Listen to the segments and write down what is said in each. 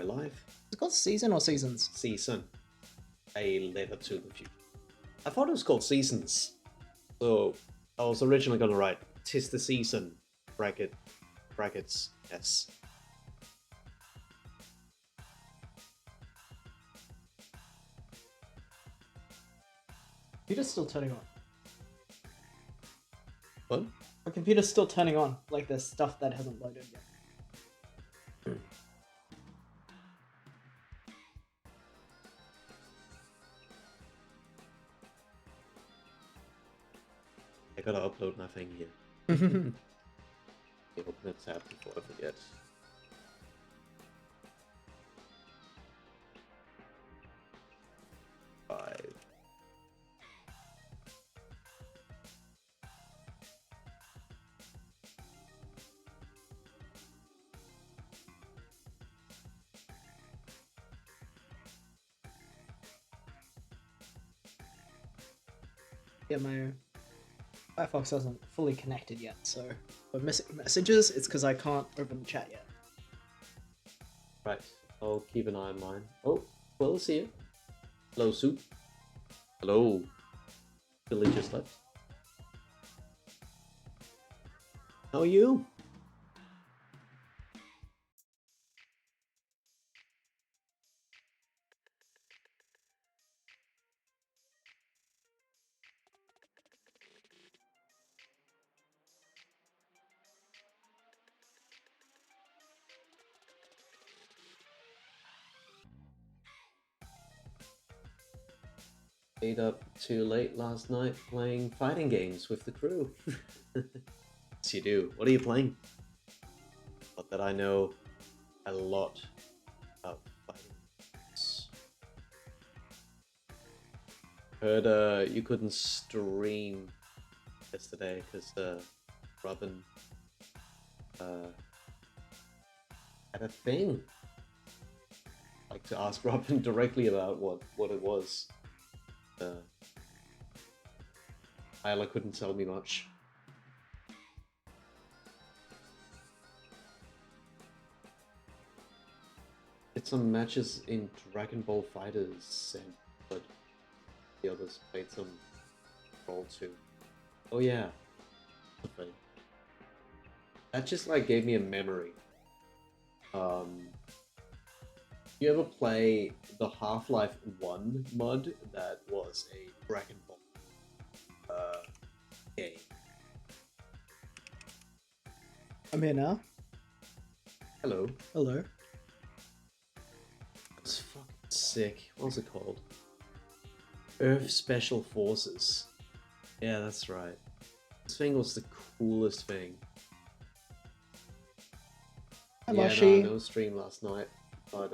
Life It's called season or seasons? season. A letter to the future. I thought it was called seasons. So I was originally gonna write "Tis the season," brackets S. Computer's still turning on. What? My computer's still turning on. Like there's stuff that hasn't loaded yet. I gotta upload my thing here. Okay, open the tab before I forget. Five. Yeah, my Firefox hasn't fully connected yet, so if I'm missing messages, it's because I can't open the chat yet. Right. I'll keep an eye on mine. Oh, Will's here. Hello, Soup. Hello. Billy just left. How are you? Stayed up too late last night playing fighting games with the crew. Yes, you do. What are you playing? Not that I know a lot about fighting games. Heard you couldn't stream yesterday because Robin had a thing. I'd like to ask Robin directly about what it was. Isla couldn't tell me much. Did some matches in Dragon Ball Fighters, but the others played some Brawl too. Oh yeah, okay. That just like gave me a memory. You ever play the Half-Life 1 mod that was a Dragon Ball game? I'm here now. Hello. Hello. It's fucking sick. What was it called? Earth Special Forces. Yeah, that's right. This thing was the coolest thing. Hi, Yeah, Moshi. no stream last night, but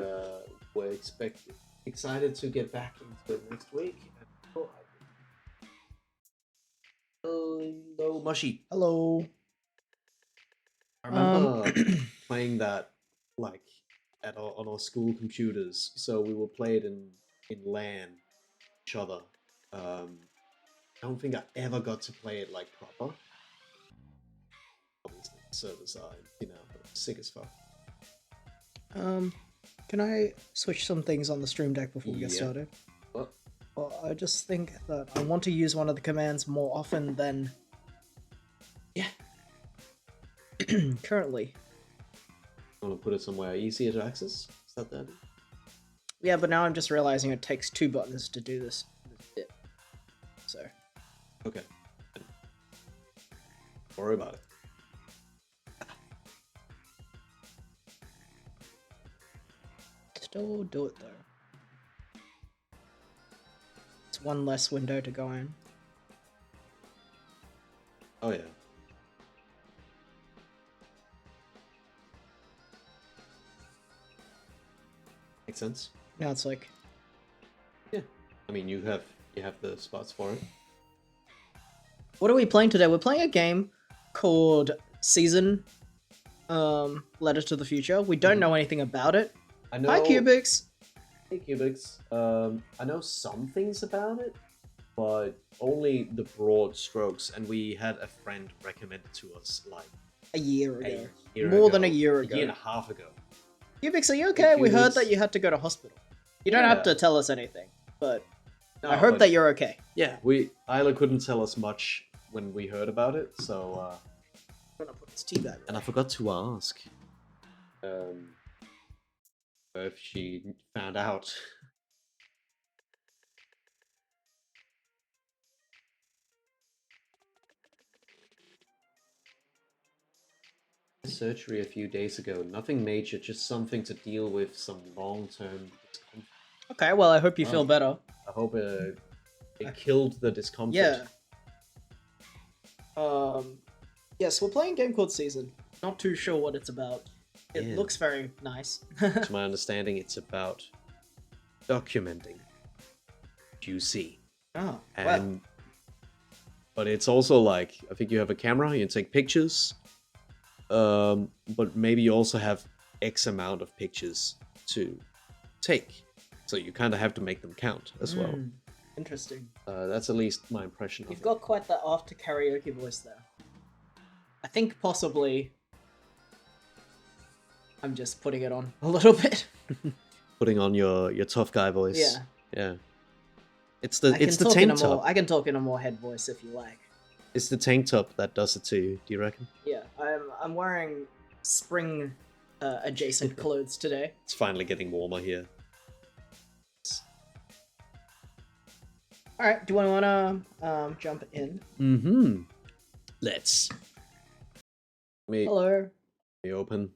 we're excited to get back into it next week. Hello, Mushy. Hello. I remember playing that like on our school computers, so we would play it in LAN each other. I don't think I ever got to play it like proper. Obviously, the servers are sick as fuck. Can I switch some things on the stream deck before we get Yeah. started? What? Well, I just think that I want to use one of the commands more often than Yeah. currently. I want to put it somewhere easier to access. Is that the idea? Yeah, but now I'm just realizing it takes 2 buttons to do this bit. So, Okay. Don't worry about it. still do it though. It's one less window to go in. Oh yeah. Makes sense. Now it's like, Yeah. I mean, you have the spots for it. what are we playing today? We're playing a game called Season Letter to the Future. We don't know anything about it. I know. Hi, Cubics. Hey, Cubics. I know some things about it, but only the broad strokes. And we had a friend recommend it to us like A year a ago. year More ago, than a year a ago. year and a half ago. Cubics, are you okay? We heard that Cubics. you had to go to hospital. You don't have Yeah. to tell us anything, but No, I hope but that you're okay. yeah, Isla couldn't tell us much when we heard about it, so I'm gonna put this tea bag. and I forgot to ask if she found out. Surgery a few days ago. Nothing major, just something to deal with some long-term discomfort. Okay, well, I hope you feel Oh. better. I hope it killed the discomfort. Yeah. Yes, we're playing a game called Season. Not too sure what it's about. It Yeah. looks very nice. To my understanding, it's about documenting what you see. Oh, And but it's also like, I think you have a camera, you can take pictures. But maybe you also have X amount of pictures to take. So you kind of have to make them count as well. Interesting. That's at least my impression of You've it. got quite the after karaoke voice there. I think possibly I'm just putting it on a little bit. Putting on your tough guy voice. Yeah. Yeah. It's the tank top. I can talk in a more head voice if you like. It's the tank top that does it to you, do you reckon? Yeah, I'm wearing spring adjacent clothes today. It's finally getting warmer here. All right, do you want to jump in? Mm-hmm. Let's. Let Hello. me open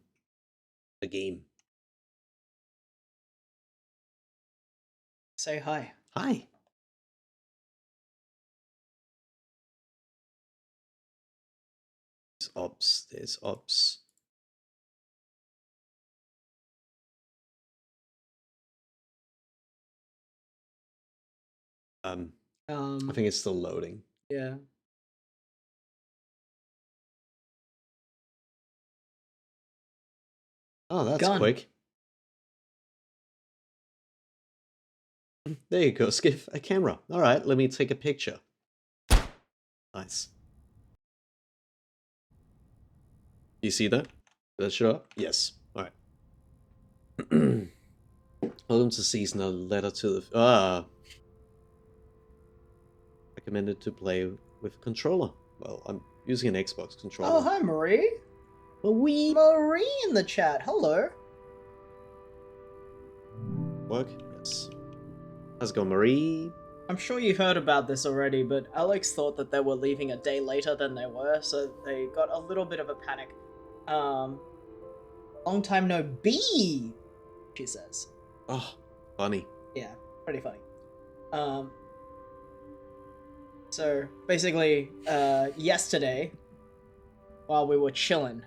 the game. Say hi. Hi. There's ops. I think it's still loading. Yeah. Oh, that's Gun. quick. There you go, Skiff. A camera. All right, let me take a picture. Nice. You see that? Did that show up? Yes. All right. Welcome to season. A letter to the. Recommended to play with a controller. Well, I'm using an Xbox controller. Oh, hi, Marie. Marie. Marie in the chat. Hello. Work? Yes. How's it going, Marie? I'm sure you heard about this already, but Alex thought that they were leaving a day later than they were, so they got a little bit of a panic. Long time no be, she says. Oh, funny. Yeah, pretty funny. So basically, yesterday, while we were chilling,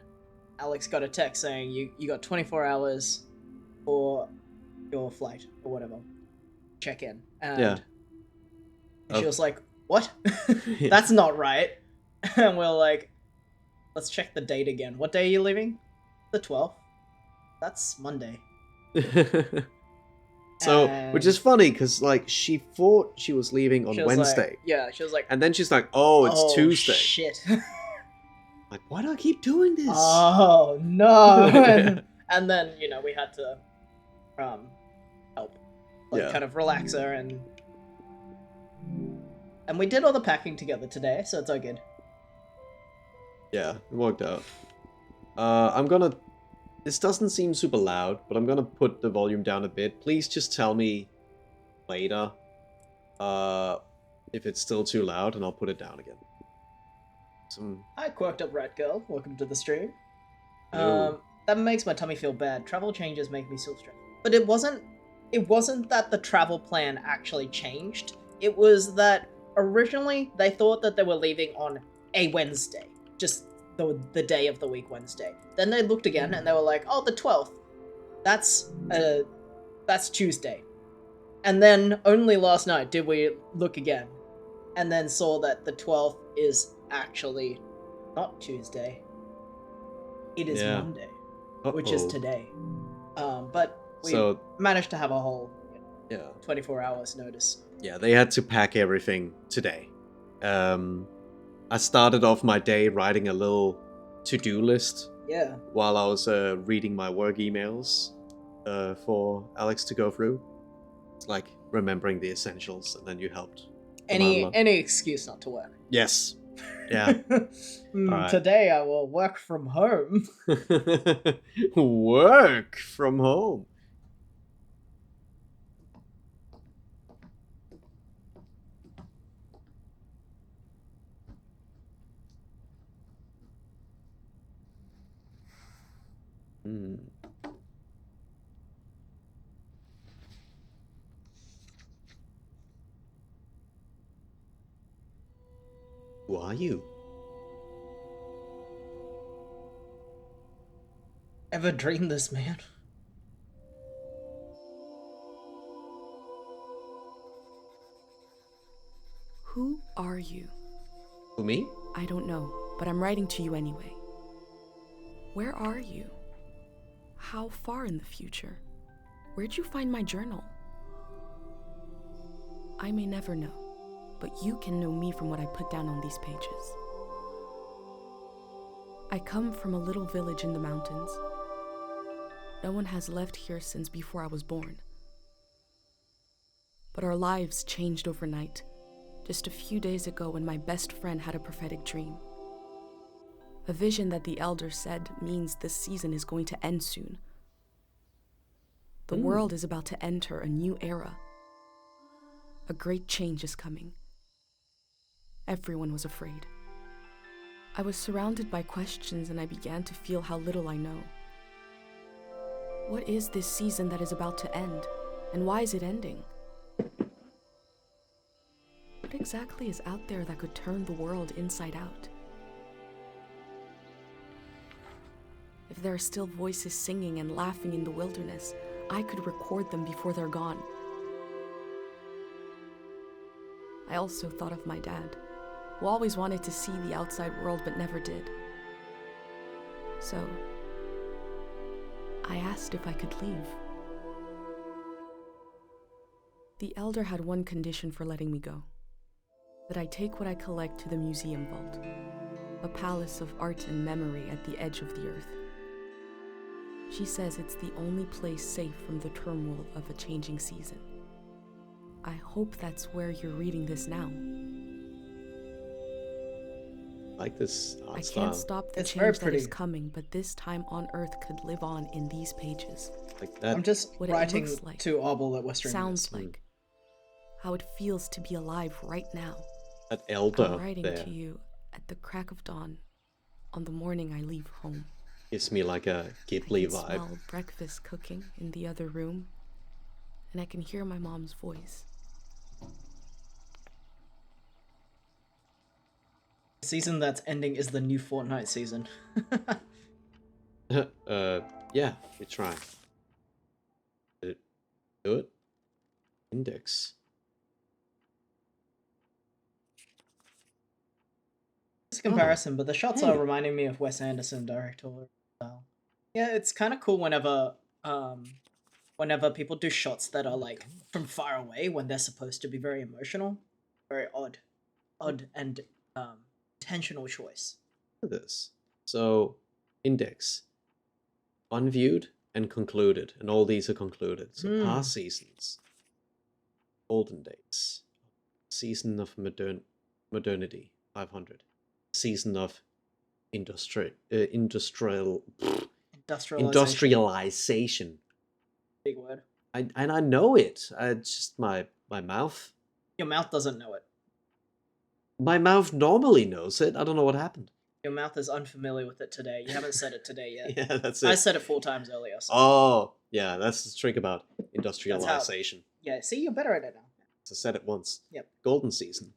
Alex got a text saying you got 24 hours for your flight or whatever. Check in. And she was like, "What? Yeah. That's not right." And we're like, "Let's check the date again. What day are you leaving? The 12th. That's Monday." So, which is funny because like she thought she was leaving on She was Wednesday, like, yeah, she was like, and then she's like, "Oh, it's Tuesday." Shit. Like, why do I keep doing this? Oh no. And then, we had to help. Yeah. Kind of relax her and we did all the packing together today, so it's all good. Yeah, it worked out. This doesn't seem super loud, but I'm gonna put the volume down a bit. Please just tell me later if it's still too loud, and I'll put it down again. Hi, Quirked Up Rat Girl. Welcome to the stream. Hello. That makes my tummy feel bad. Travel changes make me so stressed. But it wasn't that the travel plan actually changed. It was that originally they thought that they were leaving on a Wednesday. Just the day of the week, Wednesday. Then they looked again and they were like, "Oh, the 12th. That's Tuesday." And then only last night did we look again, and then saw that the 12th is actually not Tuesday. It is Monday, which is today. But we managed to have a whole 24 hours notice. Yeah, they had to pack everything today. I started off my day writing a little to-do list. Yeah. While I was reading my work emails. for Alex to go through. It's like remembering the essentials, and then you helped. them out a Any lot. any excuse not to work. Yes. Yeah. Alright. Today I will work from home. Work from home. Hmm. Who are you? Ever dreamed this, man? Who are you? Who, me? I don't know, but I'm writing to you anyway. Where are you? How far in the future? Where'd you find my journal? I may never know, but you can know me from what I put down on these pages. I come from a little village in the mountains. No one has left here since before I was born. But our lives changed overnight, just a few days ago when my best friend had a prophetic dream. A vision that the elder said means this season is going to end soon. The world is about to enter a new era. A great change is coming. Everyone was afraid. I was surrounded by questions and I began to feel how little I know. What is this season that is about to end, and why is it ending? What exactly is out there that could turn the world inside out? If there are still voices singing and laughing in the wilderness, I could record them before they're gone. I also thought of my dad, who always wanted to see the outside world but never did. So, I asked if I could leave. The elder had one condition for letting me go: that I take what I collect to the museum vault, a palace of art and memory at the edge of the earth. She says it's the only place safe from the turmoil of a changing season. I hope that's where you're reading this now. Like this art I style. can't stop the It's very change that is pretty. coming, but this time on Earth could live on in these pages. Like that. I'm just What it writing looks like, to Obel that we're streaming Sounds this. like. How it feels to be alive right now. That elder I'm writing there to you at the crack of dawn on the morning I leave home. gives me like a I Ghibli can vibe. smell breakfast cooking in the other room, and I can hear my mom's voice. The season that's ending is the new Fortnite season. Yeah, we try. Did it do it? Index. It's a comparison, but the shots are Hey. reminding me of Wes Anderson directorial style. Yeah, it's kind of cool whenever people do shots that are like from far away when they're supposed to be very emotional. Very odd and intentional choice. Look at this. So, index. Unviewed and concluded. And all these are concluded. So, past seasons. Golden days. Season of modernity. 500. Season of industrialization. Big word. And I know it. It's just my mouth. Your mouth doesn't know it. My mouth normally knows it. I don't know what happened. Your mouth is unfamiliar with it today. You haven't said it today yet. Yeah, that's it. I said it 4 times earlier. So. Oh, yeah, that's the trick about industrialization. Yeah, see, you're better at it now. So I said it once. Yep. Golden season.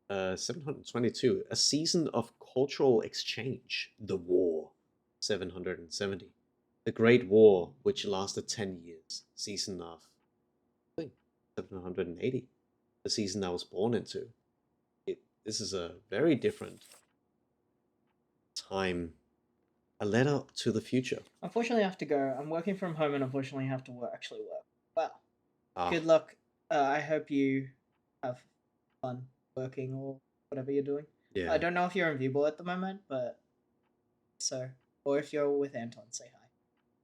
722. A season of cultural exchange. The war. 770. The Great War, which lasted 10 years. Season of, I think, 780. The season I was born into. This is a very different time. A letter to the future. Unfortunately, I have to go. I'm working from home and unfortunately I have to actually work. Well, Ah, good luck. I hope you have fun working or whatever you're doing. yeah. I don't know if you're in Viewball at the moment, but so, or if you're with Anton, say hi.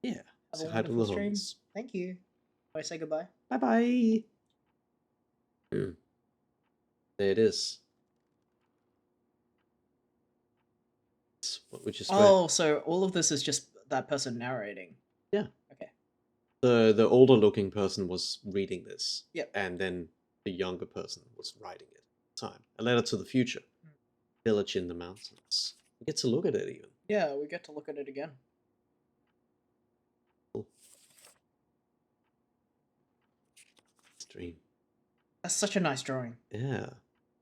Yeah. Have So a hi to wonderful stream. Lawrence. Thank you. I say goodbye. Bye bye. There it is. It's what we just read. Oh, so all of this is just that person narrating. Yeah. Okay. The older looking person was reading this. Yep. And then the younger person was writing it. Time. A letter to the future. Village in the mountains. We get to look at it even. Yeah, we get to look at it again. Cool. Dream. That's such a nice drawing. Yeah.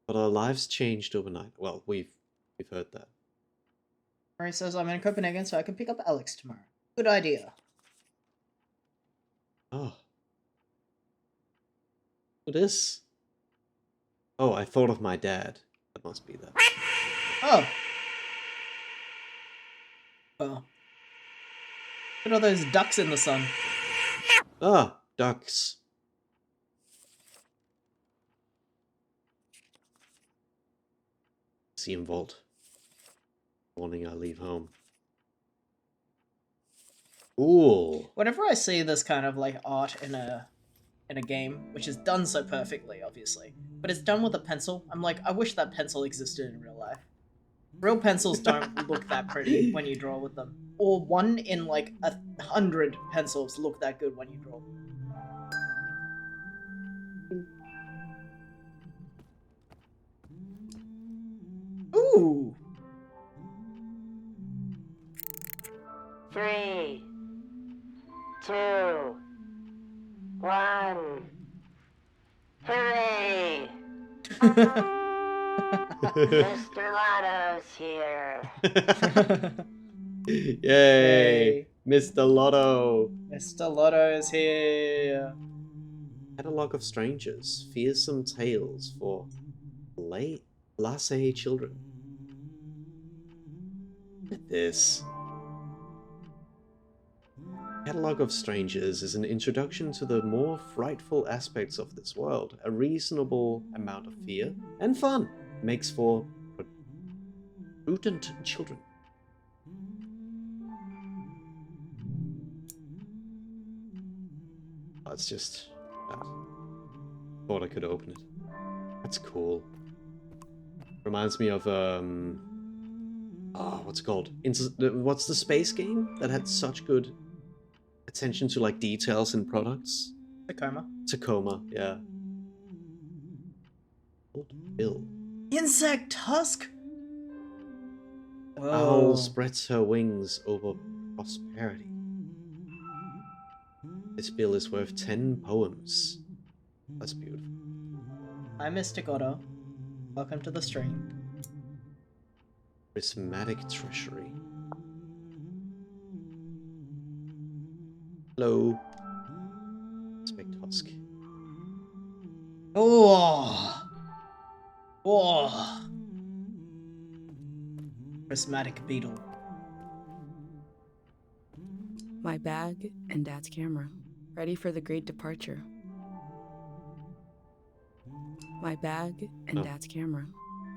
But our lives changed overnight. Well, we've heard that. Murray says, I'm in Copenhagen, so I can pick up Alex tomorrow. Good idea. Oh. What is? Oh, I thought of my dad. That must be that. Oh. Well. What are those ducks in the sun? Ah, ducks. Museum vault. Morning I leave home. Ooh. Whenever I see this kind of like art in a game, which is done so perfectly, obviously, but it's done with a pencil, I'm like, I wish that pencil existed in real life. Real pencils don't look that pretty when you draw with them. Or one in like 100 pencils look that good when you draw them. Ooh! 3, 2, 1. Hooray! Mr. Lotto's here. Yay! Yay. Mr. Lotto! Mr. Lotto is here. Catalogue of Strangers. Fearsome tales for laissez children. Look at this. Catalogue of Strangers is an introduction to the more frightful aspects of this world. A reasonable amount of fear and fun makes for prudent children. That's just that. Thought I could open it. That's cool. Reminds me of what's it called? What's the space game that had such good attention to like details in products? Tacoma. Tacoma, yeah. Old Bill. Insect tusk? Owl spreads her wings over prosperity. This bill is worth 10 poems. That's beautiful. Hi, Mr. Otto. Welcome to the stream. Prismatic treasury. Hello. Spectusk. Oh! Oh! Prismatic beetle. My bag and Dad's camera, ready for the great departure. My bag and Oh. Dad's camera,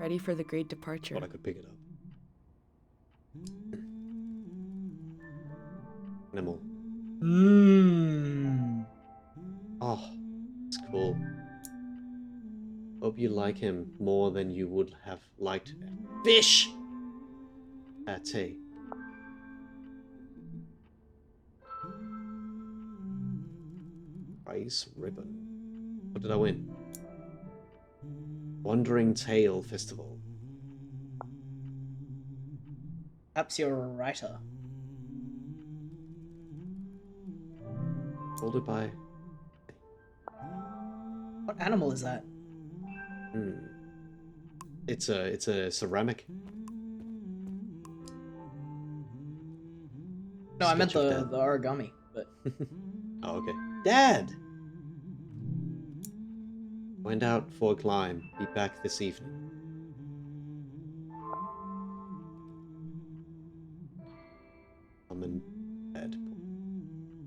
ready for the great departure. Thought I could pick it up. Animal. Mmm. Oh, it's cool. Hope you like him more than you would have liked fish pate. Prize ribbon. What did I win? Wandering Tale Festival. Perhaps you're a writer. Folded by. What animal is that? It's a ceramic. No, I meant Sketch of the Dad. origami, but Oh, okay. Dad! Went out for a climb. Be back this evening. I'm in bed.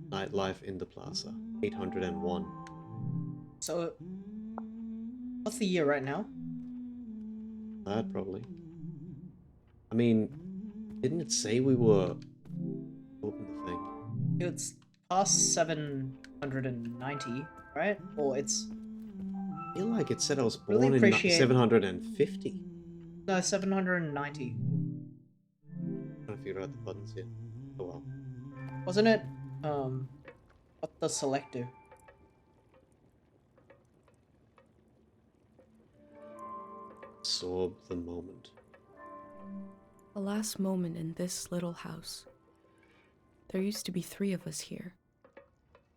Nightlife in the plaza. 801. so what's the year right now? That probably. I mean, didn't it say we were... Open the thing. It's past 7 190, right? Or it's I feel like it said I was Really born in appreciate- 750. no 790. I'm trying to figure out the buttons here. Oh well. Wasn't it? What does select do? Absorb the moment. The last moment in this little house. There used to be 3 of us here.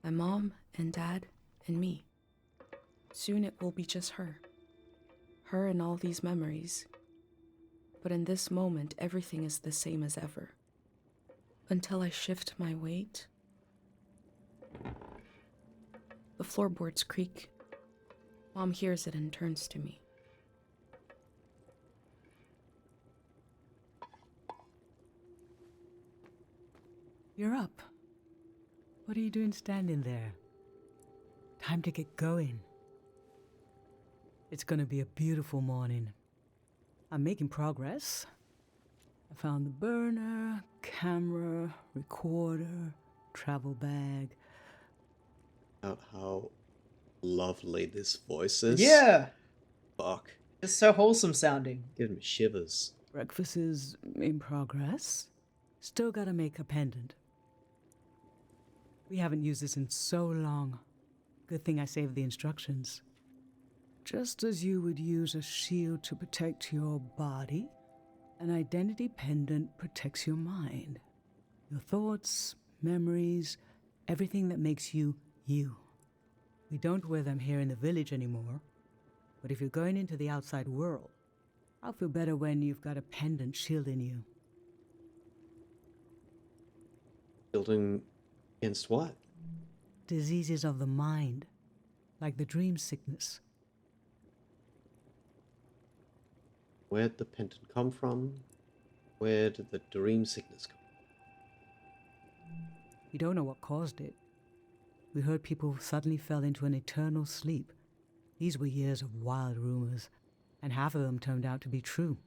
My mom and dad and me. Soon it will be just her. Her and all these memories. But in this moment, everything is the same as ever. Until I shift my weight. The floorboards creak. Mom hears it and turns to me. You're up. What are you doing standing there? Time to get going. It's gonna be a beautiful morning. I'm making progress. I found the burner, camera, recorder, travel bag. Out how lovely this voice is. Yeah, Fuck. it's so wholesome sounding. Giving me shivers. Breakfast is in progress. Still gotta make a pendant. We haven't used this in so long. Good thing I saved the instructions. Just as you would use a shield to protect your body, an identity pendant protects your mind. Your thoughts, memories, everything that makes you, you. We don't wear them here in the village anymore, but if you're going into the outside world, I'll feel better when you've got a pendant shielding you. Building against what? Diseases of the mind, like the dream sickness. Where'd the pendant come from? Where did the dream sickness come We don't know what caused it. We heard people suddenly fell into an eternal sleep. These were years of wild rumors, and half of them turned out to be true.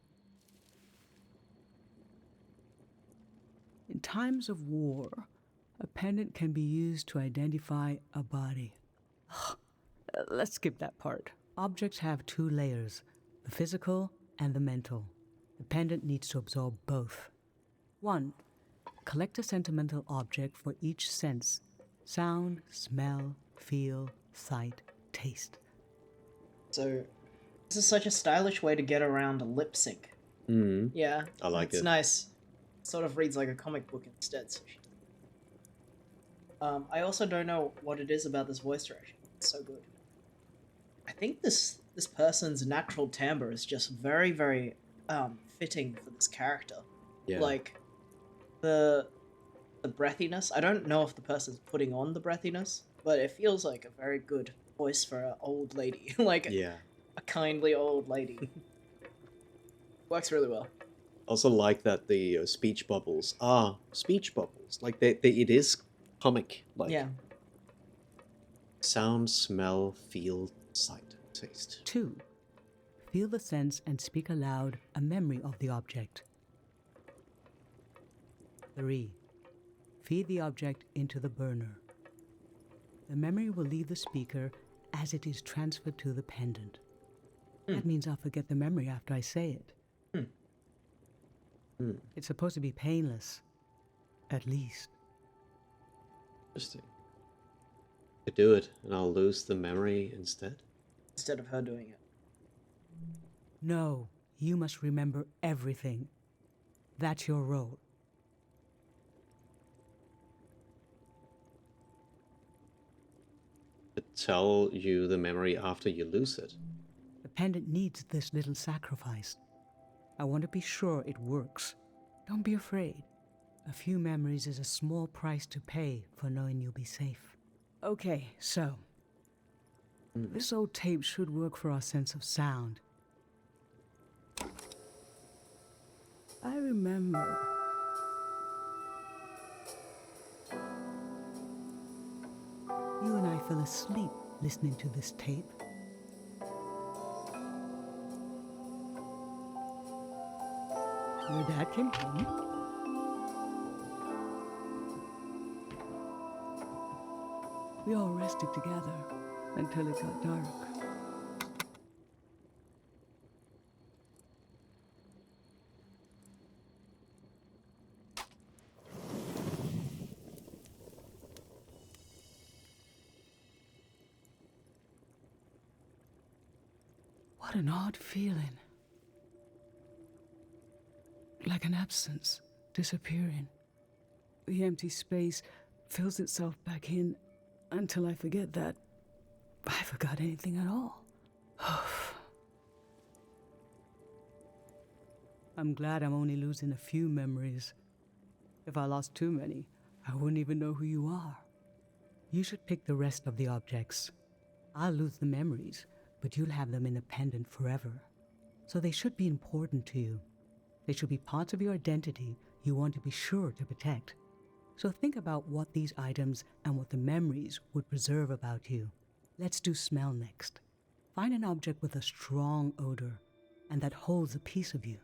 In times of war, a pendant can be used to identify a body. Let's skip that part. Objects have 2 layers, the physical and the mental. The pendant needs to absorb both. 1. Collect a sentimental object for each sense: sound, smell, feel, sight, taste. So, this is such a stylish way to get around a lip sync. from? Yeah, I like it's it. nice. Sort of reads like a comic book instead. So I also don't know what it is about this voice direction. It's so good. I think this person's natural timbre is just very, very fitting for this character. Yeah. Like the breathiness. I don't know if the person's putting on the breathiness, but it feels like a very good voice for an old lady, like yeah. a kindly old lady. Works really well. Also like that the speech bubbles are speech bubbles. Like it is comic. Like Yeah. sound, smell, feel, sight, taste. 2. Feel the sense and speak aloud a memory of the object. 3. Feed the object into the burner. The memory will leave the speaker as it is transferred to the pendant. That means I'll forget the memory after I say it. It's supposed to be painless. At least. Interesting. Could do it, and I'll lose the memory instead. Instead of her doing it. No, you must remember everything. That's your role. To tell you the memory after you lose it. The pendant needs this little sacrifice. I want to be sure it works. Don't be afraid. A few memories is a small price to pay for knowing you'll be safe. Okay, so. This old tape should work for our sense of sound. I remember. You and I fell asleep listening to this tape. Your dad came home. We all rested together until it got dark. What an odd feeling. Like an absence, disappearing. The empty space fills itself back in until I forget that I forgot anything at all. I'm glad I'm only losing a few memories. If I lost too many, I wouldn't even know who you are. You should pick the rest of the objects. I'll lose the memories, but you'll have them independent forever. So they should be important to you. They should be parts of your identity you want to be sure to protect. So think about what these items and what the memories would preserve about you. Let's do smell next. Find an object with a strong odor and that holds a piece of you.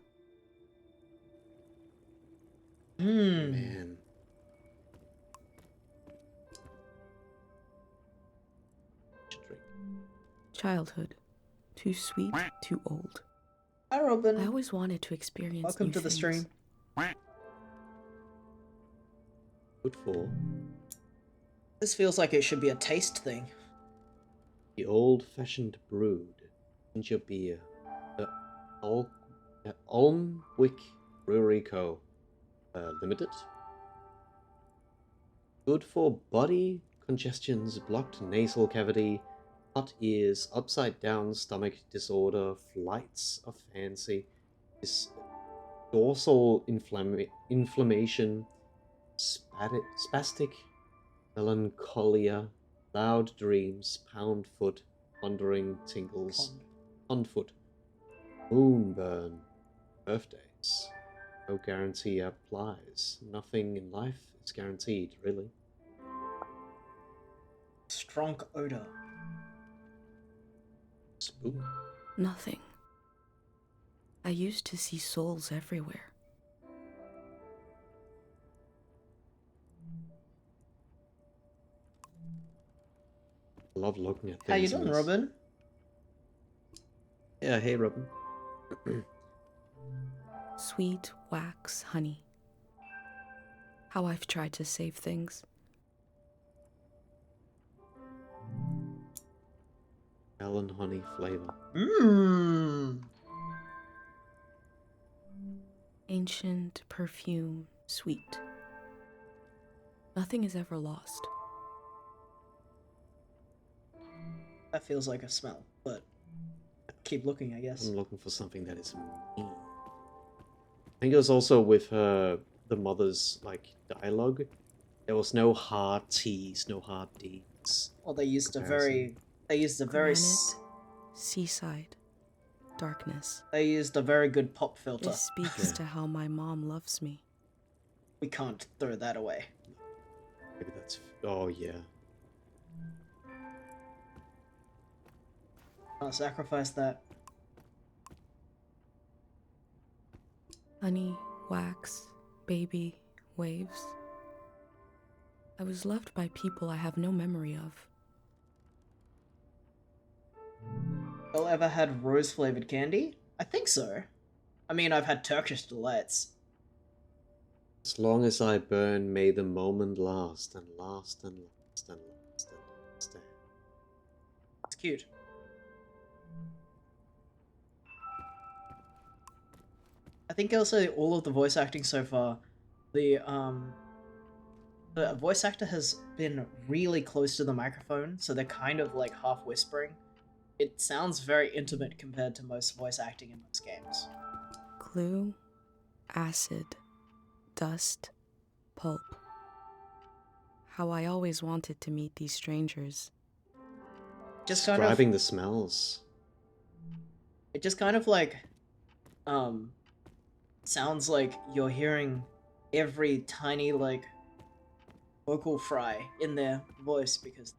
Man. Should drink. Childhood. Too sweet, too old. Hi, Robin. I always wanted to experience Welcome new to the things. stream. Good for This feels like it should be a taste thing. the old-fashioned brewed ginger beer. The Alnwick Brewery Co. Limited. Good for body congestions, blocked nasal cavity, hot ears, upside down stomach disorder, flights of fancy, dorsal inflammation, spastic melancholia, loud dreams, pound foot, wandering tingles, pond foot, moonburn, birthdays. No guarantee applies. Nothing in life is guaranteed, really. Strong odor. Spoon. Nothing. I used to see souls everywhere. I love looking at things. How you in doing, this. Robin? Yeah, hey Robin. Sweet wax honey. How I've tried to save things. Melon honey flavor. Mmm. Ancient perfume, sweet. Nothing is ever lost. That feels like a smell, but keep looking, I guess. I'm looking for something that is mean. I think it was also with the mother's dialogue. There was no hard T's, no hard D's. Well, they used Comparison. very Granite, seaside, darkness. they used a very good pop filter. This speaks to how my mom loves me. We can't throw that away. Maybe that's. Oh yeah. Can't sacrifice that. Honey, wax, baby, waves. I was loved by people I have no memory of. Y'all ever had rose-flavored candy? I think so. I mean, I've had Turkish delights. As long as I burn, may the moment last and last and last and last and last. It's cute. I think also all of the voice acting so far, the voice actor has been really close to the microphone, so they're kind of like half whispering. It sounds very intimate compared to most voice acting in most games. Glue, acid, dust, pulp. How I always wanted to meet these strangers. Just kind of, Describing the smells. it just kind of like, sounds like you're hearing every tiny like vocal fry in their voice because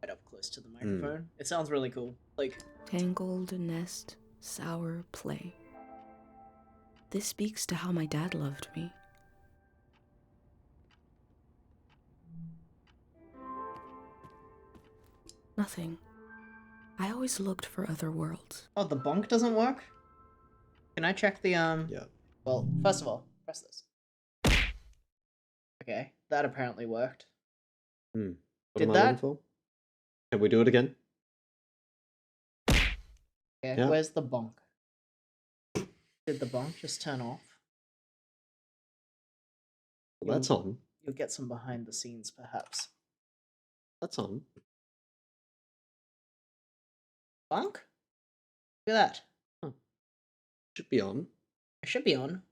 right up close to the microphone. It sounds really cool. Like, Tangled nest, sour play. This speaks to how my dad loved me. Nothing. I always looked for other worlds. Oh, the bonk doesn't work? Can I check the, Yeah. Well, first of all, press this. Okay, that apparently worked. What Did am I that- looking for? Can we do it again? Okay, Yeah. where's the bonk? Did the bonk just turn off? Well, that's on. You'll get some behind the scenes, perhaps. That's on. Bonk? Look at that. Should be on. It should be on.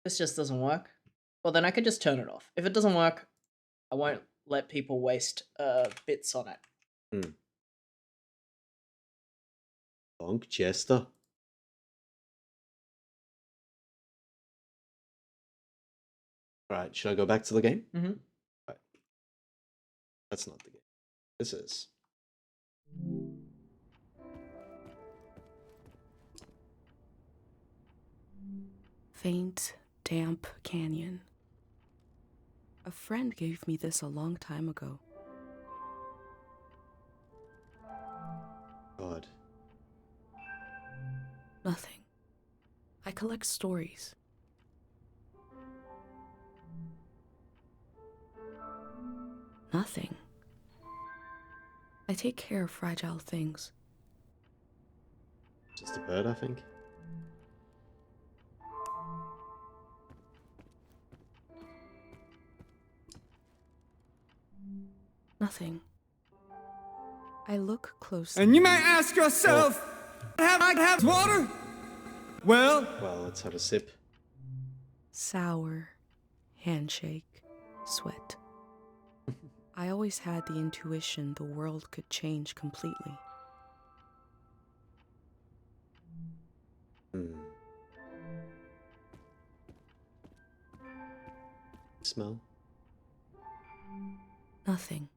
This just doesn't work. Well, then I could just turn it off. If it doesn't work, I won't let people waste bits on it. Bonk Jester. Right, should I go back to the game? Mhm. Right. That's not the game. This is. Faint, damp canyon. A friend gave me this a long time ago. God. Nothing. I collect stories. Nothing. I take care of fragile things. Just a bird, I think. Nothing. I look closely. And you may ask yourself, have I have water? Well, Let's have a sip. Sour, handshake, sweat. I always had the intuition the world could change completely. Smell? Nothing.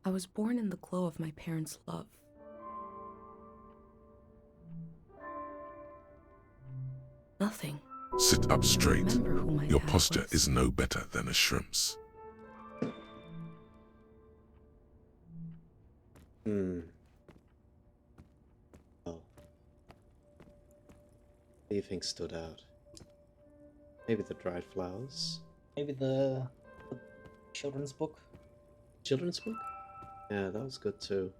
I was born in the glow of my parents' love. Nothing. Sit up straight. Remember who my Your dad posture was. is no better than a shrimp's. Well. What do you think stood out? Maybe the dried flowers? Maybe the children's book. Children's book? Yeah, that was good too.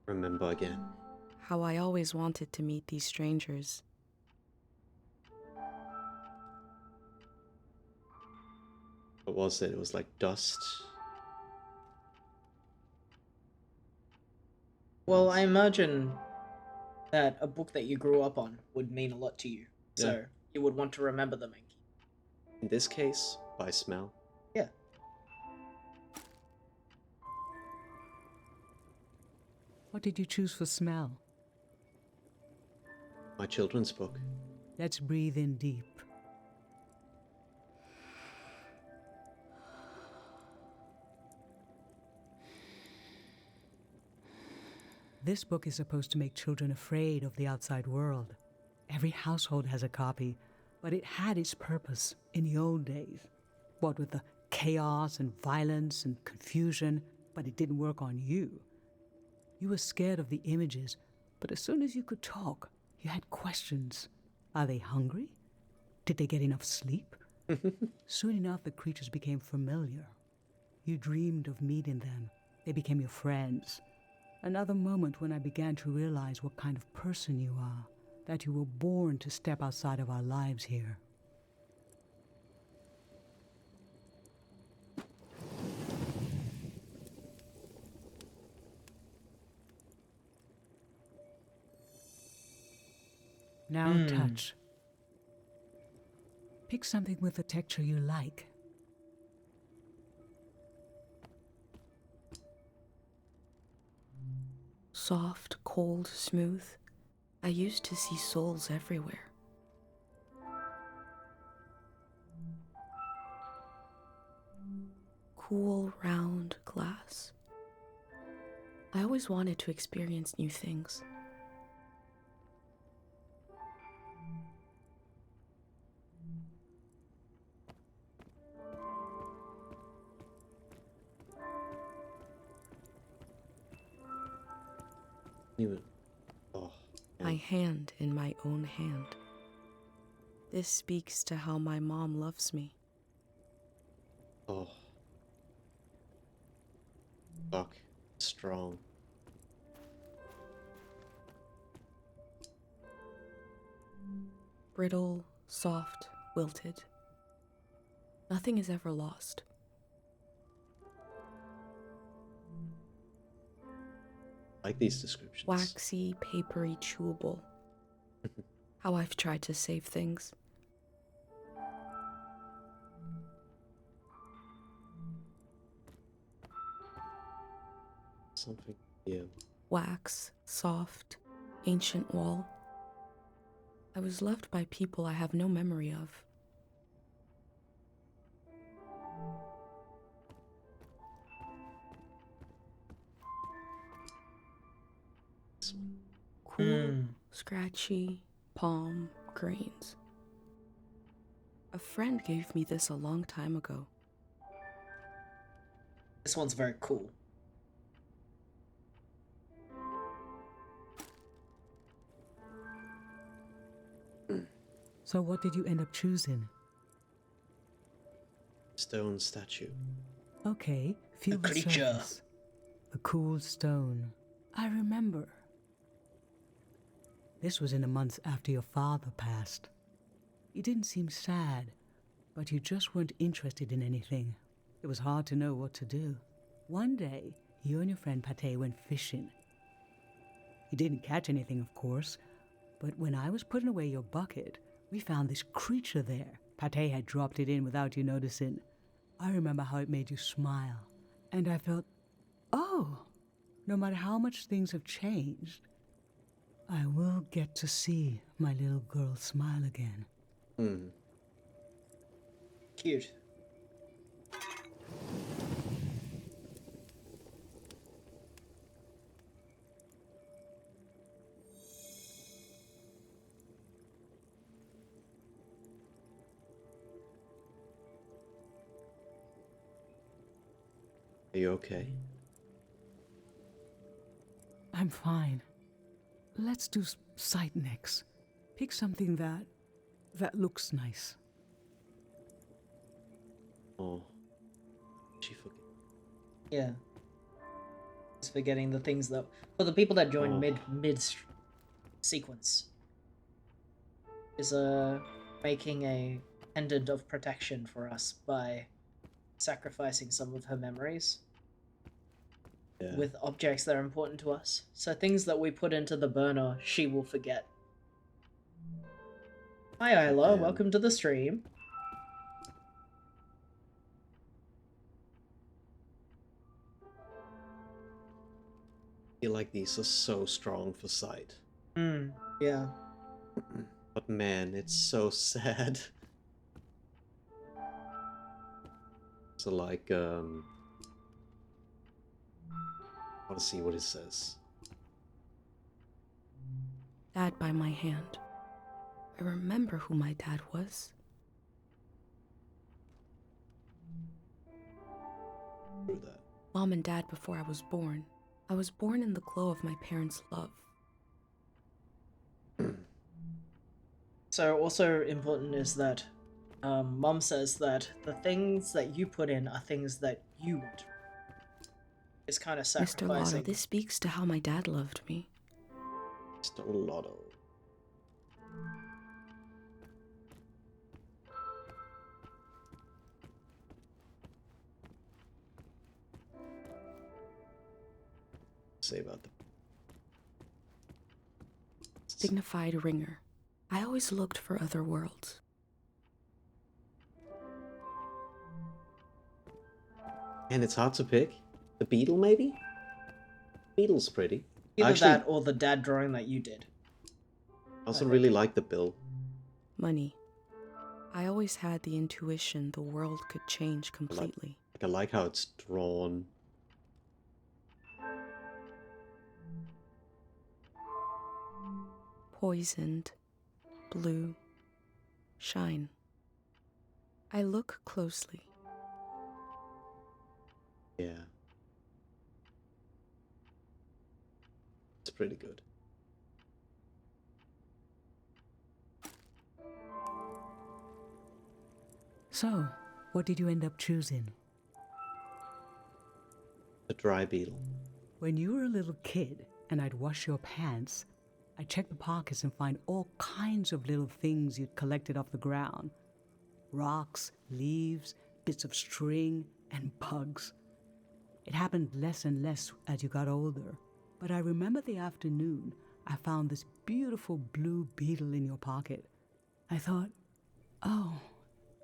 Remember again. How I always wanted to meet these strangers. What was it? It was like dust. Well, I imagine that a book that you grew up on would mean a lot to you. So Yeah. you would want to remember them and keep. In this case, by smell. Yeah. What did you choose for smell? My children's book. Let's breathe in deep. This book is supposed to make children afraid of the outside world. Every household has a copy, but it had its purpose in the old days. What with the chaos and violence and confusion, but it didn't work on you. You were scared of the images, but as soon as you could talk, you had questions. Are they hungry? Did they get enough sleep? Soon enough, the creatures became familiar. You dreamed of meeting them. They became your friends. Another moment when I began to realize what kind of person you are, that you were born to step outside of our lives here. Now touch. Pick something with a texture you like. Soft, cold, smooth. I used to see souls everywhere. Cool, round glass. I always wanted to experience new things. Oh, My man. hand in my own hand. This speaks to how my mom loves me. Oh. Fuck. Strong. Brittle, soft, wilted. Nothing is ever lost. I like these descriptions. Waxy, papery, chewable. How I've tried to save things. Something. Yeah. Wax, soft, ancient wall. I was loved by people I have no memory of. This one. Cool, scratchy, palm, grains. A friend gave me this a long time ago. This one's very cool. So what did you end up choosing? Stone statue. Okay, feel A the creature. surface. A cool stone. I remember. This was in the months after your father passed. You didn't seem sad, but you just weren't interested in anything. It was hard to know what to do. One day, you and your friend Pate went fishing. You didn't catch anything, of course, but when I was putting away your bucket, we found this creature there. Pate had dropped it in without you noticing. I remember how it made you smile, and I felt, oh, no matter how much things have changed, I will get to see my little girl smile again. Cute. Are you okay? I'm fine. Let's do sight next. Pick something that looks nice. Oh. She forget. Yeah. Just forgetting the things that for the people that join Oh. mid sequence is making a pendant of protection for us by sacrificing some of her memories Yeah. with objects that are important to us. So things that we put into the burner, she will forget. Hi Isla, Damn. welcome to the stream. I feel like these are so strong for sight. Yeah. But man, it's so sad. So like, I want to see what it says. Dad by my hand. I remember who my dad was. Through that. Mom and Dad before I was born. I was born in the glow of my parents' love. So also important is that Mom says that the things that you put in are things that you want. It's kind of Mr. sacrificing. Lotto, this speaks to how my dad loved me. Mr. Lotto. Say about the Dignified ringer. I always looked for other worlds. And it's hard to pick. The beetle, maybe? Beetle's pretty. Either Actually, that or the dad drawing that you did. I also really like the bill. Money. I always had the intuition the world could change completely. Like, I like how it's drawn. Poisoned, blue, shine. I look closely. Yeah. It's pretty good. So, what did you end up choosing? A dry beetle. When you were a little kid and I'd wash your pants, I'd check the pockets and find all kinds of little things you'd collected off the ground. Rocks, leaves, bits of string, and bugs. It happened less and less as you got older, but I remember the afternoon I found this beautiful blue beetle in your pocket. I thought, oh,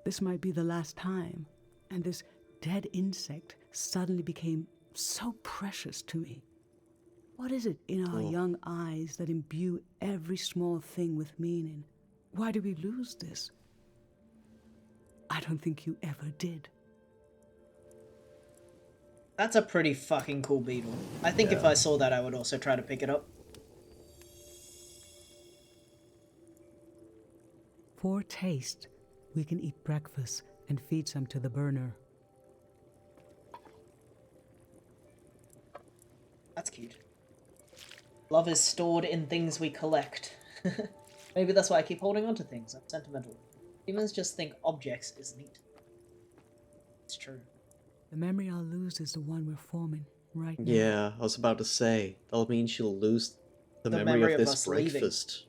this might be the last time. And this dead insect suddenly became so precious to me. What is it in our young eyes that imbue every small thing with meaning? Why do we lose this? I don't think you ever did. That's a pretty fucking cool beetle. I think if I saw that, I would also try to pick it up. For taste, we can eat breakfast and feed some to the burner. That's cute. Love is stored in things we collect. Maybe that's why I keep holding on to things. I'm sentimental. Humans just think objects is neat. It's true. The memory I'll lose is the one we're forming right now. Yeah, I was about to say, that'll mean she'll lose the memory of this us leaving. breakfast.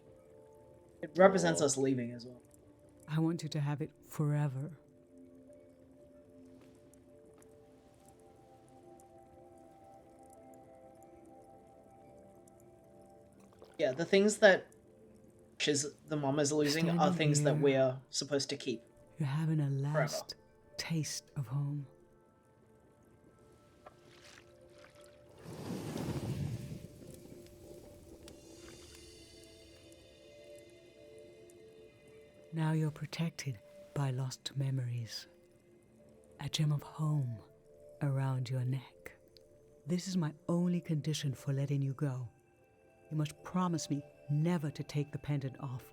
It represents us leaving as well. I want you to have it forever. Yeah, the things that the mom is losing are Standing things that here. we're supposed to keep. You're having a last taste of home. Now you're protected by lost memories. A gem of home around your neck. This is my only condition for letting you go. You must promise me never to take the pendant off.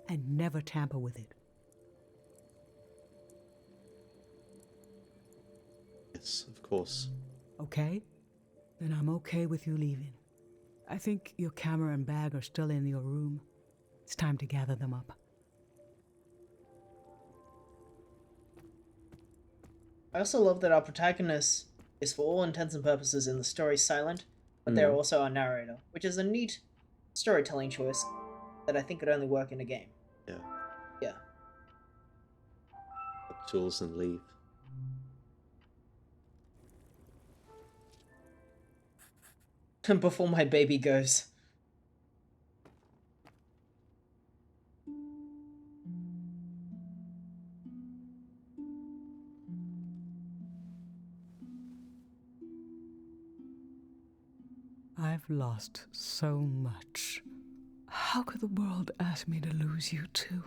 And never tamper with it. Yes, of course. Okay? Then I'm okay with you leaving. I think your camera and bag are still in your room. It's time to gather them up. I also love that our protagonist is for all intents and purposes in the story silent, but they're also our narrator, which is a neat storytelling choice that I think could only work in a game. Yeah. Yeah. Put tools and leave. Before my baby goes. I've lost so much. How could the world ask me to lose you too?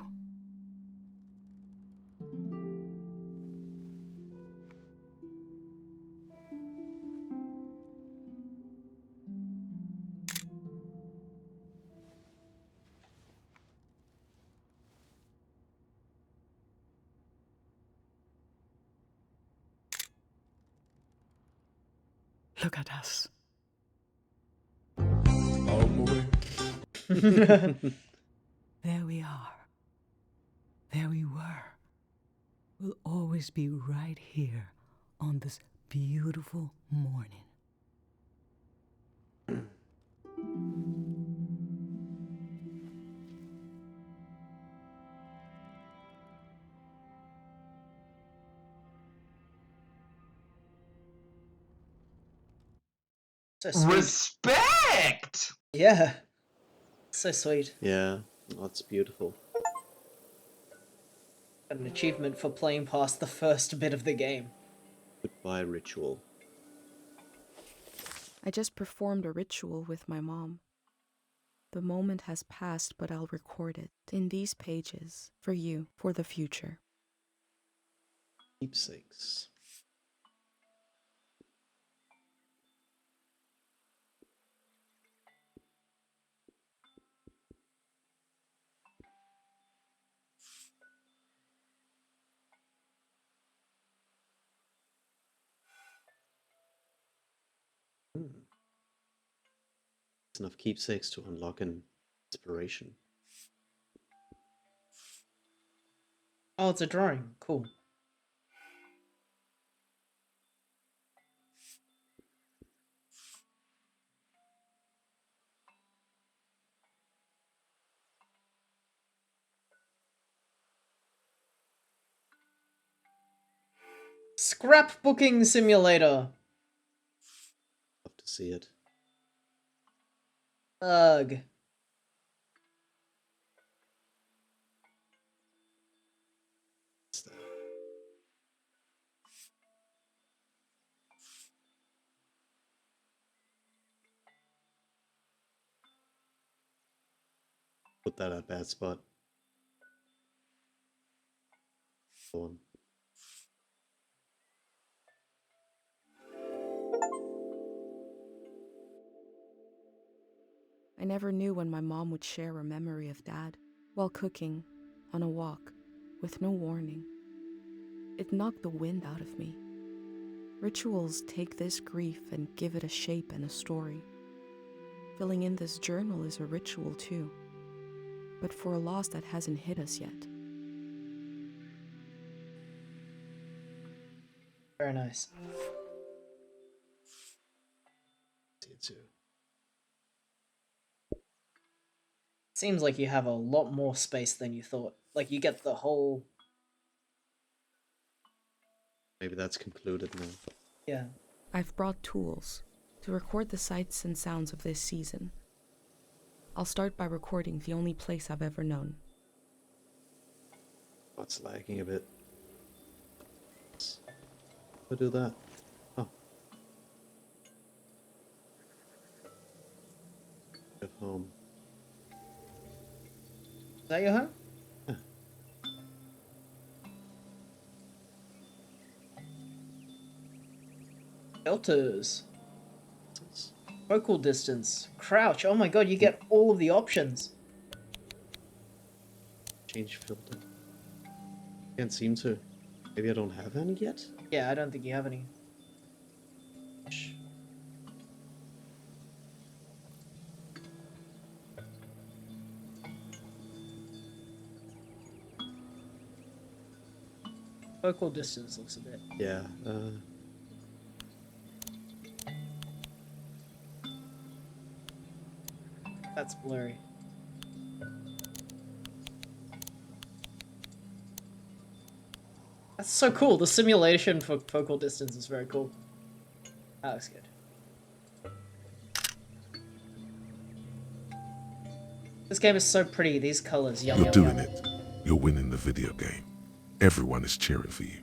Look at us. Oh boy. There we are. There we were. We'll always be right here on this beautiful morning. So sweet. Respect! Yeah. So sweet. Yeah, that's beautiful. An achievement for playing past the first bit of the game. Goodbye ritual. I just performed a ritual with my mom. The moment has passed, but I'll record it in these pages for you, for the future. Keepsakes. Enough keepsakes to unlock an inspiration. Oh, it's a drawing. Cool. Scrapbooking simulator. Love to see it. Ugh. What's that? Put that at a bad spot. Go on. I never knew when my mom would share a memory of Dad while cooking, on a walk, with no warning. It knocked the wind out of me. Rituals take this grief and give it a shape and a story. Filling in this journal is a ritual too, but for a loss that hasn't hit us yet. Very nice. See it too. Seems like you have a lot more space than you thought. Like, you get the whole... Maybe that's concluded now. Yeah. I've brought tools to record the sights and sounds of this season. I'll start by recording the only place I've ever known. What's lagging a bit? I'll do that. Oh. At home. Is that your home? Yeah. Filters. Focal distance. Crouch. Oh my god, you get all of the options. Change filter. Can't seem to. Maybe I don't have any yet? Yeah, I don't think you have any. Focal distance looks a bit. Yeah, That's blurry. That's so cool. The simulation for focal distance is very cool. That looks good. This game is so pretty. These colors. Yum, You're yum, doing yum. it. You're winning the video game. Everyone is cheering for you.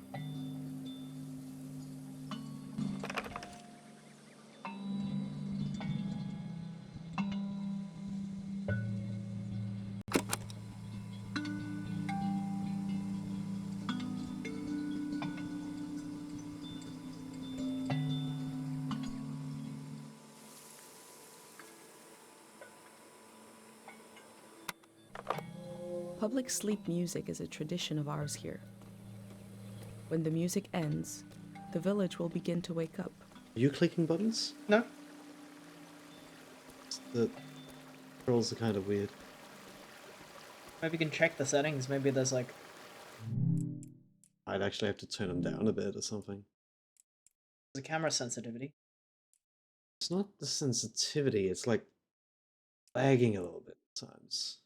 Public sleep music is a tradition of ours here. When the music ends, the village will begin to wake up. are you clicking buttons? No? The controls are kind of weird. Maybe you can check the settings. Maybe there's like... I'd actually have to turn them down a bit or something. there's a camera sensitivity. It's not the sensitivity, it's like lagging a little bit sometimes.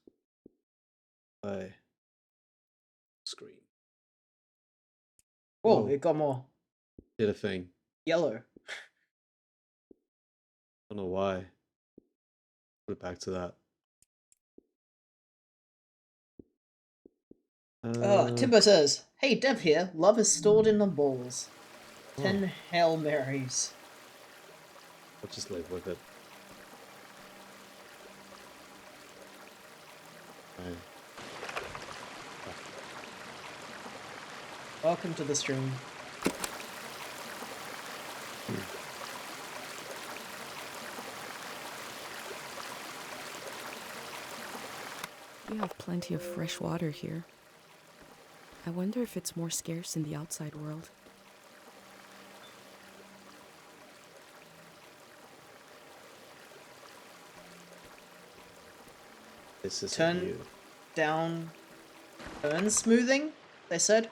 By screen. Whoa, Whoa. it got more Did a thing. yellow. Don't know why. Put it back to that. Timbo says, "Hey, Dev here. Love is stored in the balls. 10 Hail Marys." I'll just live with it. Right. Welcome to the stream. We have plenty of fresh water here. I wonder if it's more scarce in the outside world. This is Turn new. down turn smoothing. they said.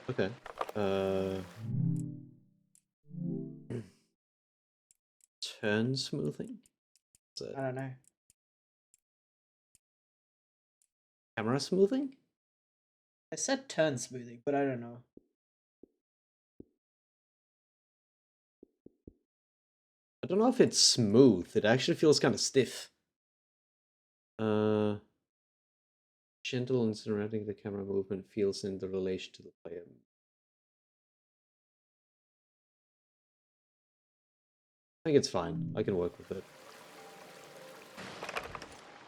Okay. Turn smoothing? Is it I don't know. camera smoothing? They said turn smoothing, but I don't know. I don't know if it's smooth. It actually feels kind of stiff. Gentle and surrounding the camera movement feels in the relation to the player. I think it's fine. I can work with it.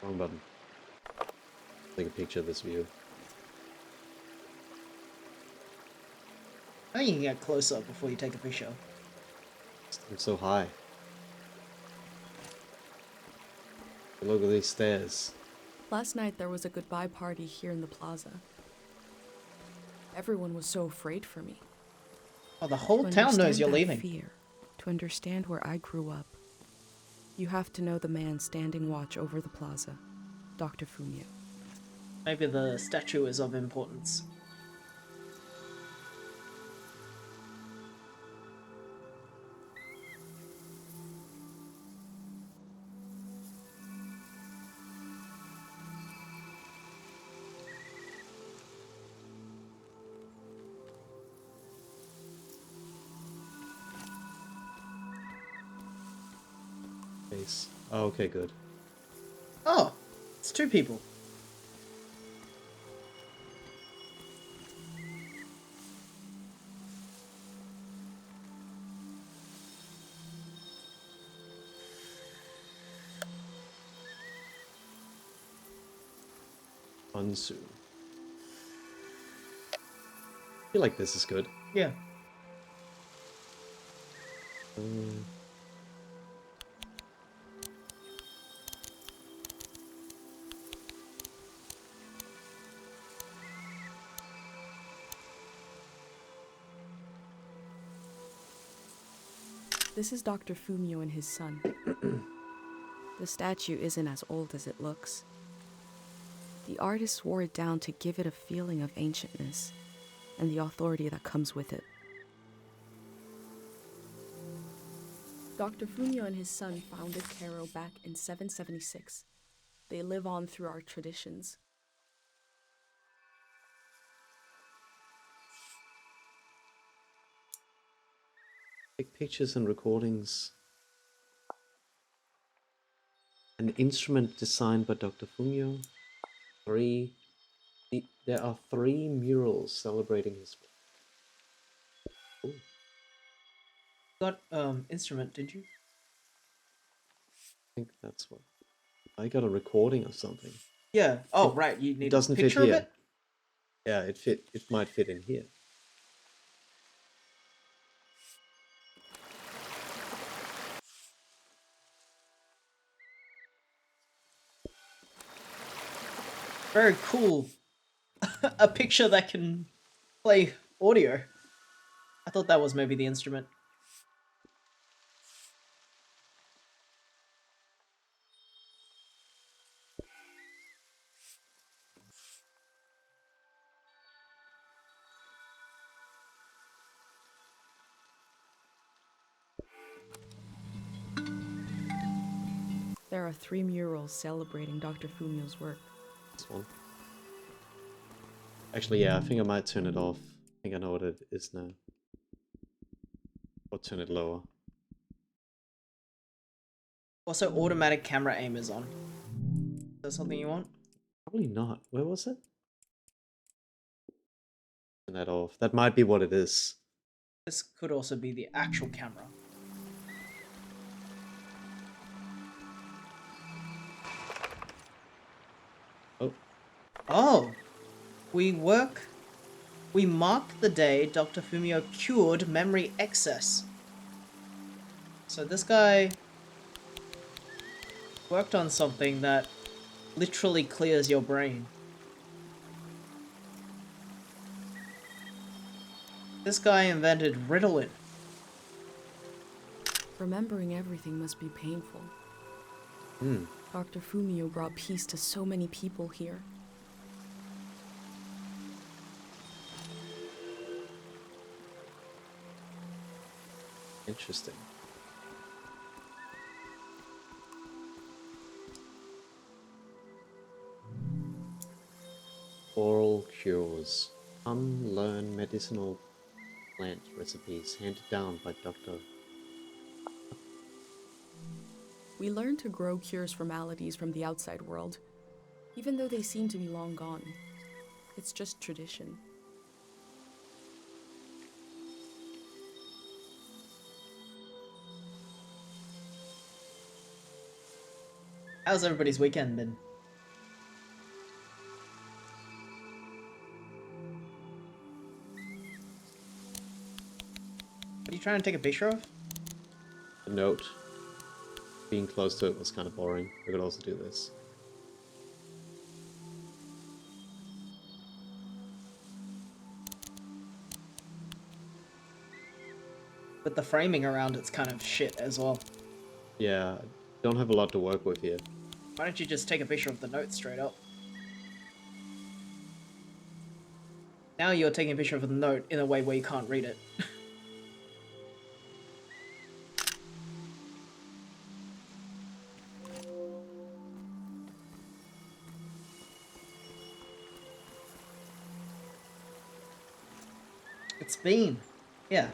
Wrong button. Take a picture of this view. I think you can get closer before you take a picture. I'm so high. Look at these stairs. Last night there was a goodbye party here in the plaza. Everyone was so afraid for me. Oh, the whole To town knows understand you're that leaving. Fear, to understand where I grew up, you have to know the man standing watch over the plaza, Dr. Fumio. Maybe the statue is of importance. Face. Oh, okay, good. Oh, it's two people. Unsu. I feel like this is good. Yeah. This is Dr. Fumio and his son. The statue isn't as old as it looks. The artist wore it down to give it a feeling of ancientness and the authority that comes with it. Dr. Fumio and his son founded Cairo back in 776. They live on through our traditions. Take pictures and recordings. An instrument designed by Dr. Fumio. There are 3 murals celebrating his. Ooh. Got instrument, did you? I think that's what. I got a recording of something. Yeah. Oh, right. You need a doesn't fit picture of here. it? Yeah, it might fit in here. Very cool. A picture that can play audio. I thought that was maybe the instrument. There are 3 murals celebrating Dr. Fumio's work. This one. Actually, yeah, I think I might turn it off. I think I know what it is now. Or turn it lower. Also, automatic camera aim is on. Is that something you want? Probably not. Where was it? Turn that off. That might be what it is. This could also be the actual camera. Oh. Oh! We mark the day Dr. Fumio cured memory excess. So this guy worked on something that literally clears your brain. This guy invented Ritalin. Remembering everything must be painful. Dr. Fumio brought peace to so many people here. Interesting. Oral cures. Unlearn medicinal plant recipes handed down by Dr. We learned to grow cures for maladies from the outside world, even though they seem to be long gone. It's just tradition. How's everybody's weekend been? What are you trying to take a picture of? A note. Being close to it was kind of boring. We could also do this. But the framing around it's kind of shit as well. Yeah, I don't have a lot to work with here. Why don't you just take a picture of the note straight up? Now you're taking a picture of the note in a way where you can't read it. It's been, yeah,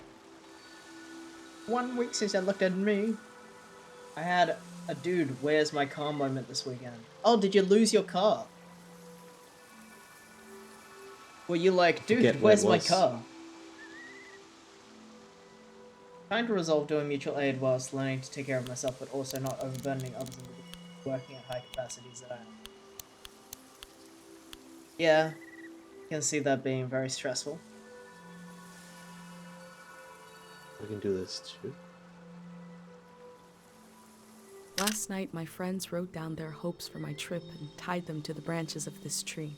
1 week since I looked at me. I had a dude, where's my car moment this weekend. Oh, did you lose your car? Were you like, dude, where's my car? Trying to resolve doing mutual aid whilst learning to take care of myself, but also not overburdening others and working at high capacities that I am. Yeah, I can see that being very stressful. We can do this too. Last night, my friends wrote down their hopes for my trip and tied them to the branches of this tree.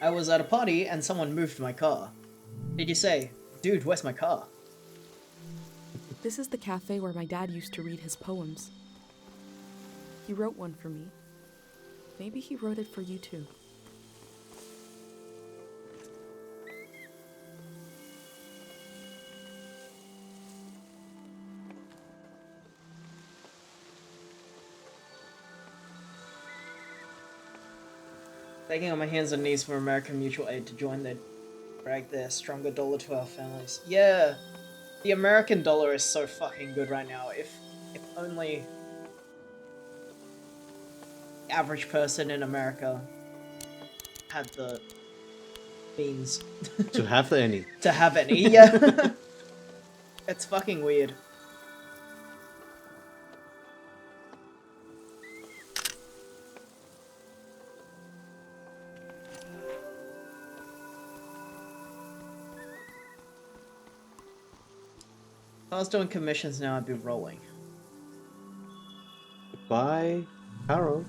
I was at a party and someone moved my car. Did you say, dude, where's my car? This is the cafe where my dad used to read his poems. He wrote one for me. Maybe he wrote it for you too. Begging on my hands and knees for American Mutual Aid to join the drag their stronger dollar to our families. Yeah, the American dollar is so fucking good right now. If only the average person in America had the means To have any. to have any. Yeah, it's fucking weird. If I was doing commissions now, I'd be rolling. Goodbye, Carol.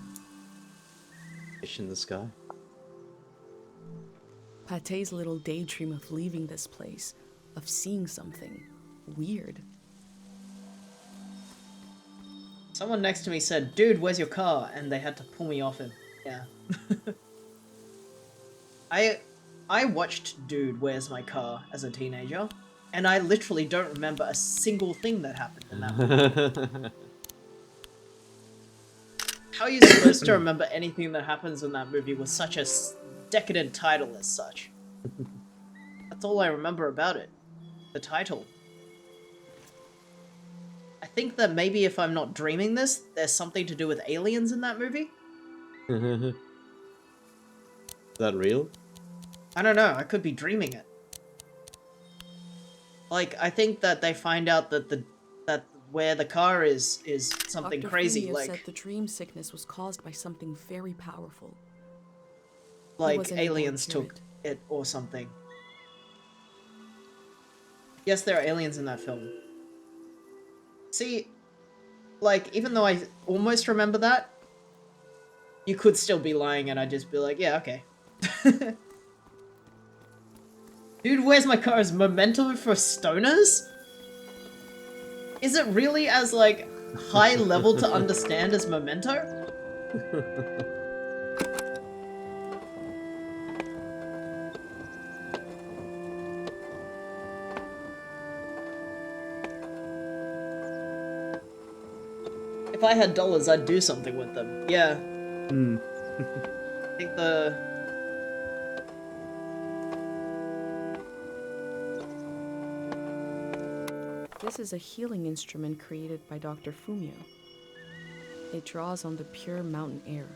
Fish in the sky. Pate's little daydream of leaving this place, of seeing something weird. Someone next to me said, dude, where's your car? And they had to pull me off him. Yeah. I watched Dude, Where's My Car as a teenager, and I literally don't remember a single thing that happened in that movie. How are you supposed to remember anything that happens in that movie with such a decadent title as such? That's all I remember about it. The title. I think that maybe if I'm not dreaming this, there's something to do with aliens in that movie? Is that real? I don't know, I could be dreaming it. Like, I think that they find out that that where the car is something Dr. crazy, Phineas like said the dream sickness was caused by something very powerful. like wasn't able to aliens cure took it or something. Yes, there are aliens in that film. See, like, even though I almost remember that, you could still be lying and I'd just be like, yeah, okay. Dude, Where's My Car is Memento for stoners? Is it really as, like, high level to understand as Memento? If I had dollars, I'd do something with them. Yeah. Hmm. I think the... This is a healing instrument created by Dr. Fumio. It draws on the pure mountain air.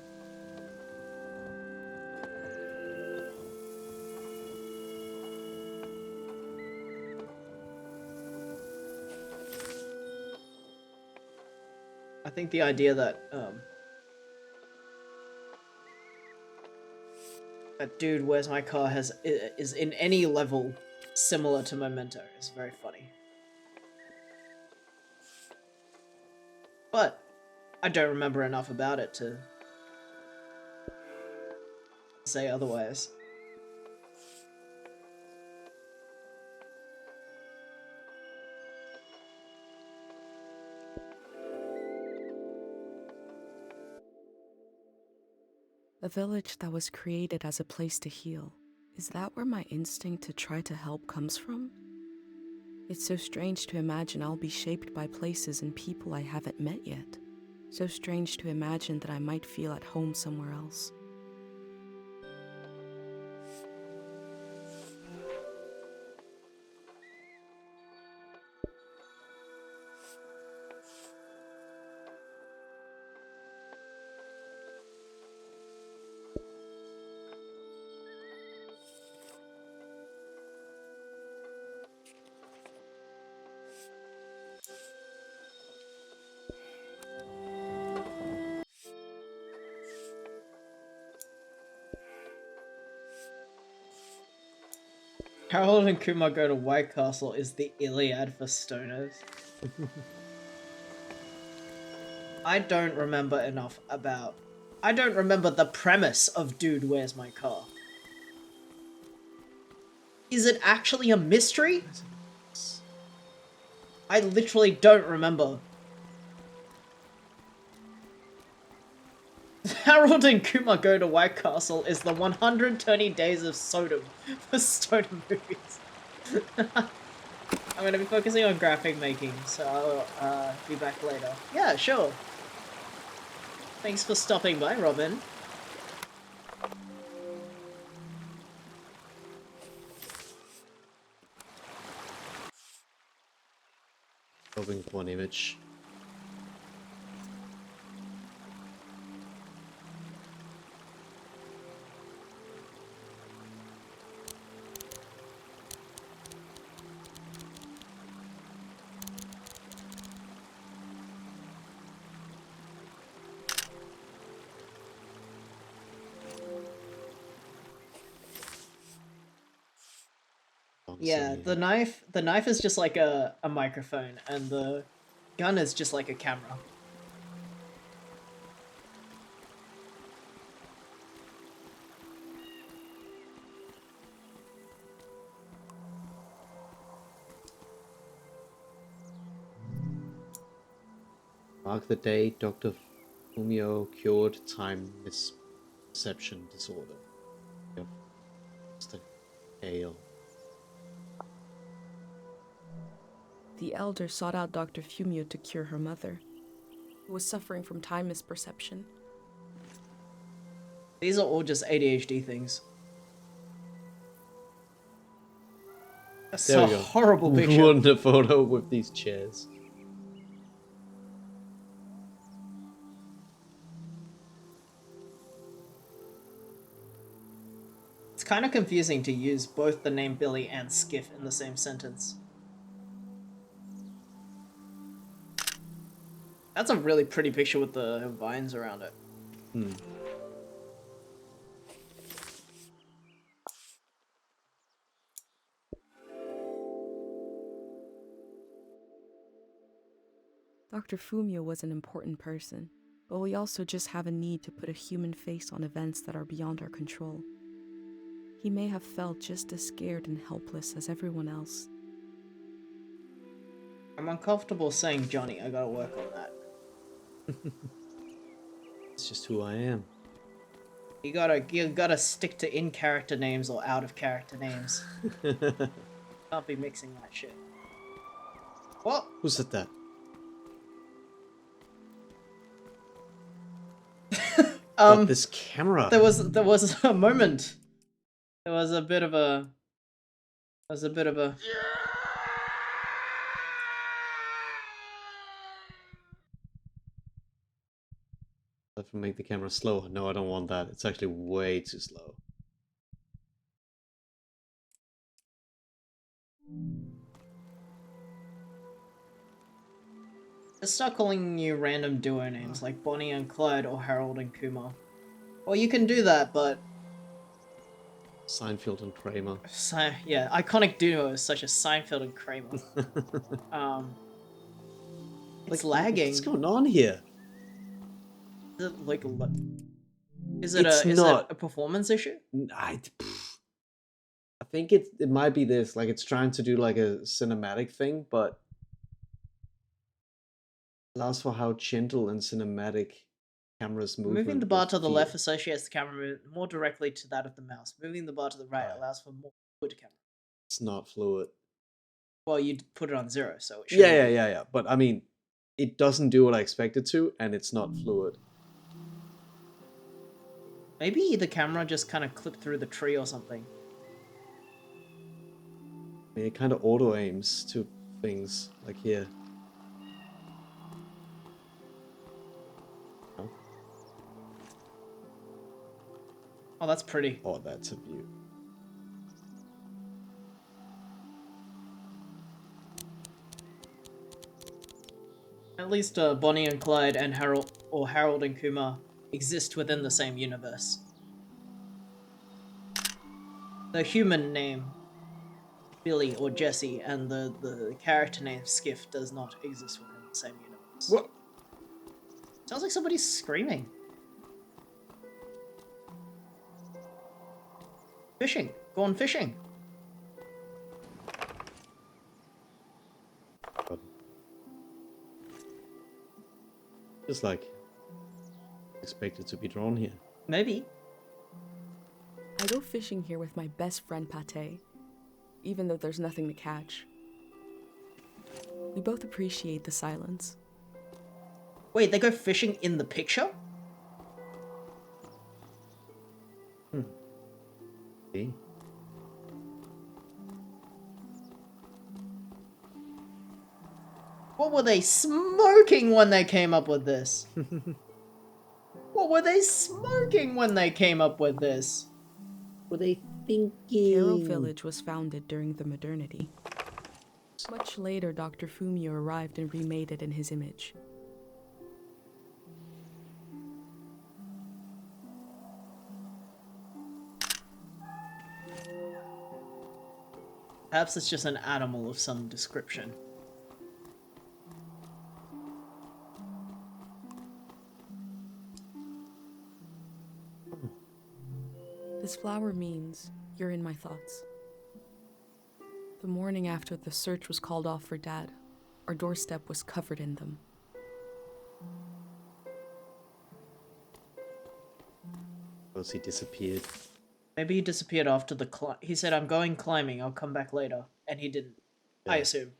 I think the idea that, that Dude, Where's My Car is in any level similar to Memento is very funny. But I don't remember enough about it to say otherwise. A village that was created as a place to heal. Is that where my instinct to try to help comes from? It's so strange to imagine I'll be shaped by places and people I haven't met yet. So strange to imagine that I might feel at home somewhere else. Harold and Kumar Go to White Castle is the Iliad for stoners. I don't remember enough about... I don't remember the premise of Dude, Where's My Car? Is it actually a mystery? I literally don't remember. Harold and Kumar Go to White Castle is the 120 Days of Sodom for stoner movies. I'm gonna be focusing on graphic making, so I'll be back later. Yeah, sure. Thanks for stopping by, Robin. Hoping for one image. Yeah, the knife is just like a microphone, and the gun is just like a camera. Mark the day Dr. Fumio cured time misperception disorder. Yep. Just a ale. The elder sought out Dr. Fumio to cure her mother, who was suffering from time misperception. These are all just ADHD things. That's There a we go. horrible picture. Wonder photo with these chairs. It's kind of confusing to use both the name Billy and Skiff in the same sentence. That's a really pretty picture with the vines around it. Hmm. Dr. Fumio was an important person, but we also just have a need to put a human face on events that are beyond our control. He may have felt just as scared and helpless as everyone else. I'm uncomfortable saying Johnny. I gotta work on that. It's just who I am. You gotta stick to in-character names or out-of-character names. Can't be mixing that shit. What? Who said that? God, this camera. There was a moment. There was a bit of a. If I make the camera slow. No, I don't want that. It's actually way too slow. Let's start calling you random duo names like Bonnie and Clyde or Harold and Kumar. Well, you can do that, but Seinfeld and Kramer. yeah, iconic duos such as Seinfeld and Kramer. It's lagging. What's going on here? Is it like is It's it not. a performance issue? I think it might be this. Like it's trying to do like a cinematic thing, but allows for how gentle and cinematic cameras move. Moving the bar to the left associates the camera movement more directly to that of the mouse. Moving the bar to the right allows for more fluid camera. It's not fluid. Well, you'd put it on 0, so it should. Yeah. But I mean, it doesn't do what I expect it to, and it's not fluid. Maybe the camera just kind of clipped through the tree or something. I mean, it kind of auto aims to things like here. Oh, that's pretty. Oh, that's a view. At least Bonnie and Clyde and Harold and Kumar exist within the same universe. The human name Billy or Jesse and the character name Skiff does not exist within the same universe. What? Sounds like somebody's screaming. Fishing. Go on fishing. Just like expected to be drawn here. Maybe. I go fishing here with my best friend Pate, even though there's nothing to catch. We both appreciate the silence. Wait, they go fishing in the picture? See? What were they smoking when they came up with this? What were they smoking when they came up with this? What are they thinking? Arrow Village was founded during the modernity. Much later, Dr. Fumio arrived and remade it in his image. Perhaps it's just an animal of some description. This flower means you're in my thoughts. The morning after the search was called off for Dad, our doorstep was covered in them. Because he disappeared. Maybe he disappeared after the he said, I'm going climbing, I'll come back later. And he didn't. Yeah. I assume.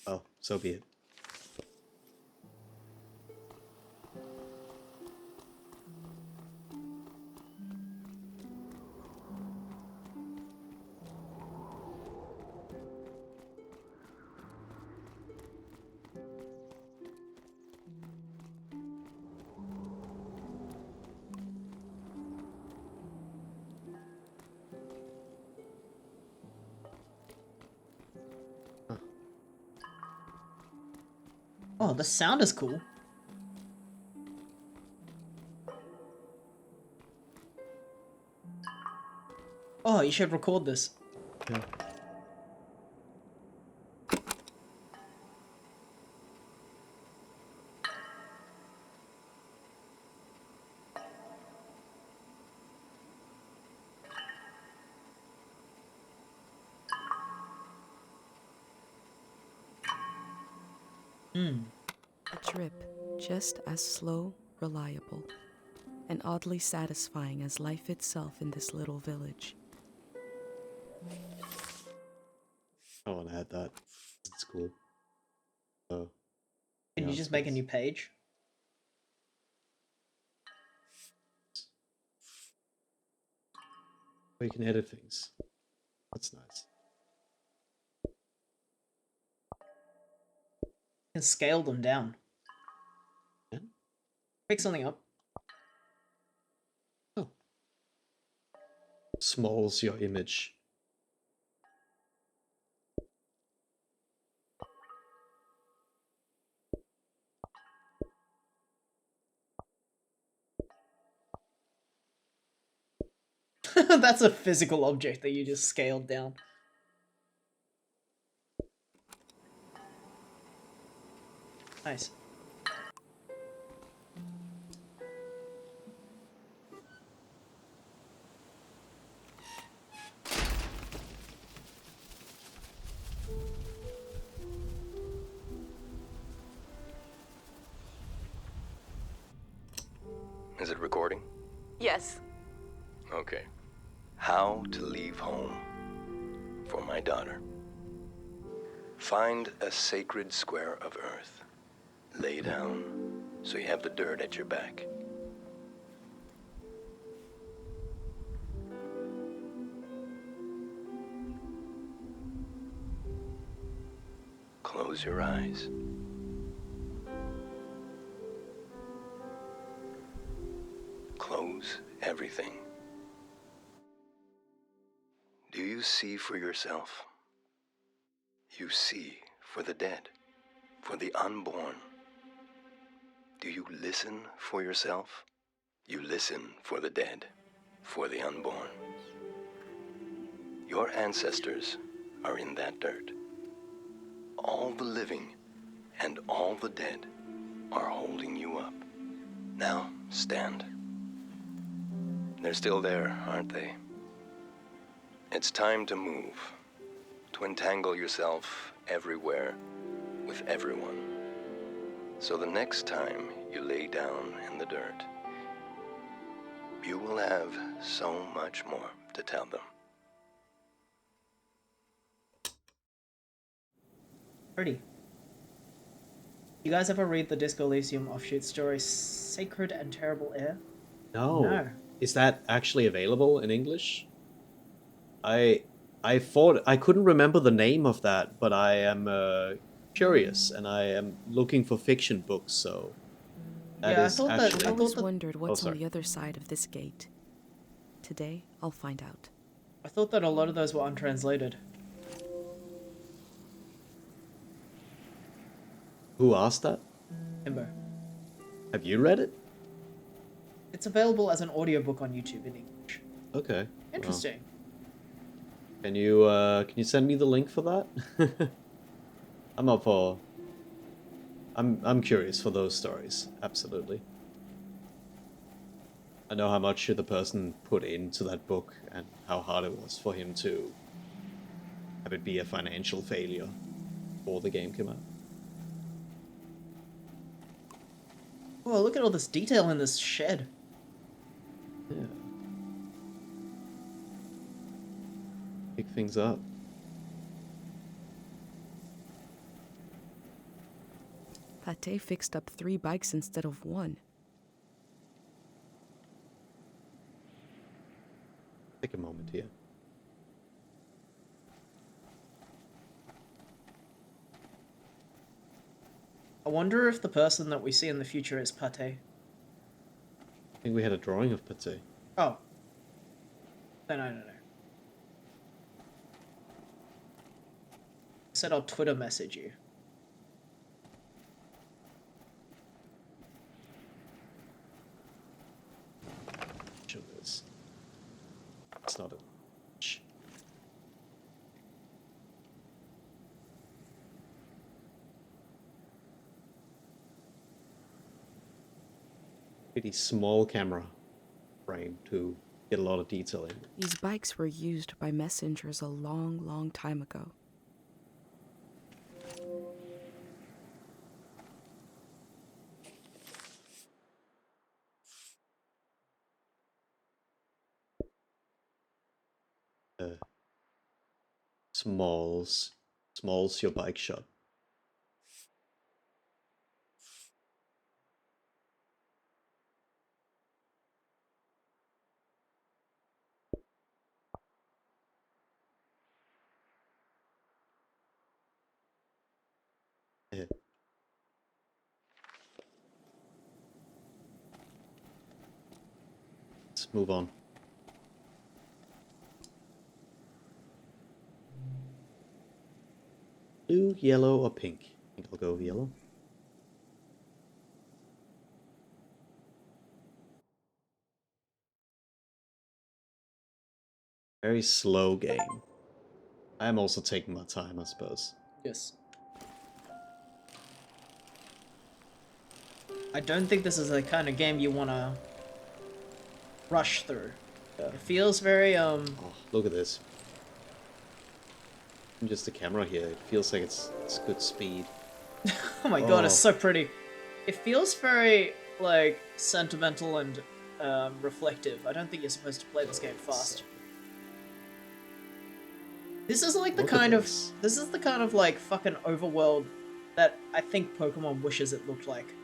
Oh, so be it. Oh, the sound is cool. Oh, you should record this. Yeah. A trip just as slow, reliable, and oddly satisfying as life itself in this little village. I want to add that. It's cool. So, Can yeah, you just make a new page? Or you can edit things. That's nice. You can scale them down. Yeah. Pick something up. Oh. Smalls your image. That's a physical object that you just scaled down. Nice. Is it recording? Yes. Okay. How to leave home for my daughter. Find a sacred square of earth. Lay down so you have the dirt at your back. Close your eyes. Close everything. Do you see for yourself? You see for the dead, for the unborn. Do you listen for yourself? You listen for the dead, for the unborn. Your ancestors are in that dirt. All the living and all the dead are holding you up. Now, stand. They're still there, aren't they? It's time to move, to entangle yourself everywhere with everyone. So the next time you lay down in the dirt, you will have so much more to tell them. Pretty. You guys ever read the Disco Elysium offshoot story Sacred and Terrible Air? No. No. Is that actually available in English? I thought I couldn't remember the name of that, but I am curious and I am looking for fiction books, so that Yeah, I is thought that- actually I've always that- wondered what's on sorry. the other side of this gate. Today, I'll find out. I thought that a lot of those were untranslated. Who asked that? Himbo. Have you read it? It's available as an audiobook on YouTube in English. Okay. well, Interesting. Can you send me the link for that? I'm up for. I'm curious for those stories. Absolutely. I know how much the person put into that book and how hard it was for him to have it be a financial failure before the game came out. Oh, look at all this detail in this shed. Yeah. Pick things up. Pate fixed up 3 bikes instead of 1. Take a moment here. I wonder if the person that we see in the future is Pate. I think we had a drawing of Pate. Oh. Then I don't know. I said I'll Twitter message you. Sure, it's not a pretty small camera frame to get a lot of detail in. These bikes were used by messengers a long, long time ago. Smalls your bike shot. Yeah. Let's move on. Blue, yellow, or pink? I think I'll go yellow. Very slow game. I'm also taking my time, I suppose. Yes. I don't think this is the kind of game you want to rush through. It feels very, Oh, look at this. Just the camera here, it feels like it's good speed. oh my god, it's so pretty. It feels very, like, sentimental and reflective. I don't think you're supposed to play this game fast. This is like the kind of, this is the kind of, like, fucking overworld that I think Pokemon wishes it looked like.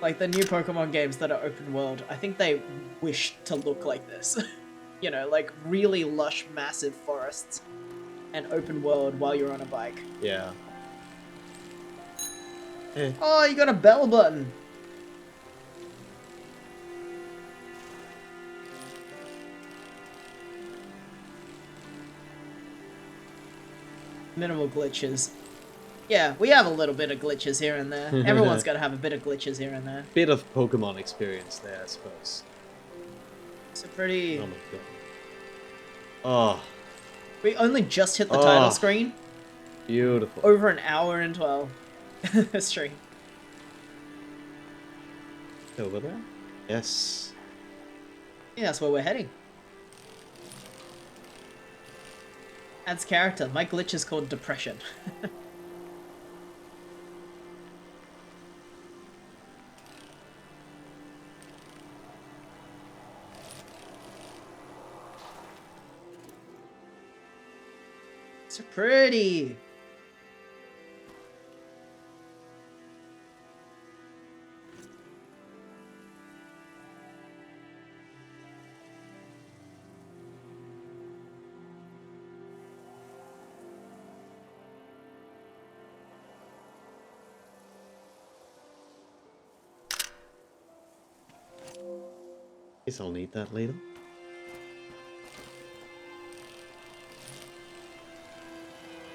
Like, the new Pokemon games that are open world, I think they wish to look like this. You know, like, really lush, massive forests and open world while you're on a bike. Yeah. Oh, you got a bell button! Minimal glitches. Yeah, we have a little bit of glitches here and there. Everyone's got to have a bit of glitches here and there. Bit of Pokemon experience there, I suppose. It's a pretty... Oh my god. Oh. We only just hit the title screen. Beautiful. Over an hour and 12 stream. Over there? Yes. Yeah, that's where we're heading. Adds character. My glitch is called Depression. So pretty. Guess I'll need that later.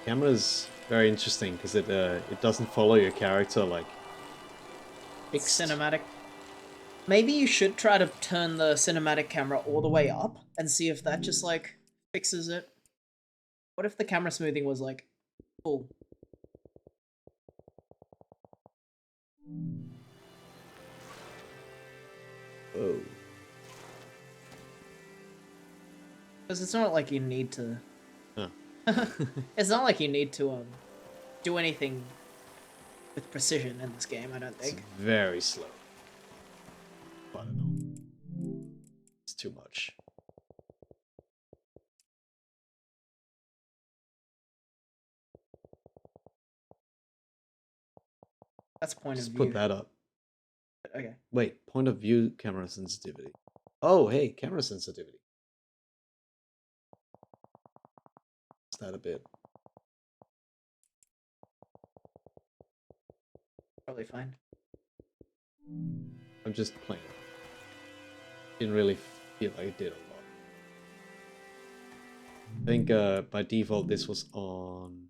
Camera's very interesting because it doesn't follow your character like Big cinematic. Maybe you should try to turn the cinematic camera all the way up and see if that just like fixes it. What if the camera smoothing was like full? oh. Because it's not like you need to. Huh. It's not like you need to do anything with precision in this game. I don't It's think. very slow. I don't know. It's too much. That's point Just of view. put that up. Okay. Wait, point of view camera sensitivity. Oh, hey, camera sensitivity. Is that a bit? Probably fine. I'm just playing. Didn't really feel like it did a lot. I think by default this was on.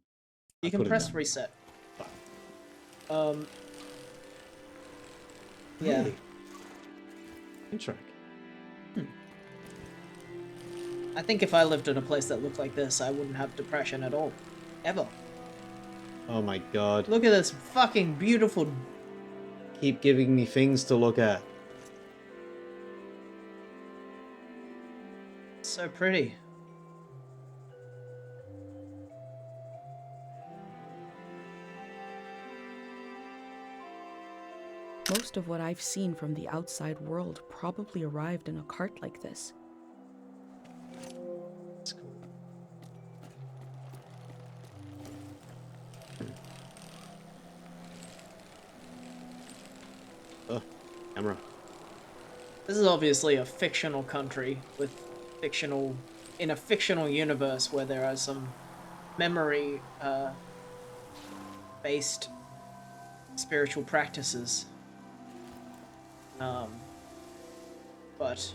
You I can put it press down. reset. Fine. Yeah. Hey. Good track. I think if I lived in a place that looked like this, I wouldn't have depression at all. Ever. Oh my god. Look at this fucking beautiful keep giving me things to look at. So pretty. Most of what I've seen from the outside world probably arrived in a cart like this. That's cool. Oh, camera. This is obviously a fictional country with in a fictional universe where there are some memory based spiritual practices. But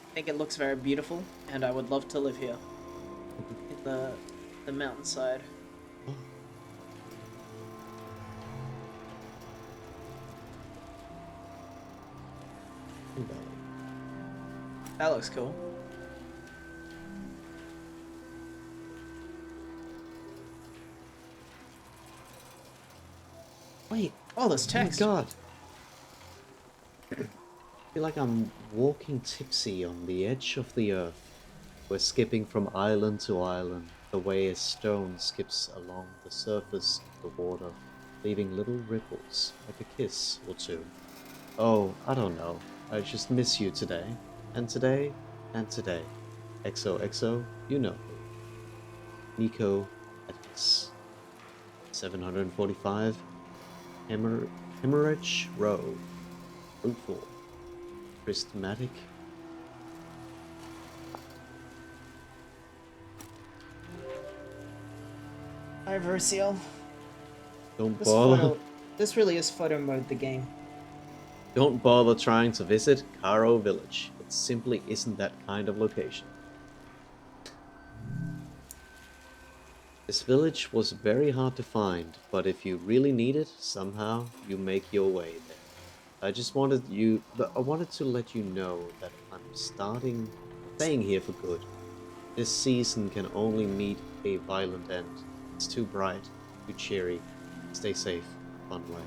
I think it looks very beautiful, and I would love to live here in the mountainside. That looks cool. Wait, Oh, there's text. oh my god. I feel like I'm walking tipsy on the edge of the earth. We're skipping from island to island, the way a stone skips along the surface of the water, leaving little ripples, like a kiss or two. Oh, I don't know. I just miss you today. And today, and today. XOXO, you know who. Nico Atlas. 745 Hemorrhage Road. Fruitful. Prismatic. Hi, Versiel. Don't This bother. this really is photo mode, the game. Don't bother trying to visit Karo Village. It simply isn't that kind of location. This village was very hard to find, but if you really need it, somehow you make your way there. I wanted to let you know that I'm staying here for good. This season can only meet a violent end. It's too bright, too cheery. Stay safe, Funway.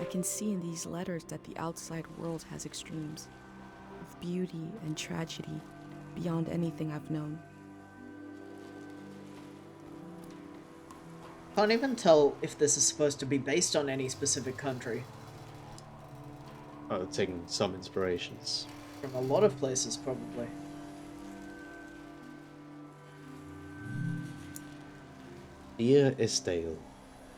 I can see in these letters that the outside world has extremes, with beauty and tragedy beyond anything I've known. Can't even tell if this is supposed to be based on any specific country. Taking some inspirations. From a lot of places, probably. Dear Estelle,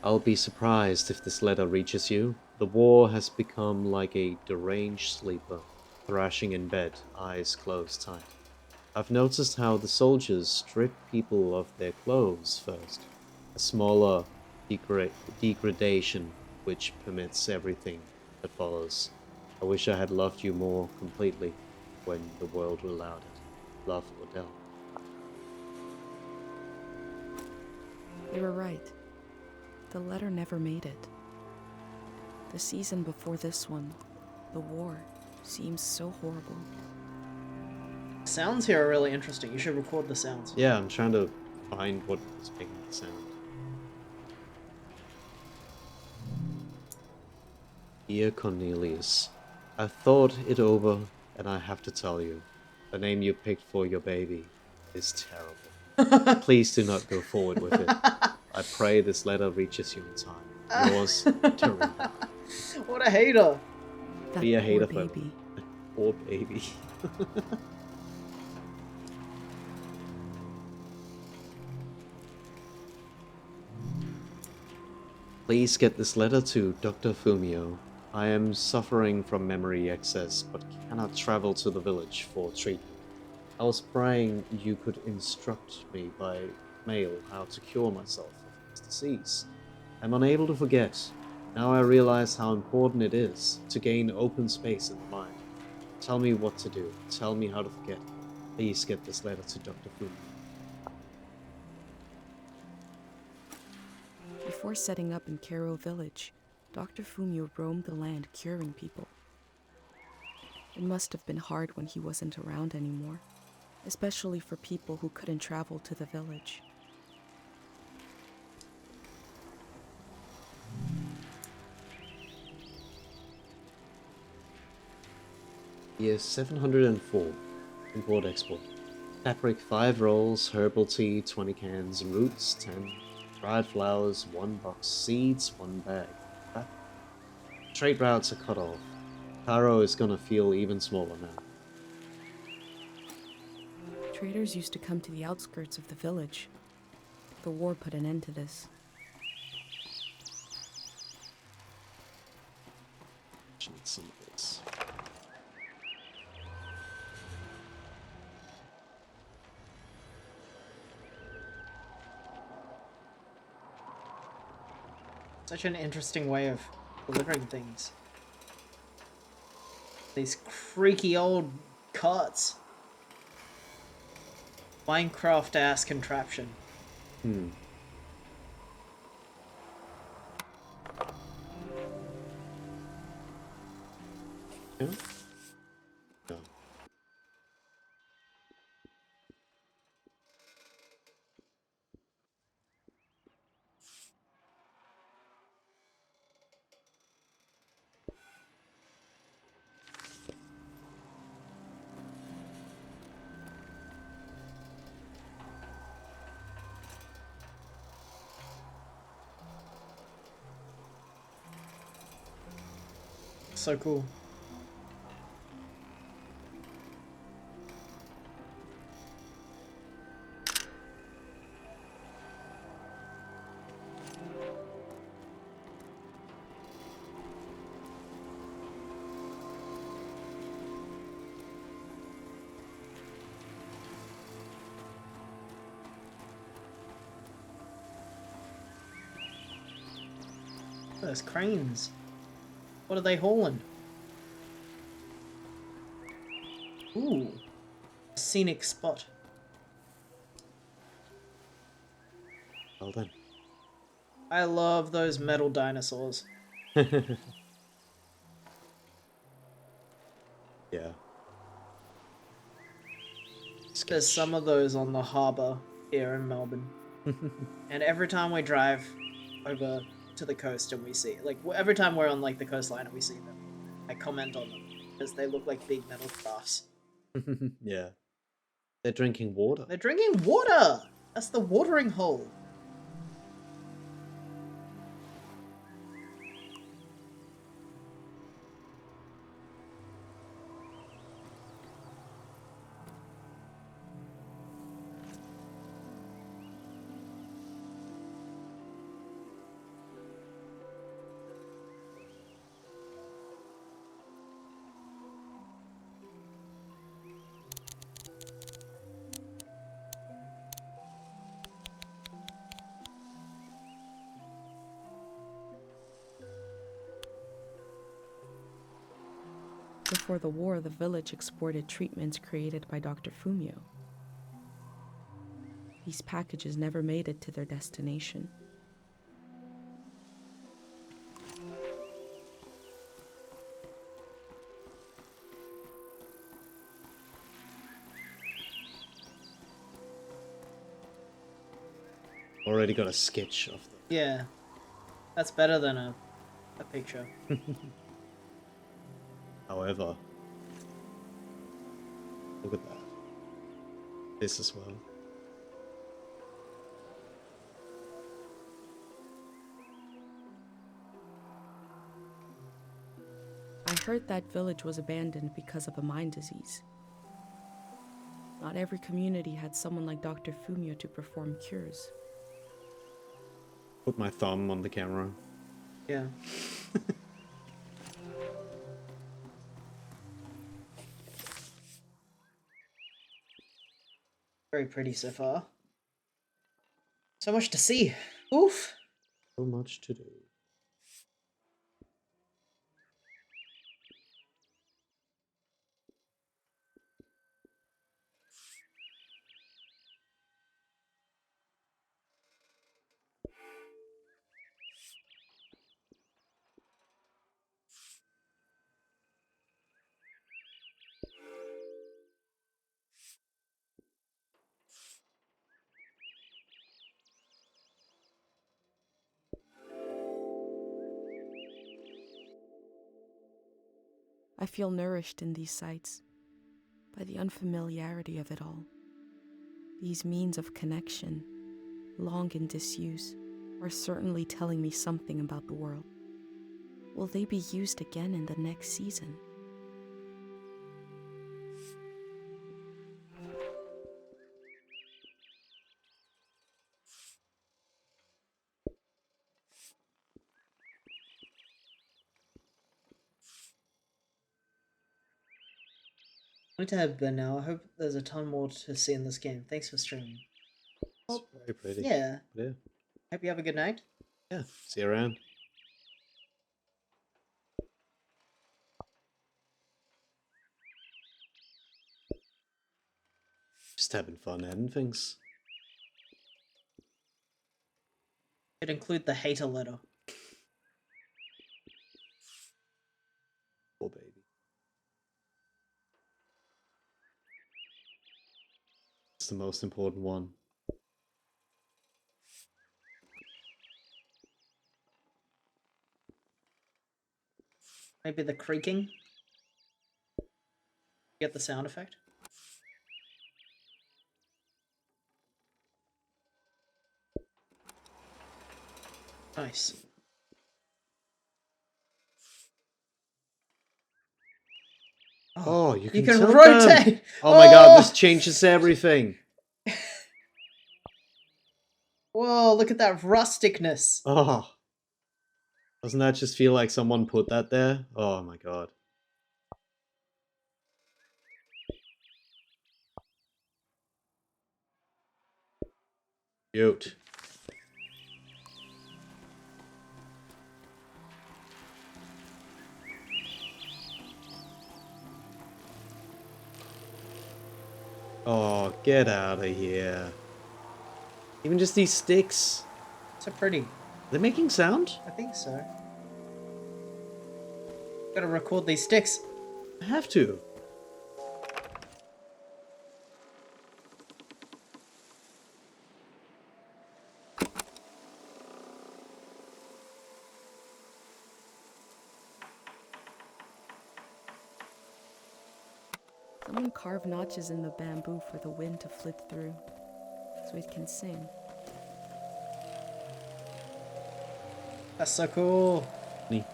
I'll be surprised if this letter reaches you. The war has become like a deranged sleeper, thrashing in bed, eyes closed tight. I've noticed how the soldiers strip people of their clothes first. A smaller degradation which permits everything that follows. I wish I had loved you more completely when the world allowed it. Love, Odell. They were right. The letter never made it. The season before this one, the war, seems so horrible. Sounds here are really interesting. You should record the sounds. Yeah, I'm trying to find what is making the sound. Dear Cornelius, I've thought it over, and I have to tell you, the name you picked for your baby is terrible. Please do not go forward with it. I pray this letter reaches you in time. Yours, Teresa. What a hater! That Be a poor hater for baby. poor baby. Please get this letter to Dr. Fumio. I am suffering from memory excess, but cannot travel to the village for treatment. I was praying you could instruct me by mail how to cure myself of this disease. I'm unable to forget. Now I realize how important it is to gain open space in the mind. Tell me what to do. Tell me how to forget. Please get this letter to Dr. Fumio. Before setting up in Karo Village, Dr. Fumio roamed the land curing people. It must have been hard when he wasn't around anymore. especially for people who couldn't travel to the village. Year 704. Import-export. Paprika 5 rolls, herbal tea 20 cans, roots 10, dried flowers 1 box, seeds 1 bag. Trade routes are cut off. Taro is gonna feel even smaller now. Traders used to come to the outskirts of the village. The war put an end to this. Some of this. Such an interesting way of delivering things. These creaky old carts. Minecraft-ass contraption. Hmm. Yeah? No. So cool. Those cranes. What are they hauling? Ooh. A scenic spot. Well then. I love those metal dinosaurs. Yeah. There's some of those on the harbour here in Melbourne. And every time we drive over to the coast and we see, like, every time we're on, like, the coastline and we see them, I comment on them, because they look like big metal crafts. Yeah. They're drinking water. They're drinking water! That's the watering hole. Before the war, the village exported treatments created by Dr. Fumio. These packages never made it to their destination. Already got a sketch of them. Yeah. That's better than a picture. However, look at that. This as well. I heard that village was abandoned because of a mind disease. Not every community had someone like Dr. Fumio to perform cures. Put my thumb on the camera. Yeah. Very pretty so far. So much to see. Oof. So much to do. I feel nourished in these sights by the unfamiliarity of it all. These means of connection, long in disuse, are certainly telling me something about the world. Will they be used again in the next season? I need to have bed now. I hope there's a ton more to see in this game. Thanks for streaming. It's very pretty. Yeah. Yeah. Hope you have a good night. Yeah. See you around. Just having fun adding things. Could include the hater letter. Poor baby. It's the most important one. Maybe the creaking. Get the sound effect. Nice. Oh, you can can tilt rotate! them. Oh my god, Oh! this changes everything. Whoa, look at that rusticness. Oh. Doesn't that just feel like someone put that there? Oh my god. Cute. Oh, get out of here. Even just these sticks. So pretty. Are they making sound? I think so. Gotta record these sticks. I have to. Someone carved notches in the bamboo for the wind to flit through, so it can sing. That's so cool. Neat.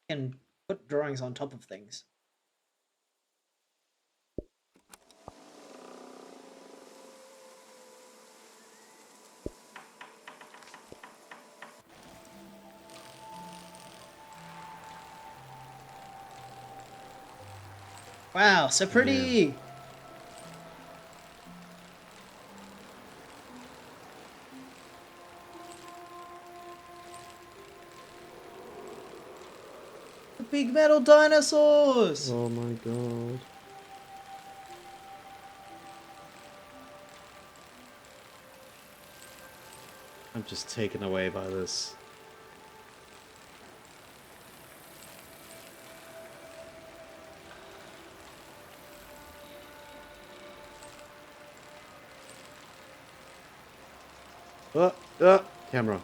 You can put drawings on top of things. Wow, so pretty! The big metal dinosaurs! Oh my god. I'm just taken away by this. Camera.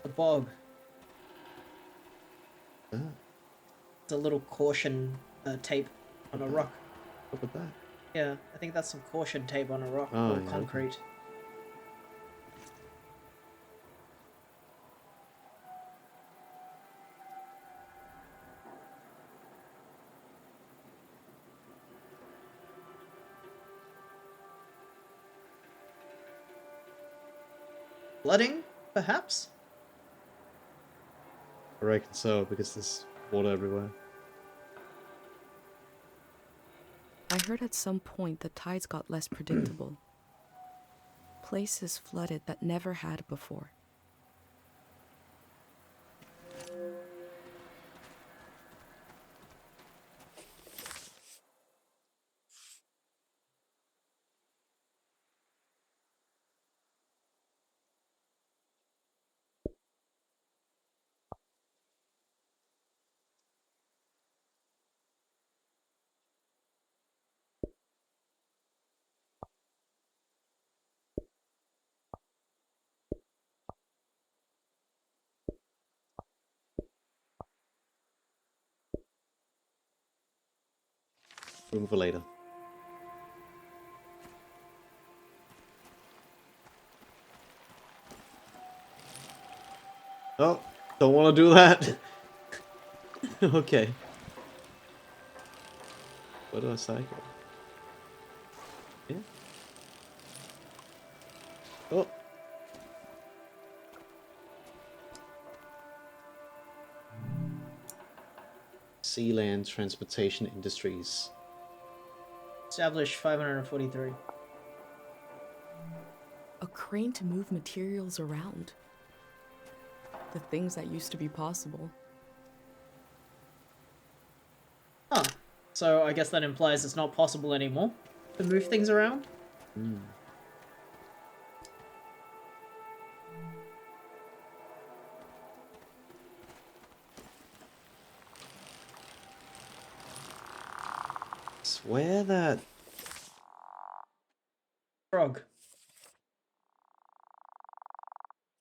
The bog. Ah, It's a little caution tape on a rock. look at that. Yeah, I think that's some caution tape on a rock Oh, or yeah, concrete. Flooding, perhaps? I reckon so, because there's water everywhere. I heard at some point the tides got less predictable. Places flooded that never had before. Room for later. Oh, don't want to do that. Okay. Where do I cycle? Yeah. Oh. Sealand Transportation Industries. Established 543. A crane to move materials around. The things that used to be possible. Huh. So I guess that implies it's not possible anymore to move things around? Mm. Swear that Frog.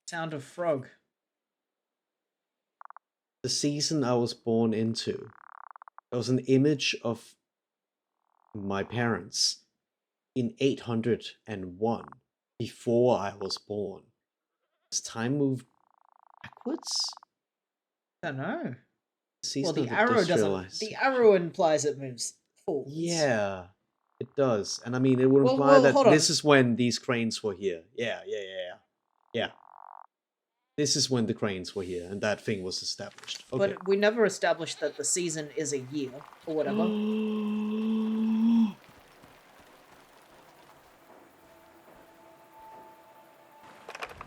Sound of frog. the season I was born into, there was an image of my parents in 801 before I was born. Has time moved backwards? I don't know. Season Well, the of arrow doesn't. industrialized- The arrow implies it moves forwards. Yeah, it does. And I mean, it would Well, imply that hold on. this is when these cranes were here. Yeah. This is when the cranes were here, and that thing was established. Okay. But we never established that the season is a year or whatever.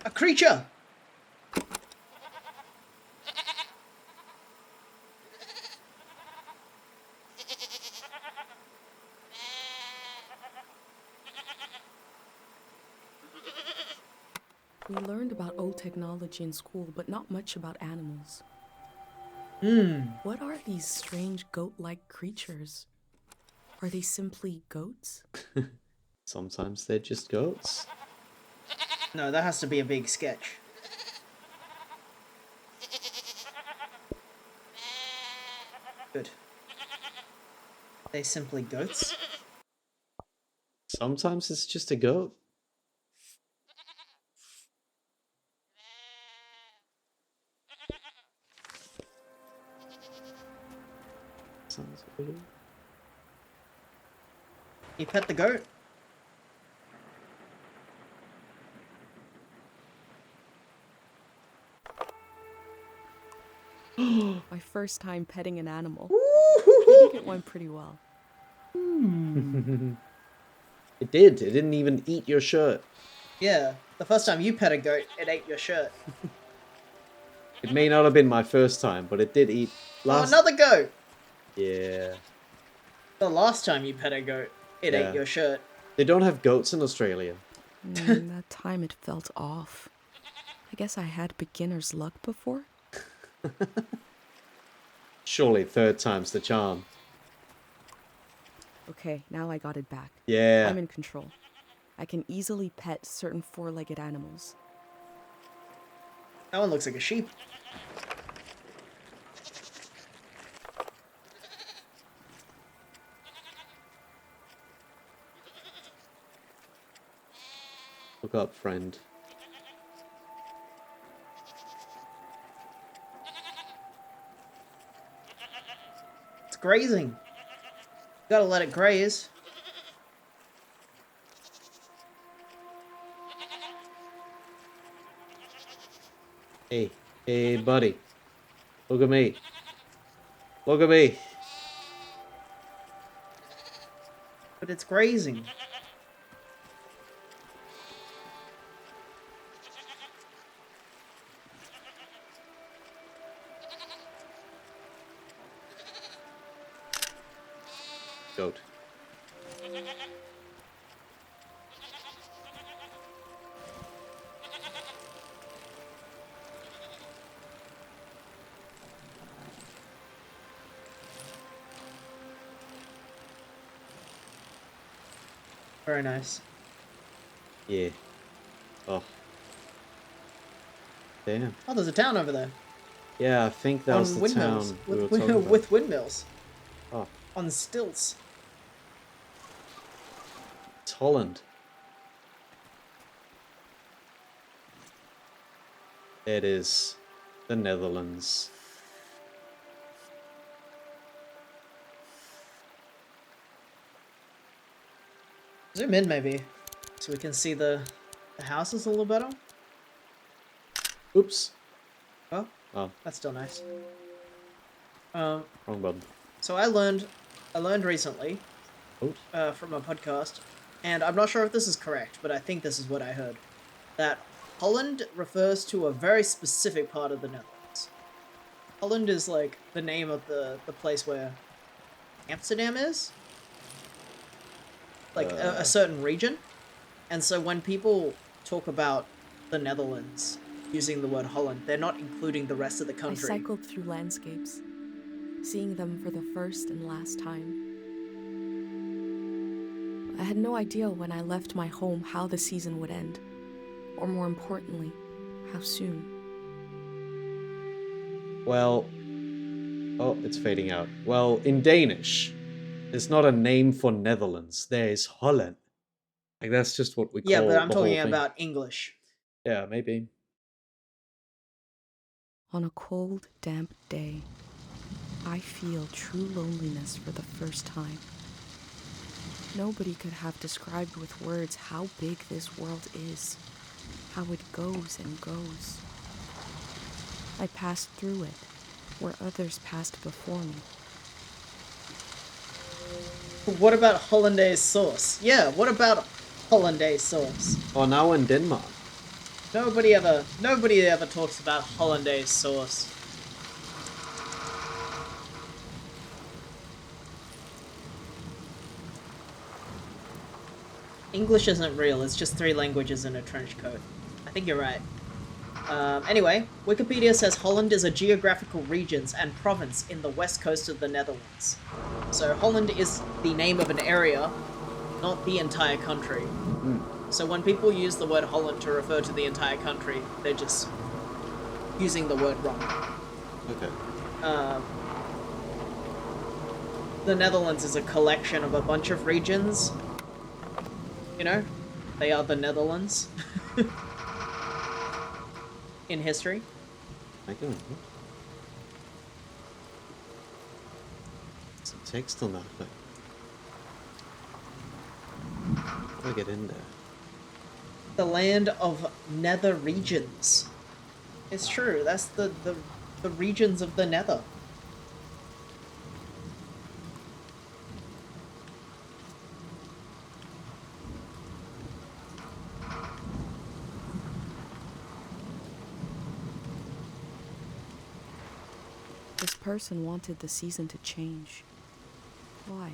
A creature! We learned about old technology in school, but not much about animals. What are these strange goat-like creatures? Are they simply goats? Sometimes they're just goats. No, that has to be a big sketch. Good. They simply goats? Sometimes it's just a goat. Sounds weird. You pet the goat? My first time petting an animal. I think it went pretty well. It did. It didn't even eat your shirt. Yeah. The first time you pet a goat, it ate your shirt. It may not have been my first time, but it did eat Oh, another goat! Yeah. The last time you pet a goat, it Yeah. ate your shirt. They don't have goats in Australia. That time it felt off. I guess I had beginner's luck before. Surely third time's the charm. Okay, now I got it back. Yeah. I'm in control. I can easily pet certain four-legged animals. That one looks like a sheep. Look up, friend. It's grazing. You gotta let it graze. Hey, buddy. Look at me. Look at me. But it's grazing. Goat. Very nice. Yeah. Oh. Damn. Oh, there's a town over there. Yeah, I think that was the windmills. town we were With, talking about. with windmills. Oh. On stilts. Holland? It is the Netherlands. Zoom in maybe, so we can see the houses a little better. Oops. Well, Oh, that's still nice. wrong button. So I learned recently Oh. from a podcast, and I'm not sure if this is correct, but I think this is what I heard, that Holland refers to a very specific part of the Netherlands. Holland is like the name of the place where Amsterdam is, like a certain region, and so when people talk about the Netherlands using the word Holland, they're not including the rest of the I country. cycled through landscapes, seeing them for the first and last time. I had no idea when I left my home how the season would end, or more importantly, how soon. Well, oh, it's fading out. Well, in Danish, there's not a name for Netherlands. There is Holland. Like, that's just what we call Yeah, but I'm the whole talking thing. about English. Yeah, maybe. On a cold, damp day, I feel true loneliness for the first time. Nobody could have described with words how big this world is, how it goes and goes. I passed through it, where others passed before me. What about hollandaise sauce? Yeah, what about hollandaise sauce? Oh, now in Denmark. Nobody ever talks about hollandaise sauce. English isn't real, it's just 3 languages in a trench coat. I think you're right. Anyway, Wikipedia says Holland is a geographical region and province in the west coast of the Netherlands. So Holland is the name of an area, not the entire country. So when people use the word Holland to refer to the entire country, they're just using the word wrong. Okay. The Netherlands is a collection of a bunch of regions. You know, they are the Netherlands. In history. I don't know. Some text on that thing. How do I get in there? The land of nether regions. It's true, that's the regions of the nether. This person wanted the season to change. Why?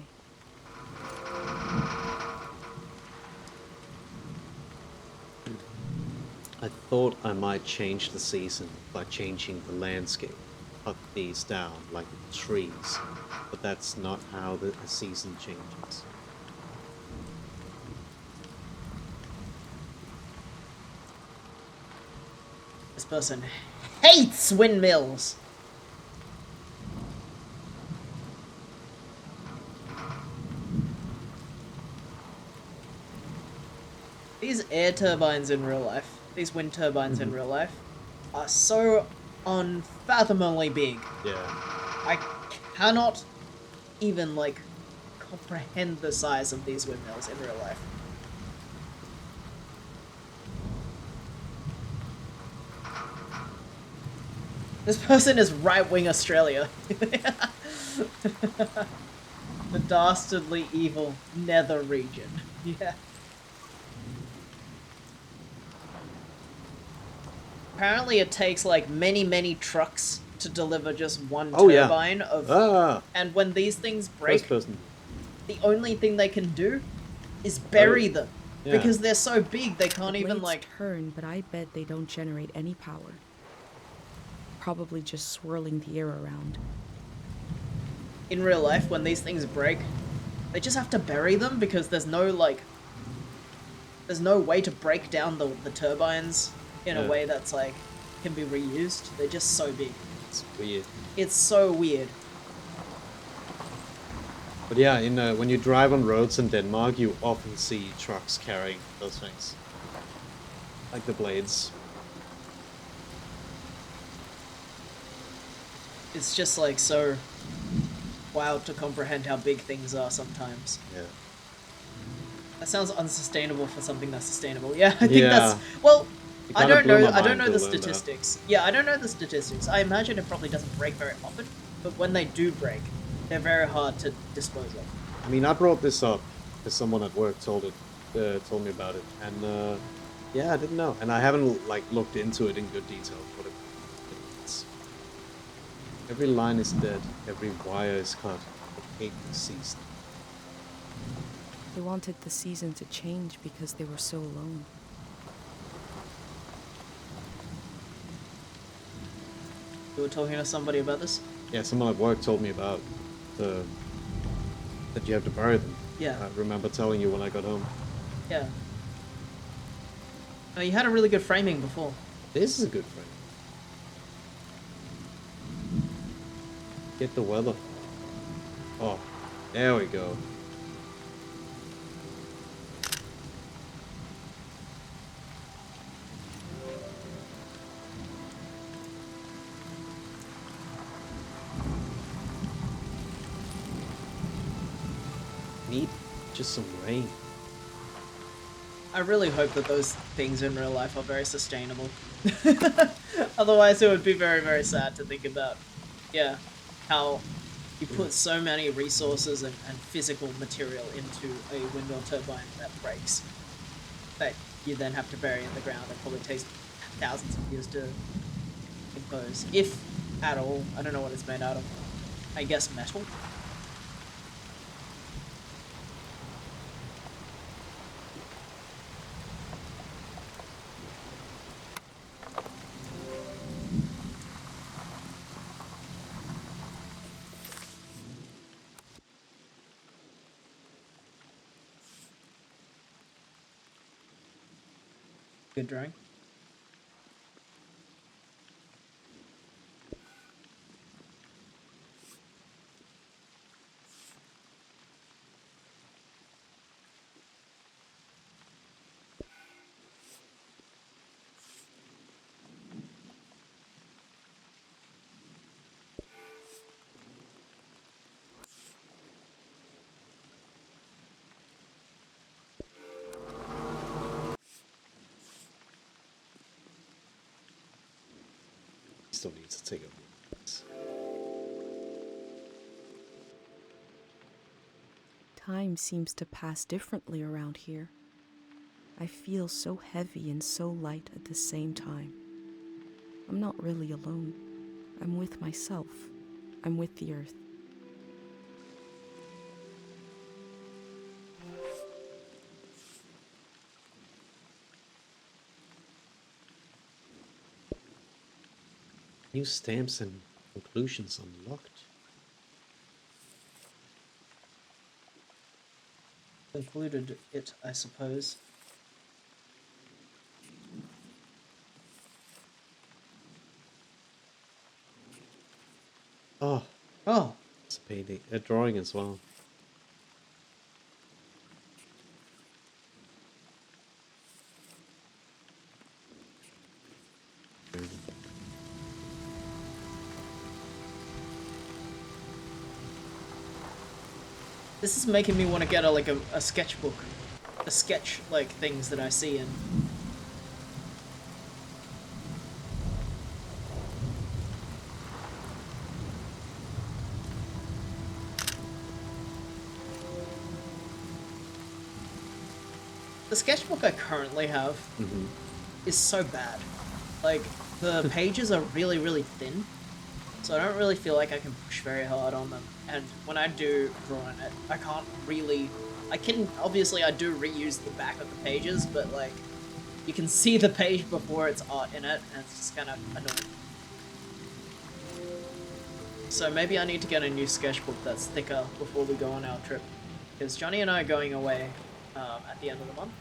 I thought I might change the season by changing the landscape. Cut these down like trees. But that's not how the season changes. This person hates windmills. These air turbines in real life, these wind turbines in real life, are so unfathomably big. Yeah. I cannot even, like, comprehend the size of these windmills in real life. This person is right-wing Australia. The dastardly evil nether region. Yeah. Apparently it takes like many trucks to deliver just one turbine of and when these things break, First person. the only thing they can do is bury them. Yeah. Because they're so big they can't even Blades like turn, but I bet they don't generate any power. Probably just swirling the air around. in real life when these things break, they just have to bury them because there's no like there's no way to break down the turbines in a way that's like can be reused. They're just so big. It's weird. It's so weird. But yeah, when you drive on roads in Denmark, you often see trucks carrying those things. Like the blades. It's just like so wild to comprehend how big things are sometimes. Yeah. That sounds unsustainable for something that's sustainable. Yeah, I think that's Yeah. well. It I kinda don't blew know. my I don't mind know to the learn that. statistics. Yeah, I don't know the statistics. I imagine it probably doesn't break very often, but when they do break, they're very hard to dispose of. I mean, I brought this up because someone at work told me about it, and yeah, I didn't know, and I haven't like looked into it in good detail. What it means. Every line is dead, every wire is cut, the hate is ceased. They wanted the season to change because they were so alone. You were talking to somebody about this? Yeah, someone at work told me about that you have to bury them. Yeah. I remember telling you when I got home. Yeah. Oh, you had a really good framing before. This is a good frame. Get the weather. Oh, there we go. Need just some rain. I really hope that those things in real life are very sustainable. Otherwise, it would be very, very sad to think about. Yeah, how you put so many resources and physical material into a windmill turbine that breaks, that you then have to bury in the ground. It probably takes thousands of years to compose, if at all. I don't know what it's made out of. I guess metal. Good drawing. Still need to take a Time seems to pass differently around here. I feel so heavy and so light at the same time. I'm not really alone. I'm with myself. I'm with the earth. New stamps and conclusions unlocked. Concluded it, I suppose. Oh, Oh, it's a painting, a drawing as well. this is making me want to get a sketchbook, a sketch like things that I see in. The sketchbook I currently have is so bad. Like, the pages are really, really thin, so I don't really feel like I can push very hard on them. And when I do draw in it, I can't really... I can... Obviously, I do reuse the back of the pages, but, like, you can see the page before it's art in it, and it's just kind of annoying. So maybe I need to get a new sketchbook that's thicker before we go on our trip. Because Johnny and I are going away at the end of the month.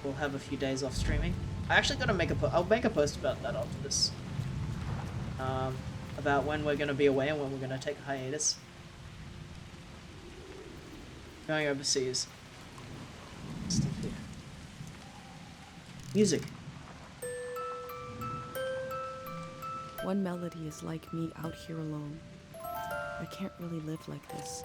We'll have a few days off streaming. I actually got to make I'll make a post about that after this. About when we're going to be away and when we're going to take a hiatus. Going overseas. Music. One melody is like me out here alone. I can't really live like this.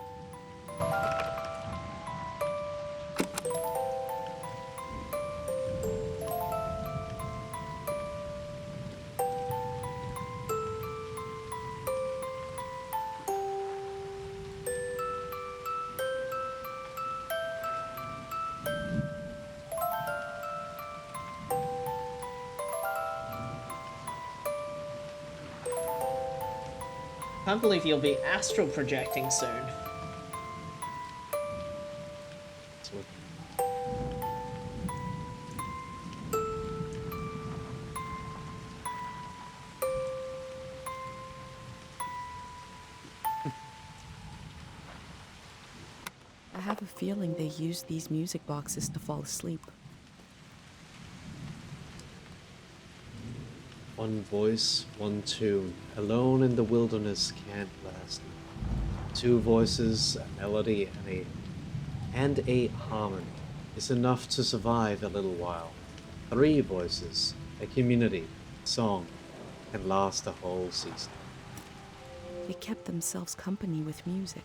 Can't believe you'll be astral projecting soon. I have a feeling they use these music boxes to fall asleep. One voice, one tune. Alone in the wilderness can't last. Two voices, a melody, and a harmony is enough to survive a little while. Three voices, a community, song, can last a whole season. They kept themselves company with music.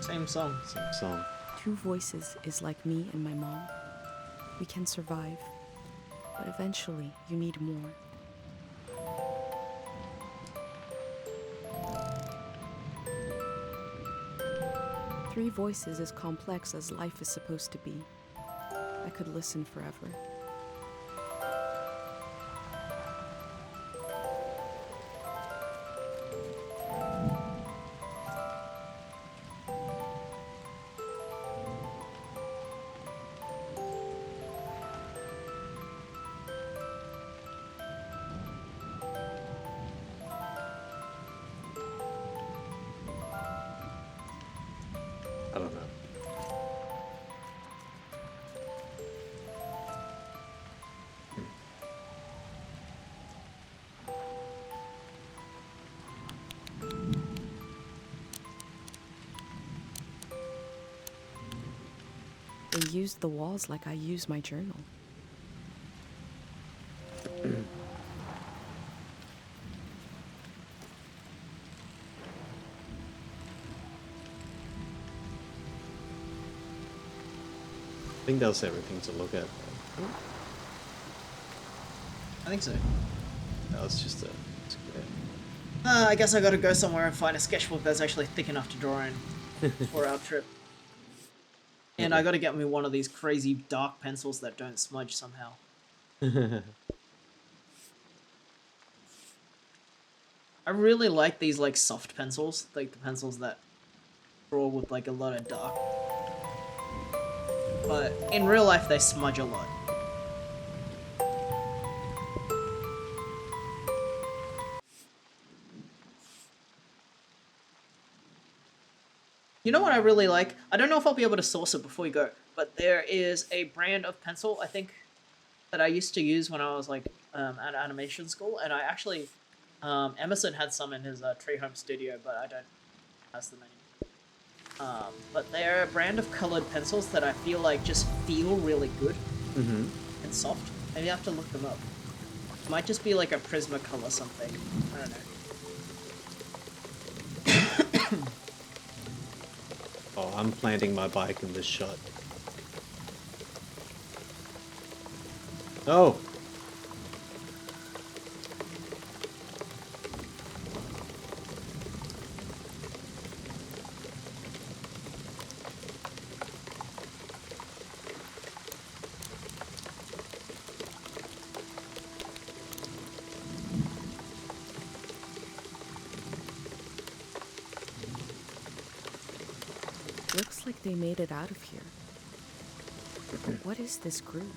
Same song. Same song. Two voices is like me and my mom. We can survive, but eventually you need more. Three voices is complex as life is supposed to be. I could listen forever. I don't know. They used the walls like I use my journal. I think that's everything to look at. I think so. That was just a... I guess I gotta go somewhere and find a sketchbook that's actually thick enough to draw in for our trip. And I gotta get me one of these crazy dark pencils that don't smudge somehow. I really like these like soft pencils, like the pencils that draw with like a lot of dark. But in real life they smudge a lot. You know what I really like? I don't know if I'll be able to source it before we go, but there is a brand of pencil, I think, that I used to use when I was like at animation school, and I actually, Emerson had some in his Tree Home studio, but I don't have them anymore. But they're a brand of colored pencils that I feel like just feel really good and soft. Maybe I have to look them up. It might just be like a Prismacolor something. I don't know. Oh, I'm planting my bike in this shot. Oh! Looks like they made it out of here. What is this group?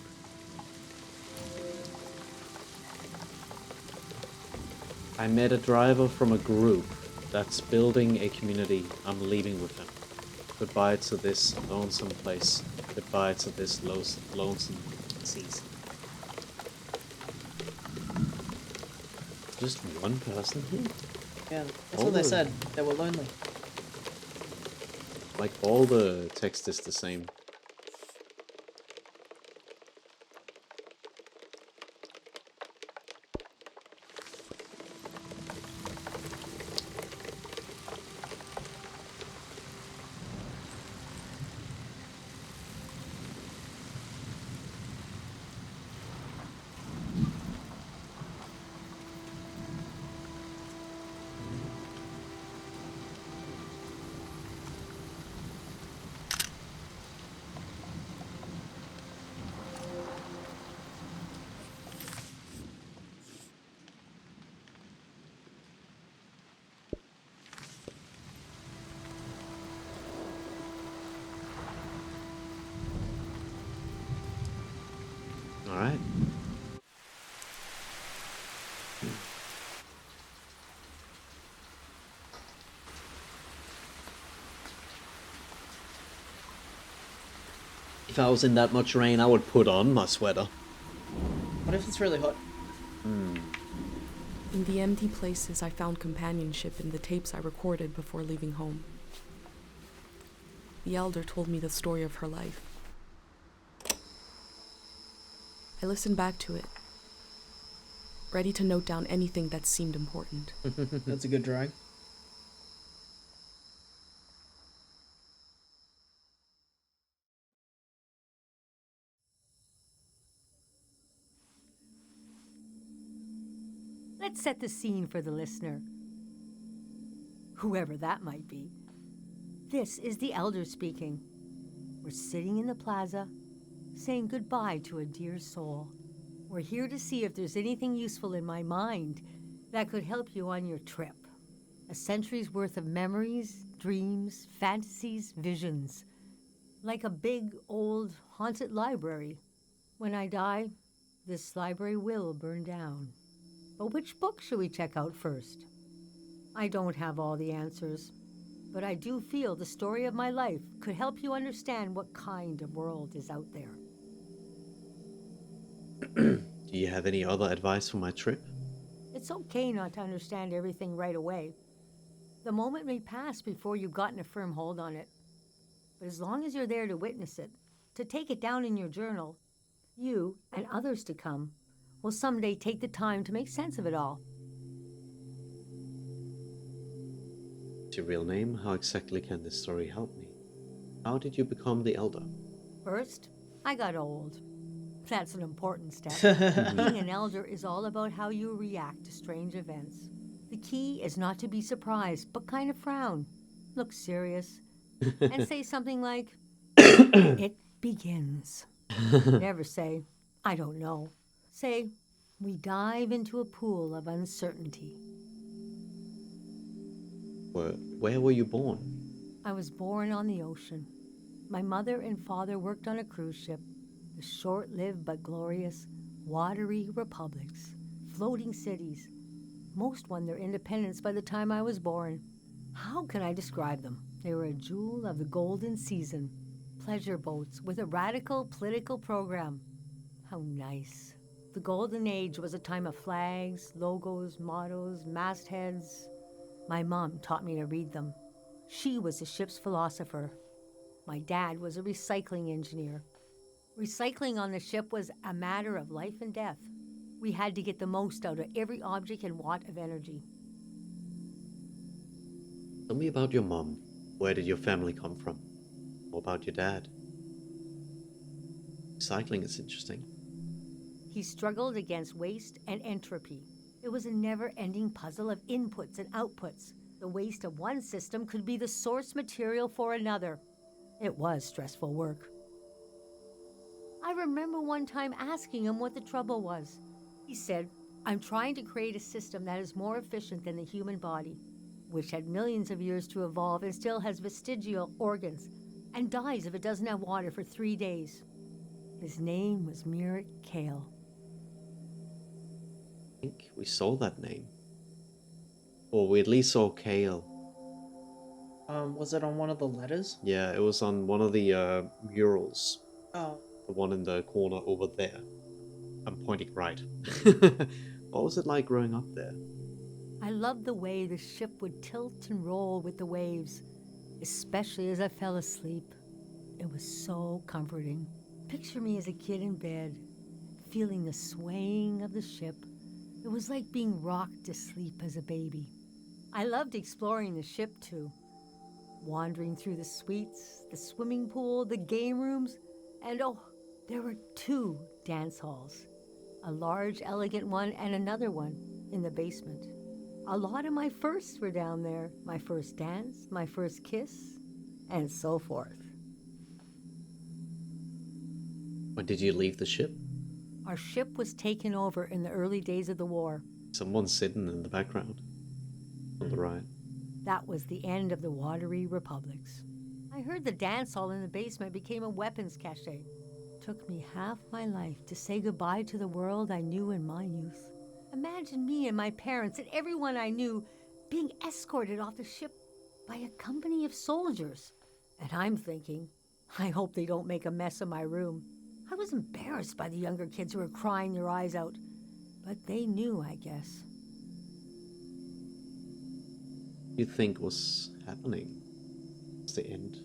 I met a driver from a group that's building a community. I'm leaving with them. Goodbye to this lonesome place. Goodbye to this lonesome season. Just one person here? Yeah, that's All what they the- said. They were lonely. Like, all the text is the same. Alright. If I was in that much rain, I would put on my sweater. What if it's really hot? In the empty places, I found companionship in the tapes I recorded before leaving home. The elder told me the story of her life. I listened back to it, ready to note down anything that seemed important. That's a good drawing. Let's set the scene for the listener, whoever that might be. This is the elder speaking. We're sitting in the plaza, saying goodbye to a dear soul. We're here to see if there's anything useful in my mind that could help you on your trip. A century's worth of memories, dreams, fantasies, visions. Like a big, old, haunted library. When I die, this library will burn down. But which book should we check out first? I don't have all the answers, but I do feel the story of my life could help you understand what kind of world is out there. Do you have any other advice for my trip? It's okay not to understand everything right away. The moment may pass before you've gotten a firm hold on it. But as long as you're there to witness it, to take it down in your journal, you and others to come will someday take the time to make sense of it all. What's your real name? How exactly can this story help me? How did you become the elder? First, I got old. That's an important step. Being an elder is all about how you react to strange events. The key is not to be surprised, but kind of frown, look serious, and say something like, "It begins." Never say, "I don't know." Say, "We dive into a pool of uncertainty." Where were you born? I was born on the ocean. My mother and father worked on a cruise ship. The short-lived but glorious, watery republics, floating cities. Most won their independence by the time I was born. How can I describe them? They were a jewel of the golden season. Pleasure boats with a radical political program. How nice. The golden age was a time of flags, logos, mottos, mastheads. My mom taught me to read them. She was the ship's philosopher. My dad was a recycling engineer. Recycling on the ship was a matter of life and death. We had to get the most out of every object and watt of energy. Tell me about your mom. Where did your family come from? What about your dad? Recycling is interesting. He struggled against waste and entropy. It was a never-ending puzzle of inputs and outputs. The waste of one system could be the source material for another. It was stressful work. I remember one time asking him what the trouble was. He said, "I'm trying to create a system that is more efficient than the human body, which had millions of years to evolve and still has vestigial organs, and dies if it doesn't have water for 3 days." His name was Murat Kale. I think we saw that name. Or we at least saw Kale. Was it on one of the letters? Yeah, it was on one of the murals. Oh. The one in the corner over there. I'm pointing right. What was it like growing up there? I loved the way the ship would tilt and roll with the waves, especially as I fell asleep. It was so comforting. Picture me as a kid in bed, feeling the swaying of the ship. It was like being rocked to sleep as a baby. I loved exploring the ship too, wandering through the suites, the swimming pool, the game rooms, and oh, there were 2 dance halls. A large, elegant one and another one in the basement. A lot of my firsts were down there. My first dance, my first kiss, and so forth. When did you leave the ship? Our ship was taken over in the early days of the war. Someone's sitting in the background. On the right. That was the end of the watery republics. I heard the dance hall in the basement became a weapons cache. Took me half my life to say goodbye to the world I knew in my youth. Imagine me and my parents and everyone I knew being escorted off the ship by a company of soldiers. And I'm thinking, I hope they don't make a mess of my room. I was embarrassed by the younger kids who were crying their eyes out. But they knew, I guess. You think was happening? Was the end?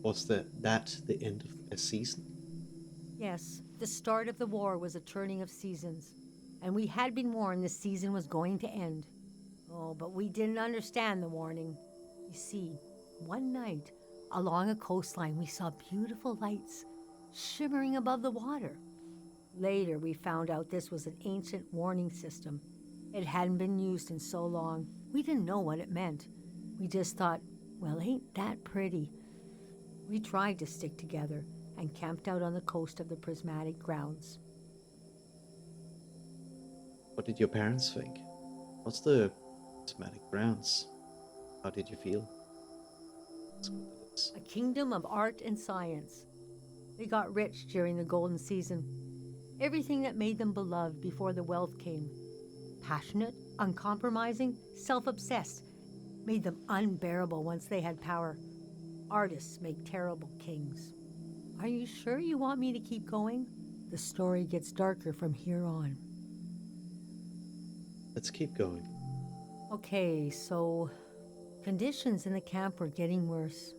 Was that the end of a season? Yes, the start of the war was a turning of seasons. And we had been warned the season was going to end. Oh, but we didn't understand the warning. You see, one night, along a coastline, we saw beautiful lights shimmering above the water. Later, we found out this was an ancient warning system. It hadn't been used in so long. We didn't know what it meant. We just thought, well, ain't that pretty? We tried to stick together and camped out on the coast of the Prismatic Grounds. What did your parents think? What's the Prismatic Grounds? How did you feel? A kingdom of art and science. They got rich during the golden season. Everything that made them beloved before the wealth came. Passionate, uncompromising, self-obsessed. Made them unbearable once they had power. Artists make terrible kings. Are you sure you want me to keep going? The story gets darker from here on. Let's keep going. Okay, so conditions in the camp were getting worse.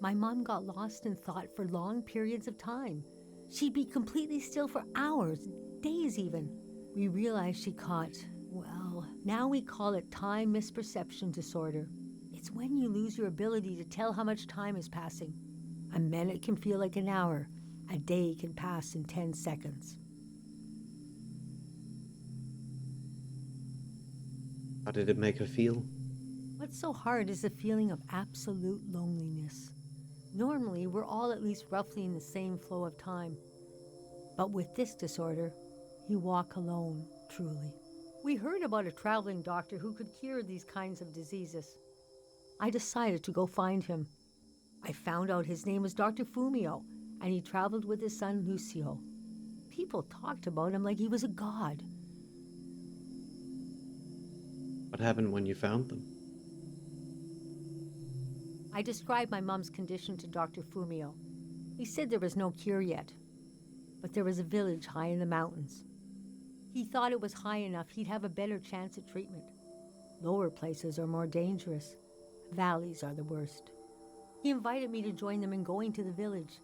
My mom got lost in thought for long periods of time. She'd be completely still for hours, days even. We realized she caught, well, now we call it time misperception disorder. It's when you lose your ability to tell how much time is passing. A minute can feel like an hour. A day can pass in 10 seconds. How did it make her feel? What's so hard is the feeling of absolute loneliness. Normally, we're all at least roughly in the same flow of time. But with this disorder, you walk alone, truly. We heard about a traveling doctor who could cure these kinds of diseases. I decided to go find him. I found out his name was Dr. Fumio, and he traveled with his son Lucio. People talked about him like he was a god. What happened when you found them? I described my mom's condition to Dr. Fumio. He said there was no cure yet, but there was a village high in the mountains. He thought it was high enough he'd have a better chance at treatment. Lower places are more dangerous. Valleys are the worst. He invited me to join them in going to the village,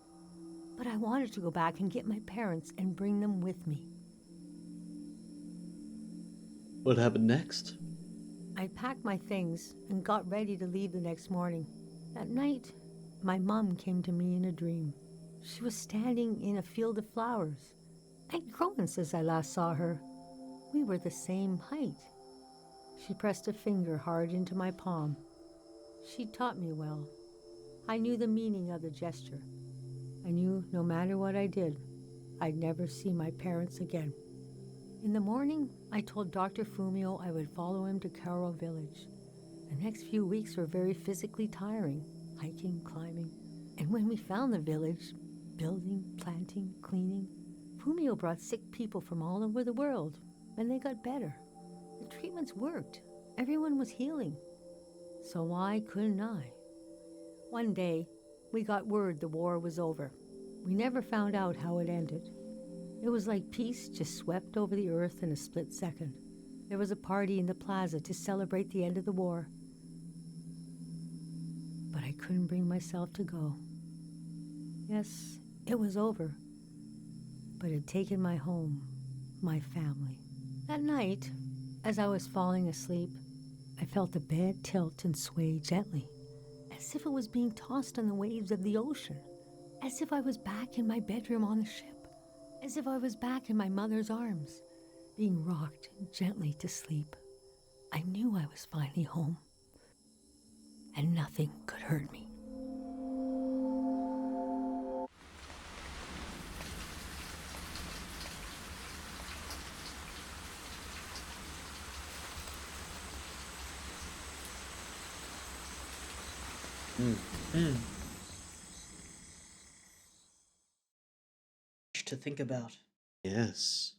but I wanted to go back and get my parents and bring them with me. What happened next? I packed my things and got ready to leave the next morning. That night, my mom came to me in a dream. She was standing in a field of flowers. I'd grown since I last saw her. We were the same height. She pressed a finger hard into my palm. She taught me well. I knew the meaning of the gesture. I knew no matter what I did, I'd never see my parents again. In the morning, I told Dr. Fumio I would follow him to Karo village. The next few weeks were very physically tiring, hiking, climbing. And when we found the village, building, planting, cleaning, Fumio brought sick people from all over the world, and they got better. The treatments worked. Everyone was healing. So why couldn't I? One day, we got word the war was over. We never found out how it ended. It was like peace just swept over the earth in a split second. There was a party in the plaza to celebrate the end of the war. But I couldn't bring myself to go. Yes, it was over. But it had taken my home, my family. That night, as I was falling asleep, I felt the bed tilt and sway gently, as if it was being tossed on the waves of the ocean, as if I was back in my bedroom on the ship, as if I was back in my mother's arms, being rocked gently to sleep. I knew I was finally home, and nothing could hurt me. To think about. Yes.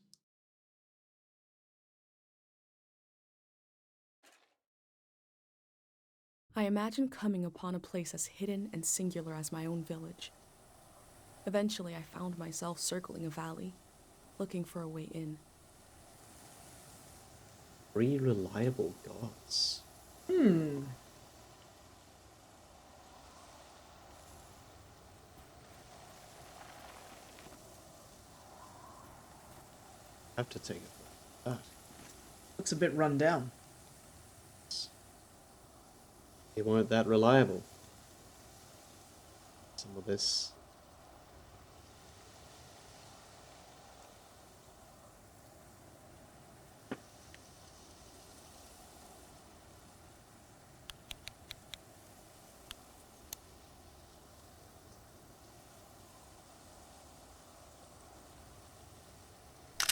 I imagine coming upon a place as hidden and singular as my own village. Eventually, I found myself circling a valley, looking for a way in. 3 reliable gods. Have to take it for that. Looks a bit run down. They weren't that reliable. Some of this.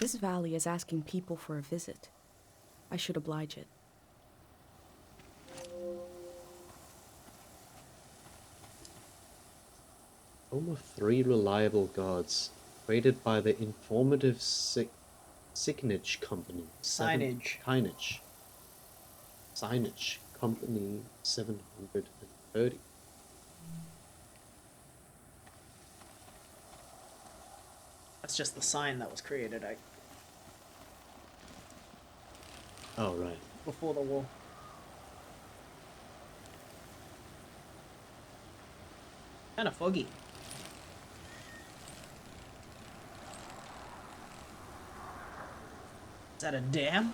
This valley is asking people for a visit. I should oblige it. Home of 3 reliable gods, created by the informative Signage Company. Signage. Signage Company 730. That's just the sign that was created Oh, right. before the war. Kinda foggy. Is that a dam?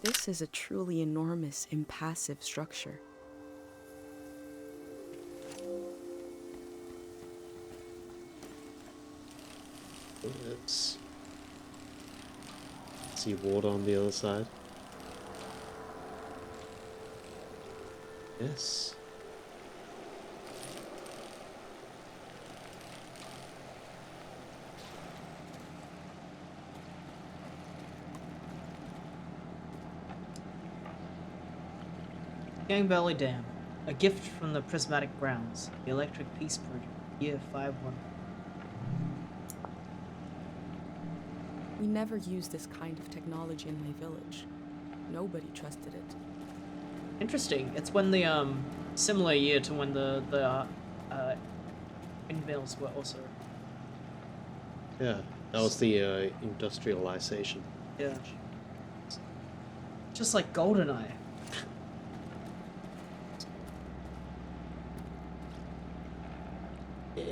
This is a truly enormous, impassive structure. Let's see water on the other side. Yes. Gang Valley Dam. A gift from the Prismatic Grounds. The Electric Peace Project. Year 5-1. We never used this kind of technology in my village. Nobody trusted it. Interesting. It's when the similar year to when the windmills were also. Yeah, that was the industrialization. Yeah. Just like GoldenEye. Yeah.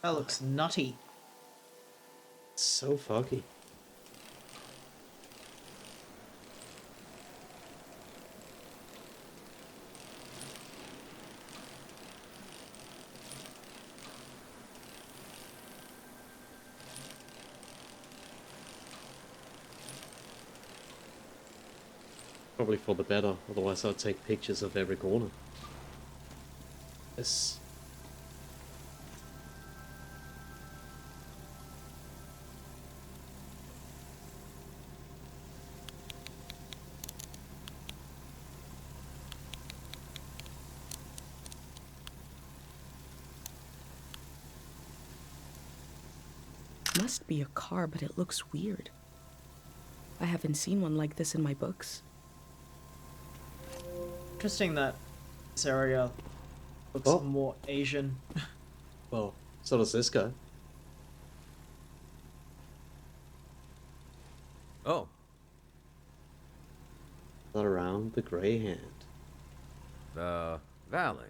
That looks nutty. It's so foggy. Probably for the better, otherwise I'd take pictures of every corner. Yes. Must be a car, but it looks weird. I haven't seen one like this in my books. Interesting that this area looks Oh. more Asian. Well, so does this guy. Oh, Not around the Grey Hand. the valley.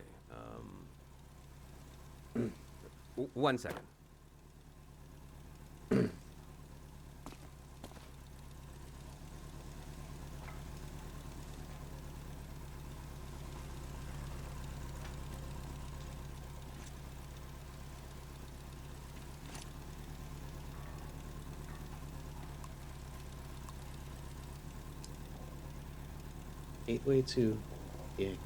1 second. Gateway to Tiang.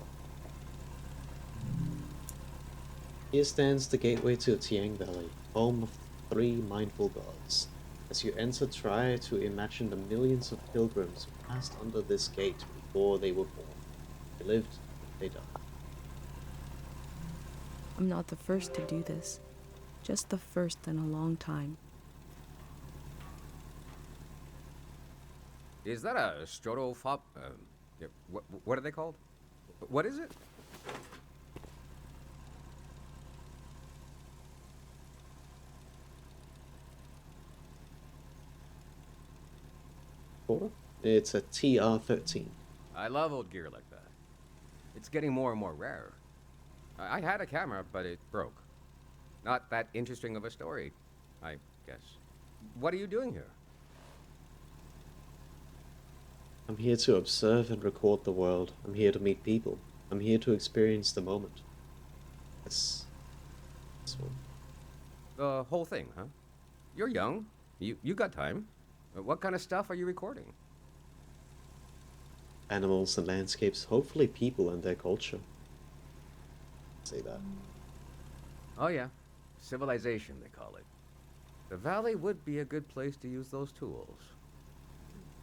Here stands the gateway to Tiang Valley, home of 3 mindful gods. As you enter, try to imagine the millions of pilgrims who passed under this gate before they were born. They lived, they died. I'm not the first to do this. Just the first in a long time. Is that a strotopop? Yeah, what are they called? What is it? Quarter? It's a TR-13. I love old gear like that. It's getting more and more rare. I had a camera, but it broke. Not that interesting of a story, I guess. What are you doing here? I'm here to observe and record the world. I'm here to meet people. I'm here to experience the moment. That's one. The whole thing, huh? You're young. You got time. What kind of stuff are you recording? Animals and landscapes, hopefully people and their culture. Say that. Oh yeah, civilization they call it. The valley would be a good place to use those tools.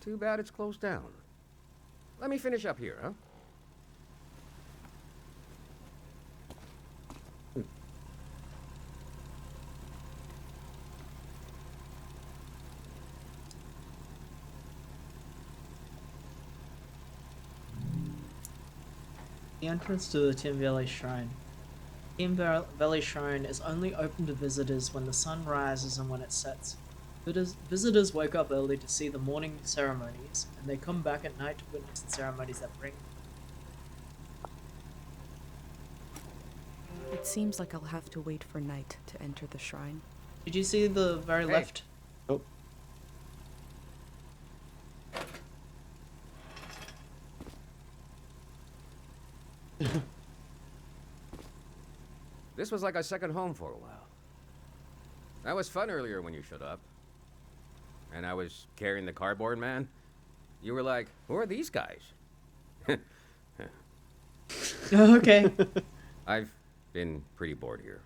Too bad it's closed down. Let me finish up here, huh? The entrance to the Tim Valley Shrine. Tim Valley Shrine is only open to visitors when the sun rises and when it sets. Visitors wake up early to see the morning ceremonies, and they come back at night to witness the ceremonies that bring. It seems like I'll have to wait for night to enter the shrine. Did you see the very Hey. left? Oh. This was like a second home for a while. That was fun earlier when you showed up. And I was carrying the cardboard man. You were like, who are these guys? Okay. I've been pretty bored here.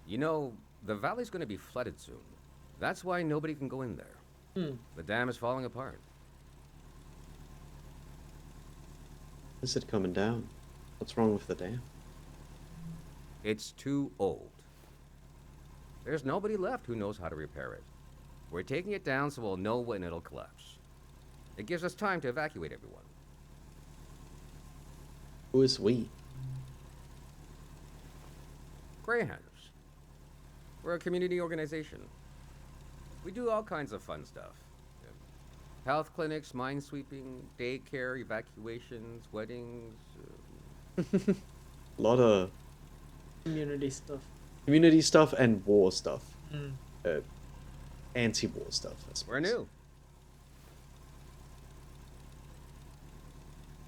You know, the valley's gonna be flooded soon. That's why nobody can go in there. The dam is falling apart. Is it coming down? What's wrong with the dam? It's too old. There's nobody left who knows how to repair it. We're taking it down so we'll know when it'll collapse. It gives us time to evacuate everyone. Who is we? Greyhounds. We're a community organization. We do all kinds of fun stuff. Health clinics, minesweeping, daycare, evacuations, weddings. A lot of Community stuff. community stuff and war stuff. Mm. Anti-war stuff, I suppose. We're new.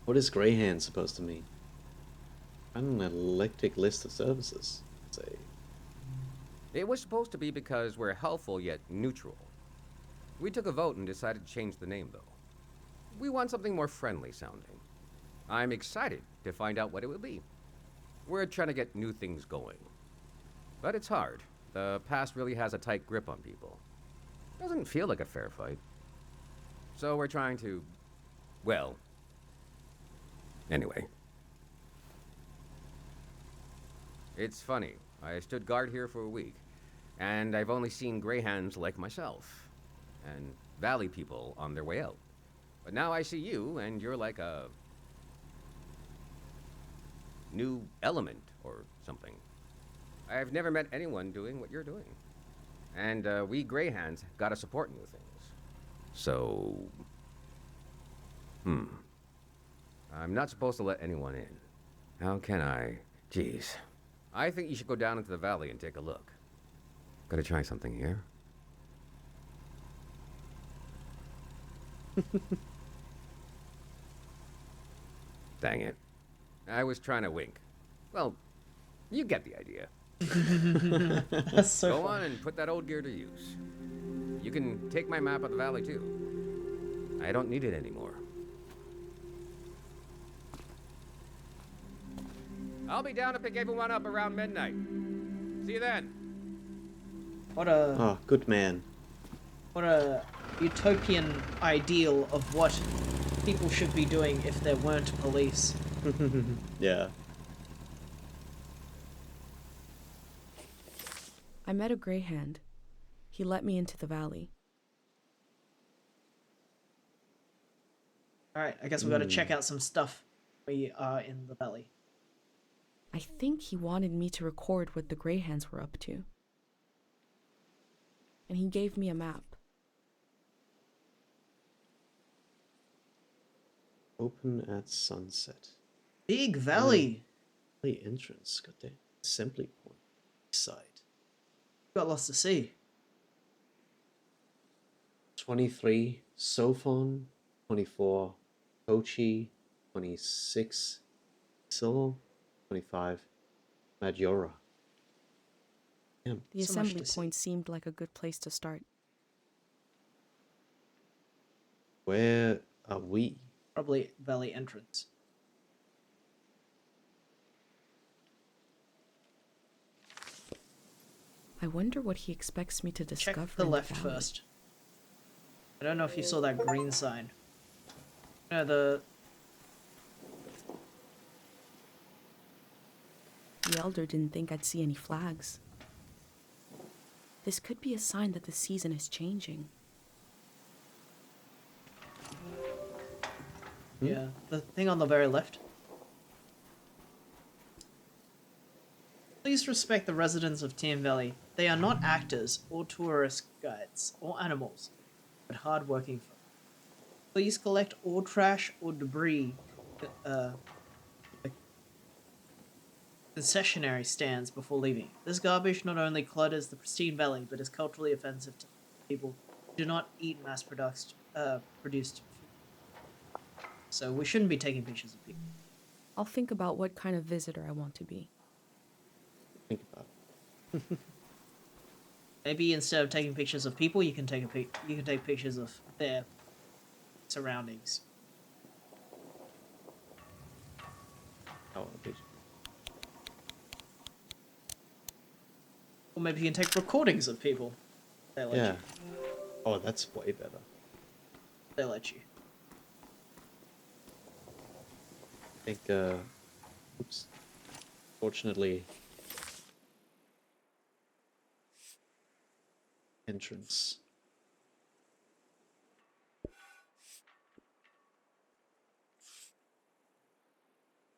What is Greyhand supposed to mean? An eclectic list of services. Say. It was supposed to be because we're helpful yet neutral. We took a vote and decided to change the name, though. We want something more friendly sounding. I'm excited to find out what it will be. We're trying to get new things going. But it's hard. The past really has a tight grip on people. Doesn't feel like a fair fight. So we're trying to, well, anyway. It's funny. I stood guard here for a week, and I've only seen Greyhands like myself, and Valley people on their way out. But now I see you, and you're like a new element or something. I've never met anyone doing what you're doing. And we Greyhands gotta support new things. So, I'm not supposed to let anyone in. How can I? Jeez. I think you should go down into the valley and take a look. Gotta try something here. Dang it. I was trying to wink. Well, you get the idea. That's so Go funny. on and put that old gear to use. You can take my map of the valley too. I don't need it anymore. I'll be down to pick everyone up around midnight. See you then. What a Oh, good man. what a utopian ideal of what people should be doing if there weren't police. Yeah. I met a Greyhand. He let me into the valley. Alright, I guess we gotta check out some stuff. We are in the valley. I think he wanted me to record what the Greyhands were up to. And he gave me a map. Open at sunset. Big valley! The entrance. Got the assembly point. Side. Got lots to see. 23 Sophon, 24 Kochi, 26 Sil, 25 Majora. Damn. The So much assembly to see. point seemed like a good place to start. Where are we? Probably valley entrance. I wonder what he expects me to discover. Check the in left valley. first. I don't know if you saw that green sign. No, the The Elder didn't think I'd see any flags. This could be a sign that the season is changing. yeah, the thing on the very left. Please respect the residents of Team Valley. They are not actors or tourist guides or animals, but hard-working folk. Please collect all trash or debris concessionary stands before leaving. This garbage not only clutters the pristine valley, but is culturally offensive to people who do not eat mass-produced food. So we shouldn't be taking pictures of people. I'll think about what kind of visitor I want to be. Think about it. Maybe instead of taking pictures of people, you can take pictures of their surroundings. Oh, bitch. Or maybe you can take recordings of people. They let Yeah. you. Oh, that's way better. They let you. I think, oops. Fortunately, entrance.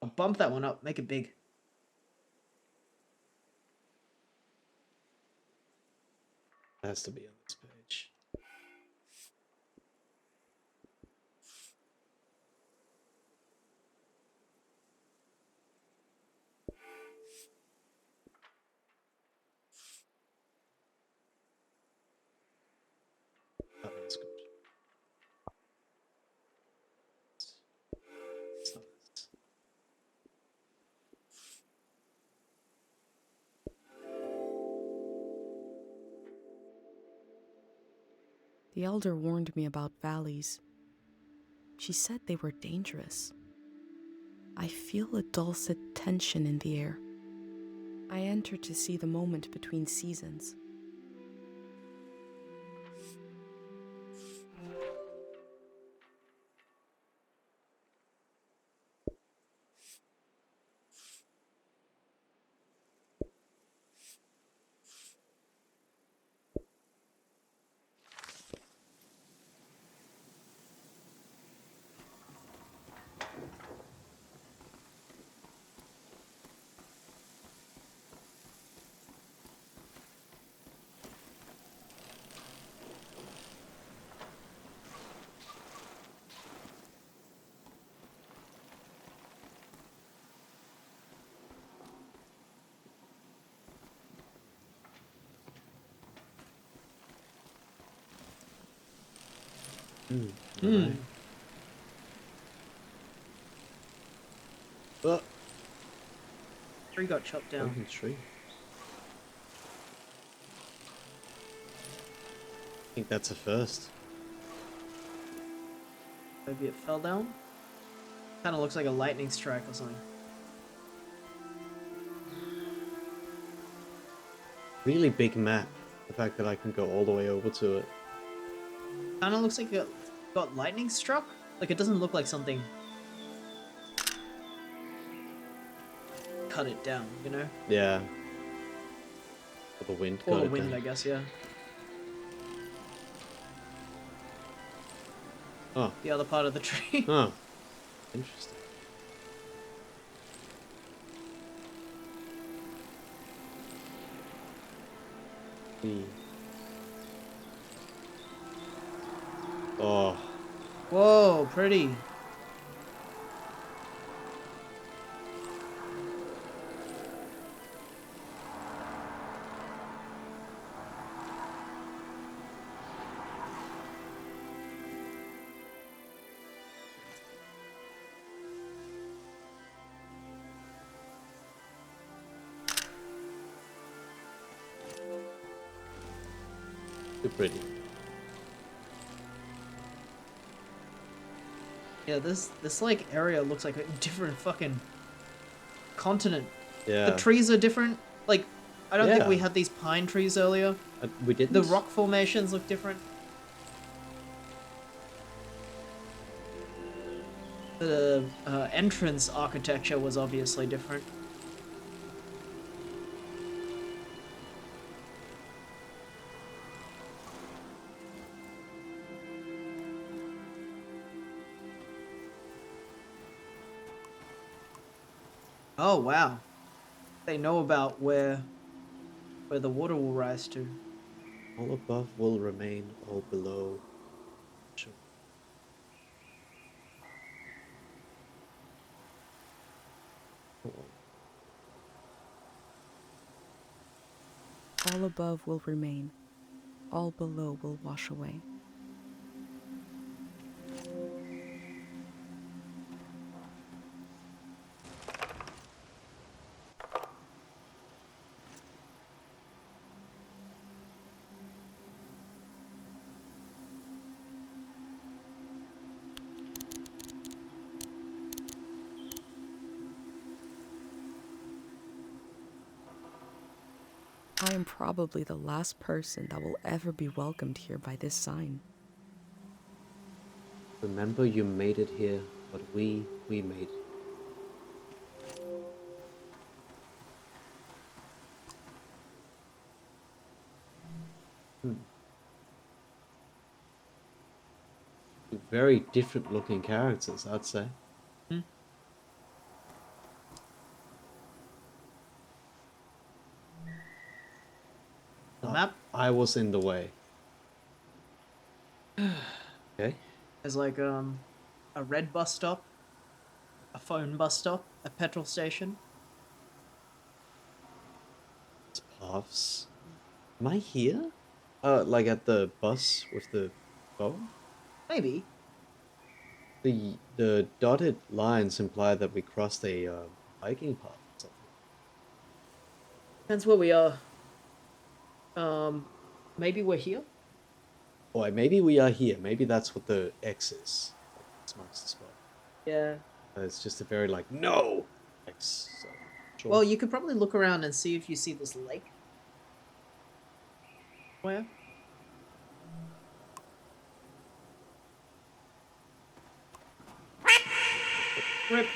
I'll bump that one up. Make it big. It has to be on this page. Oh, that's good. It's not this. The Elder warned me about valleys. She said they were dangerous. I feel a dulcet tension in the air. I enter to see the moment between seasons. Right. Oh, Tree got chopped down. broken tree. I think that's a first. Maybe it fell down? Kind of looks like a lightning strike or something. Really big map. The fact that I can go all the way over to it. Kind of looks like it got lightning struck. Like it doesn't look like something cut it down, you know? Yeah. Or the wind. Or got the it wind, down. I guess, yeah. Oh. The other part of the tree. Oh. Interesting. Oh. Whoa, pretty. Too pretty. Yeah, this like area looks like a different fucking continent. Yeah. The trees are different. Like, I don't think Yeah. we had these pine trees earlier. We didn't. The rock formations look different. The entrance architecture was obviously different. Oh wow. They know about where the water will rise to. All above will remain, all below. Sure. All above will remain, all below will wash away. I am probably the last person that will ever be welcomed here by this sign. Remember, you made it here, but we made it. Two very different looking characters, I'd say. The map? I was in the way. Okay. There's like a red bus stop, a phone bus stop, a petrol station. It's paths. Am I here? Like at the bus with the phone? Maybe. The dotted lines imply that we crossed a hiking path or something. Depends where we are. Maybe we're here? Or maybe we are here. Maybe that's what the X is. X marks the spot. Yeah. It's just a very like no. Like, so, sure. Well, you could probably look around and see if you see this lake. Where? Rip.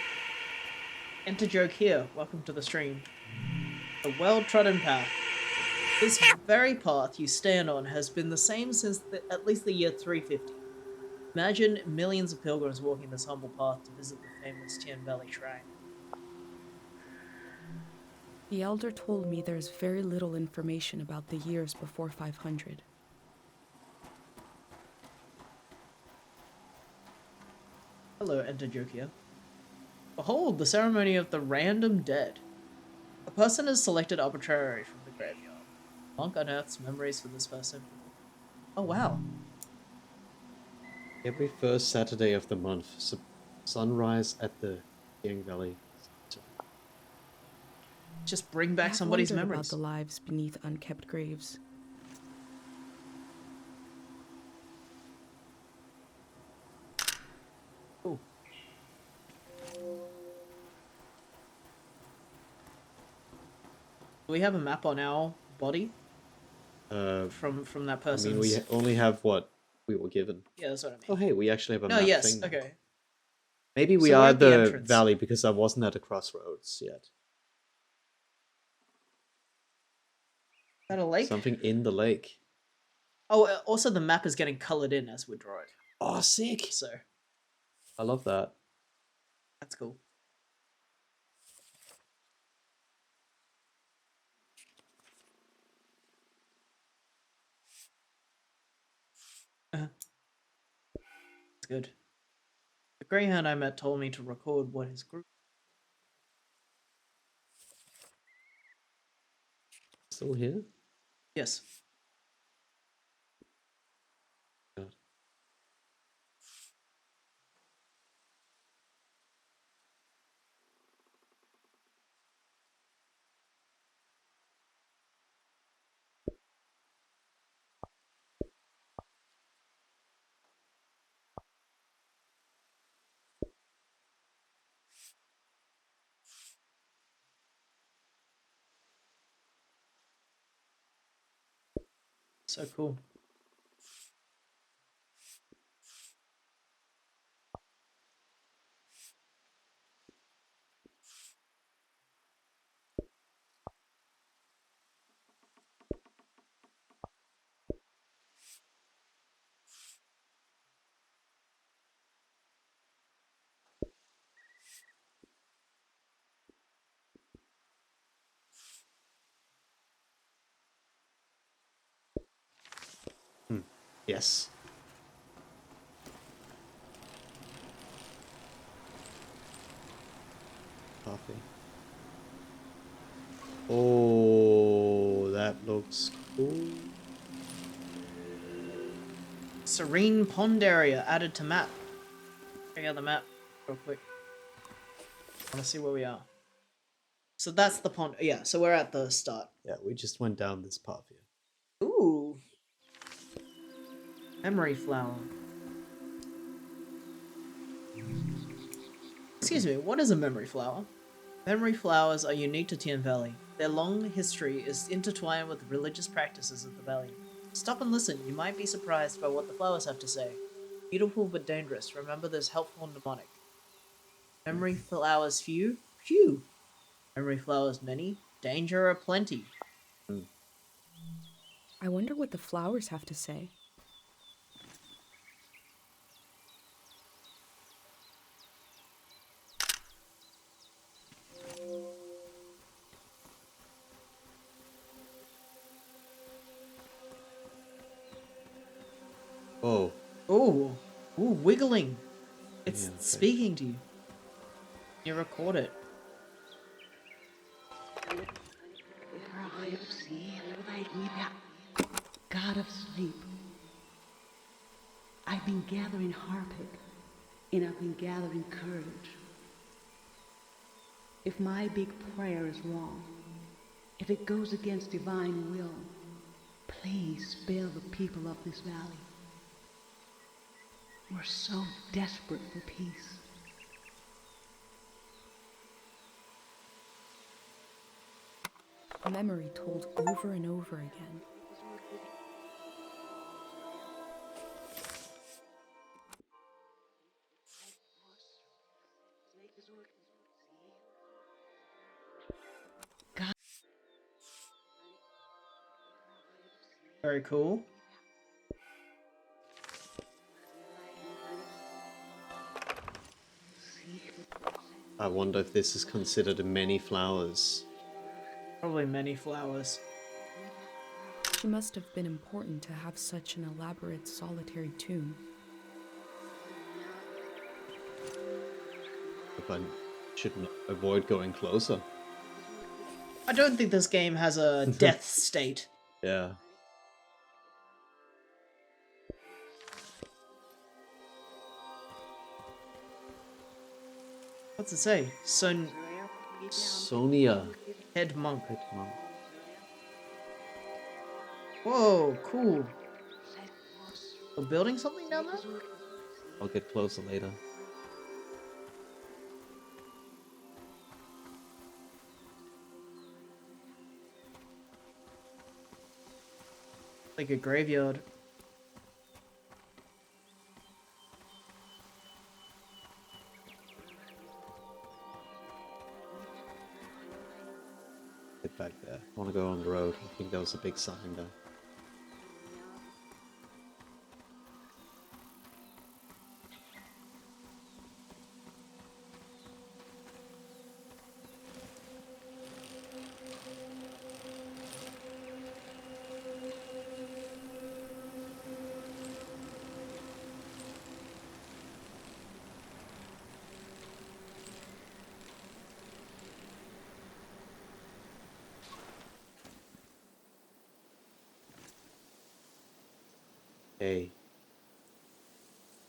Enter joke here. Welcome to the stream. A well-trodden path. This very path you stand on has been the same since at least the year 350. Imagine millions of pilgrims walking this humble path to visit the famous Tien Valley Shrine. The elder told me there's very little information about the years before 500. Hello, Enter joke here. Behold, the ceremony of the random dead. A person is selected arbitrarily from the graveyard. Monk unearths memories for this person. Oh wow. Every first Saturday of the month, sunrise at the Yang Valley. Just bring back somebody's wondered memories. about the lives beneath unkept graves. Ooh. Do we have a map on our body from that I person's? mean, we only have what we were given. Yeah, that's what I mean. Oh, hey, we actually have a No, map yes, thing. okay. Maybe we So we're are at the the entrance. valley because I wasn't at the crossroads yet. Is that a lake? Something in the lake. Oh, also the map is getting colored in as we draw it. Oh, sick! So I love that. that's cool. It's good. The greyhound I met told me to record what his group. Still here? Yes. God. So cool. Yes. Coffee. Oh, that looks cool. Serene pond area added to map. Check out the map real quick. I want to see where we are. So that's the pond. Yeah, so we're at the start. Yeah, we just went down this path here. Ooh. Memory flower. Excuse me, what is a memory flower? Memory flowers are unique to Tien Valley. Their long history is intertwined with religious practices of the valley. Stop and listen, you might be surprised by what the flowers have to say. Beautiful but dangerous, remember there's helpful and demonic. Memory flowers few? Few. Memory flowers many? Danger aplenty. I wonder what the flowers have to say. Oh. Ooh. Ooh, wiggling. It's Yeah, okay. speaking to you. You record it. God of sleep. I've been gathering Harpic, and I've been gathering courage. If my big prayer is wrong, if it goes against divine will, please spare the people of this valley. We're so desperate for peace. A memory told over and over again. Very cool. I wonder if this is considered many flowers. Probably many flowers. She must have been important to have such an elaborate solitary tomb. If I should avoid going closer. I don't think this game has a death state. Yeah. What's it say? Sonia. Head monk. Head monk. Whoa, cool. We're building something down there? I'll get closer later. Like a graveyard. Get back there. I want to go on the road. I think there was a big sign there. Hey.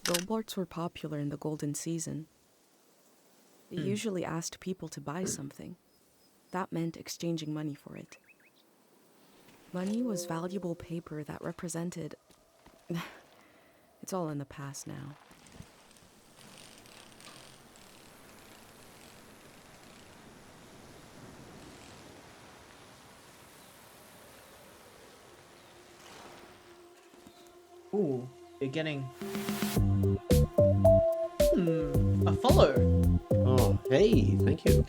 Billboards were popular in the golden season. They usually asked people to buy something. That meant exchanging money for it. Money was valuable paper that represented... It's all in the past now. Ooh, you're getting... a follow. Oh, hey, thank you.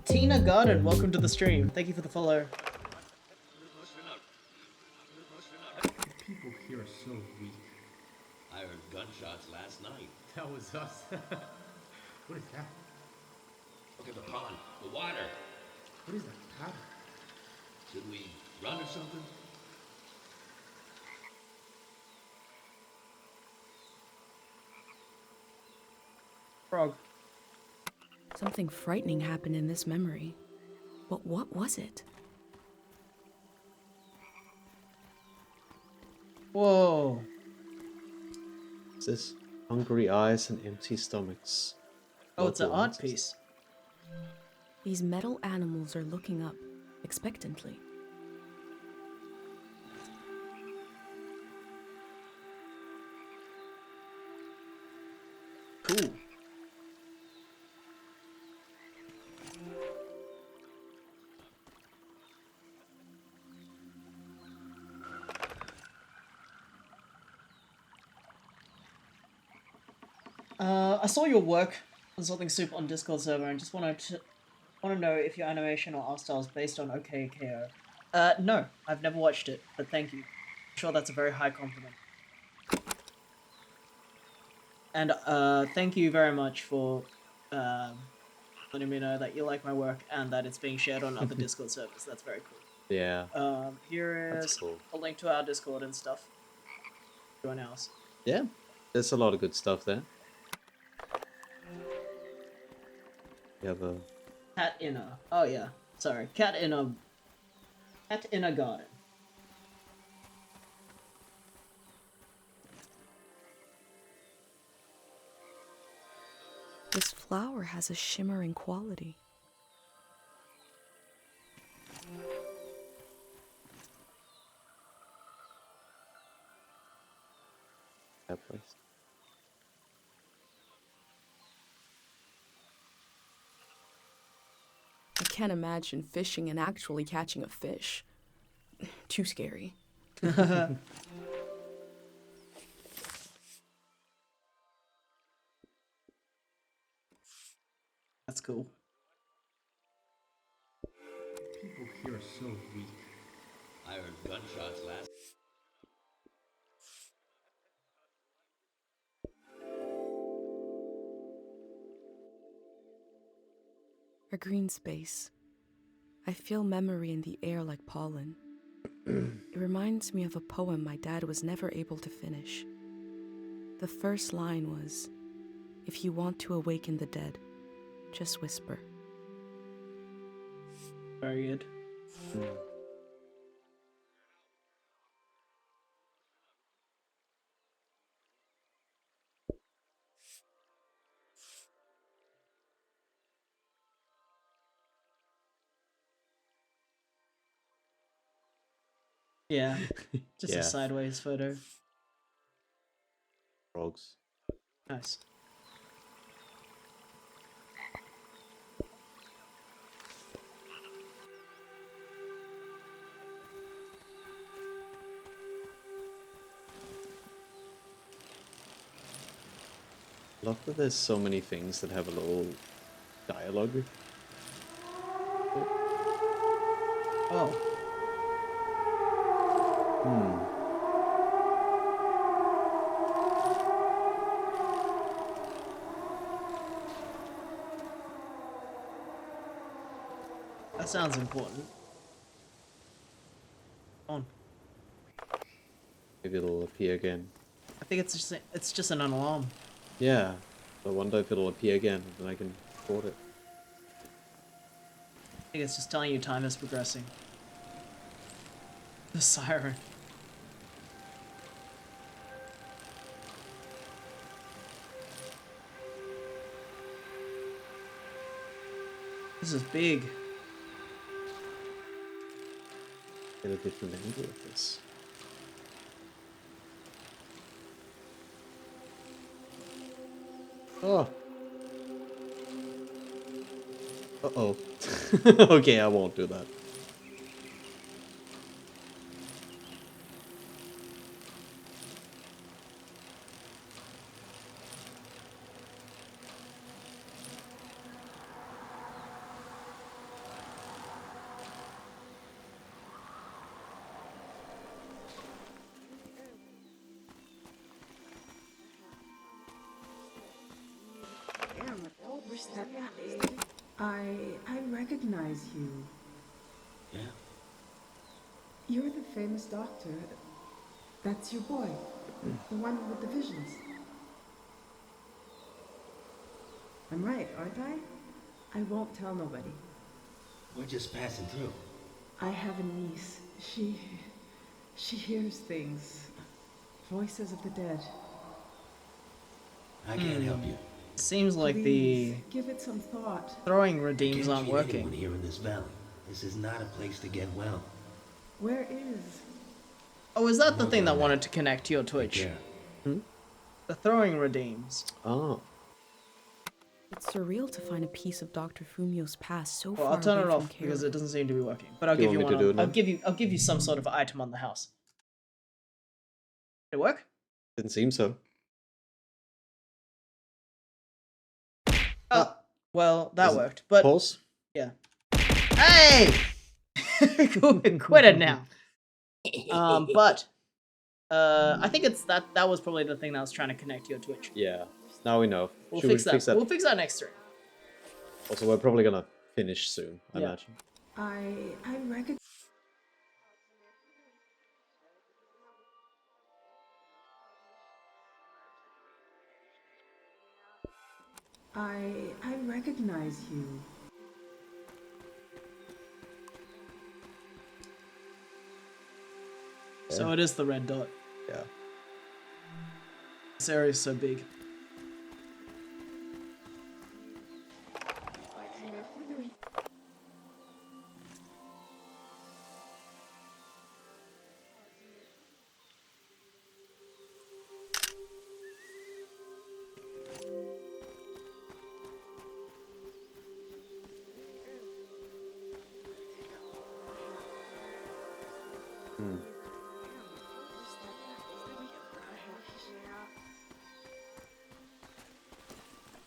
Tina Garden, welcome to the stream. Thank you for the follow. The people here are so weak. I heard gunshots last night. That was us. What is that? Look at the pond, the water. What is that powder? Should we run or something? Frog. Something frightening happened in this memory. But what was it? Whoa. Is this hungry eyes and empty stomachs? Oh, it's an Local art artists. piece. These metal animals are looking up, expectantly. Cool. I saw your work on Something Soup on Discord server and just want to know if your animation or art style is based on OKKO. No, I've never watched it, but thank you. I'm sure that's a very high compliment. And thank you very much for letting me know that you like my work and that it's being shared on other Discord servers. That's very cool. Yeah. Here That's is cool. a link to our Discord and stuff. Join ours. Yeah. There's a lot of good stuff there. You have a... Cat in a... Oh, yeah. Sorry. Cat in a garden. This flower has a shimmering quality. That place. I can't imagine fishing and actually catching a fish. Too scary. That's cool. People here are so weak. I heard gunshots last. A green space. I feel memory in the air like pollen. It reminds me of a poem my dad was never able to finish. The first line was, "If you want to awaken the dead, just whisper." Very good. Yeah, just Yeah. a sideways photo. Frogs. Nice. I love that there's so many things that have a little dialogue. Oh. That sounds important. On. Maybe it'll appear again. I think it's just an alarm. Yeah. I wonder if it'll appear again, and then I can record it. I think it's just telling you time is progressing. The siren. This is big. Get a different angle of this. Oh. Uh-oh. Okay, I won't do that. I recognize you. Yeah? You're the famous doctor. That's your boy. The one with the visions. I'm right, aren't I? I won't tell nobody. We're just passing through. I have a niece. She hears things. Voices of the dead. I can't help you. Seems like Please, give it some thought. throwing redeems Can't aren't treat anyone working. here in this valley. This is not a place to get well. Where is? Oh, is that the thing that wanted to connect to your Twitch? Yeah. The throwing redeems. Oh. It's surreal to find a piece of Dr. Fumio's past so Well, far I'll turn away it from off Kara. because it doesn't seem to be working. But I'll Do you give you want me one. to do it now? I'll give you some sort of item on the house. Did it work? Didn't seem so. Oh, well, that Doesn't- worked. But Pause? yeah. Hey, quit it now. But I think it's that. That was probably the thing that was trying to connect to your Twitch. Yeah. Now we know. We'll Should fix we that. fix that? We'll fix that next stream. Also, we're probably gonna finish soon, I Yeah. imagine. I recognize. I recognize you. So it is the red dot. Yeah. This area is so big.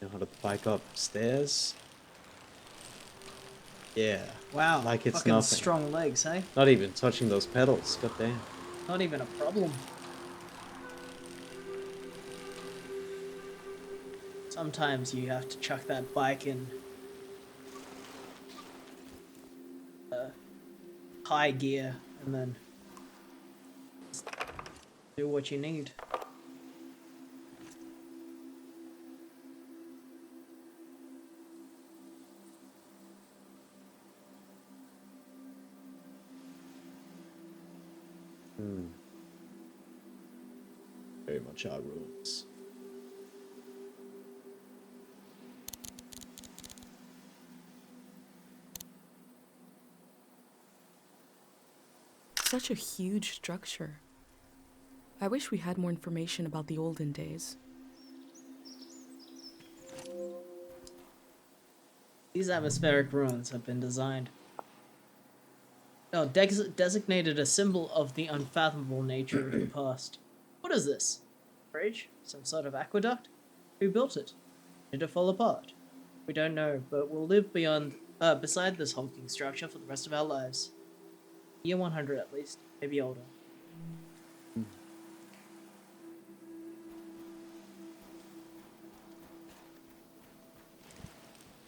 Know how to bike upstairs? Yeah. Wow. Like it's fucking nothing. strong legs, hey? Not even touching those pedals. God damn. Not even a problem. Sometimes you have to chuck that bike in high gear and then do what you need. Very much our rules. Such a huge structure. I wish we had more information about the olden days. These atmospheric ruins have been designed. No, designated a symbol of the unfathomable nature of the past. What is this? Bridge? Some sort of aqueduct? Who built it? Did it fall apart? We don't know, but we'll live beside this hulking structure for the rest of our lives. Year 100 at least, maybe older. I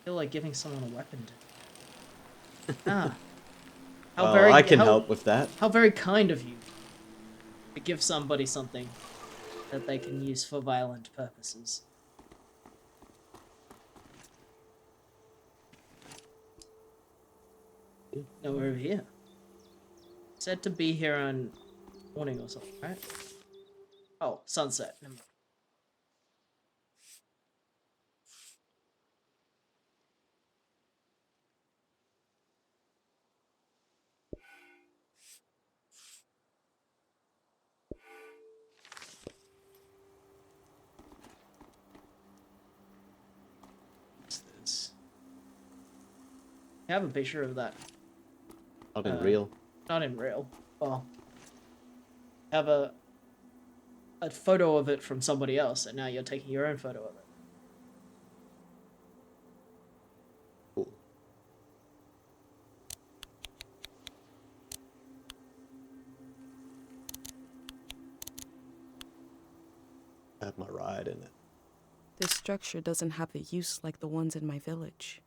feel like giving someone a weapon. Ah. I can help with that. How very kind of you to give somebody something that they can use for violent purposes. No, we're over here. Said to be here on morning or something, right? Oh, sunset. Never mind. What's this? I have a picture of that. Not in real. Not in real. Well, I have a photo of it from somebody else, and now you're taking your own photo of it. Cool. I have my ride in it. This structure doesn't have a use like the ones in my village.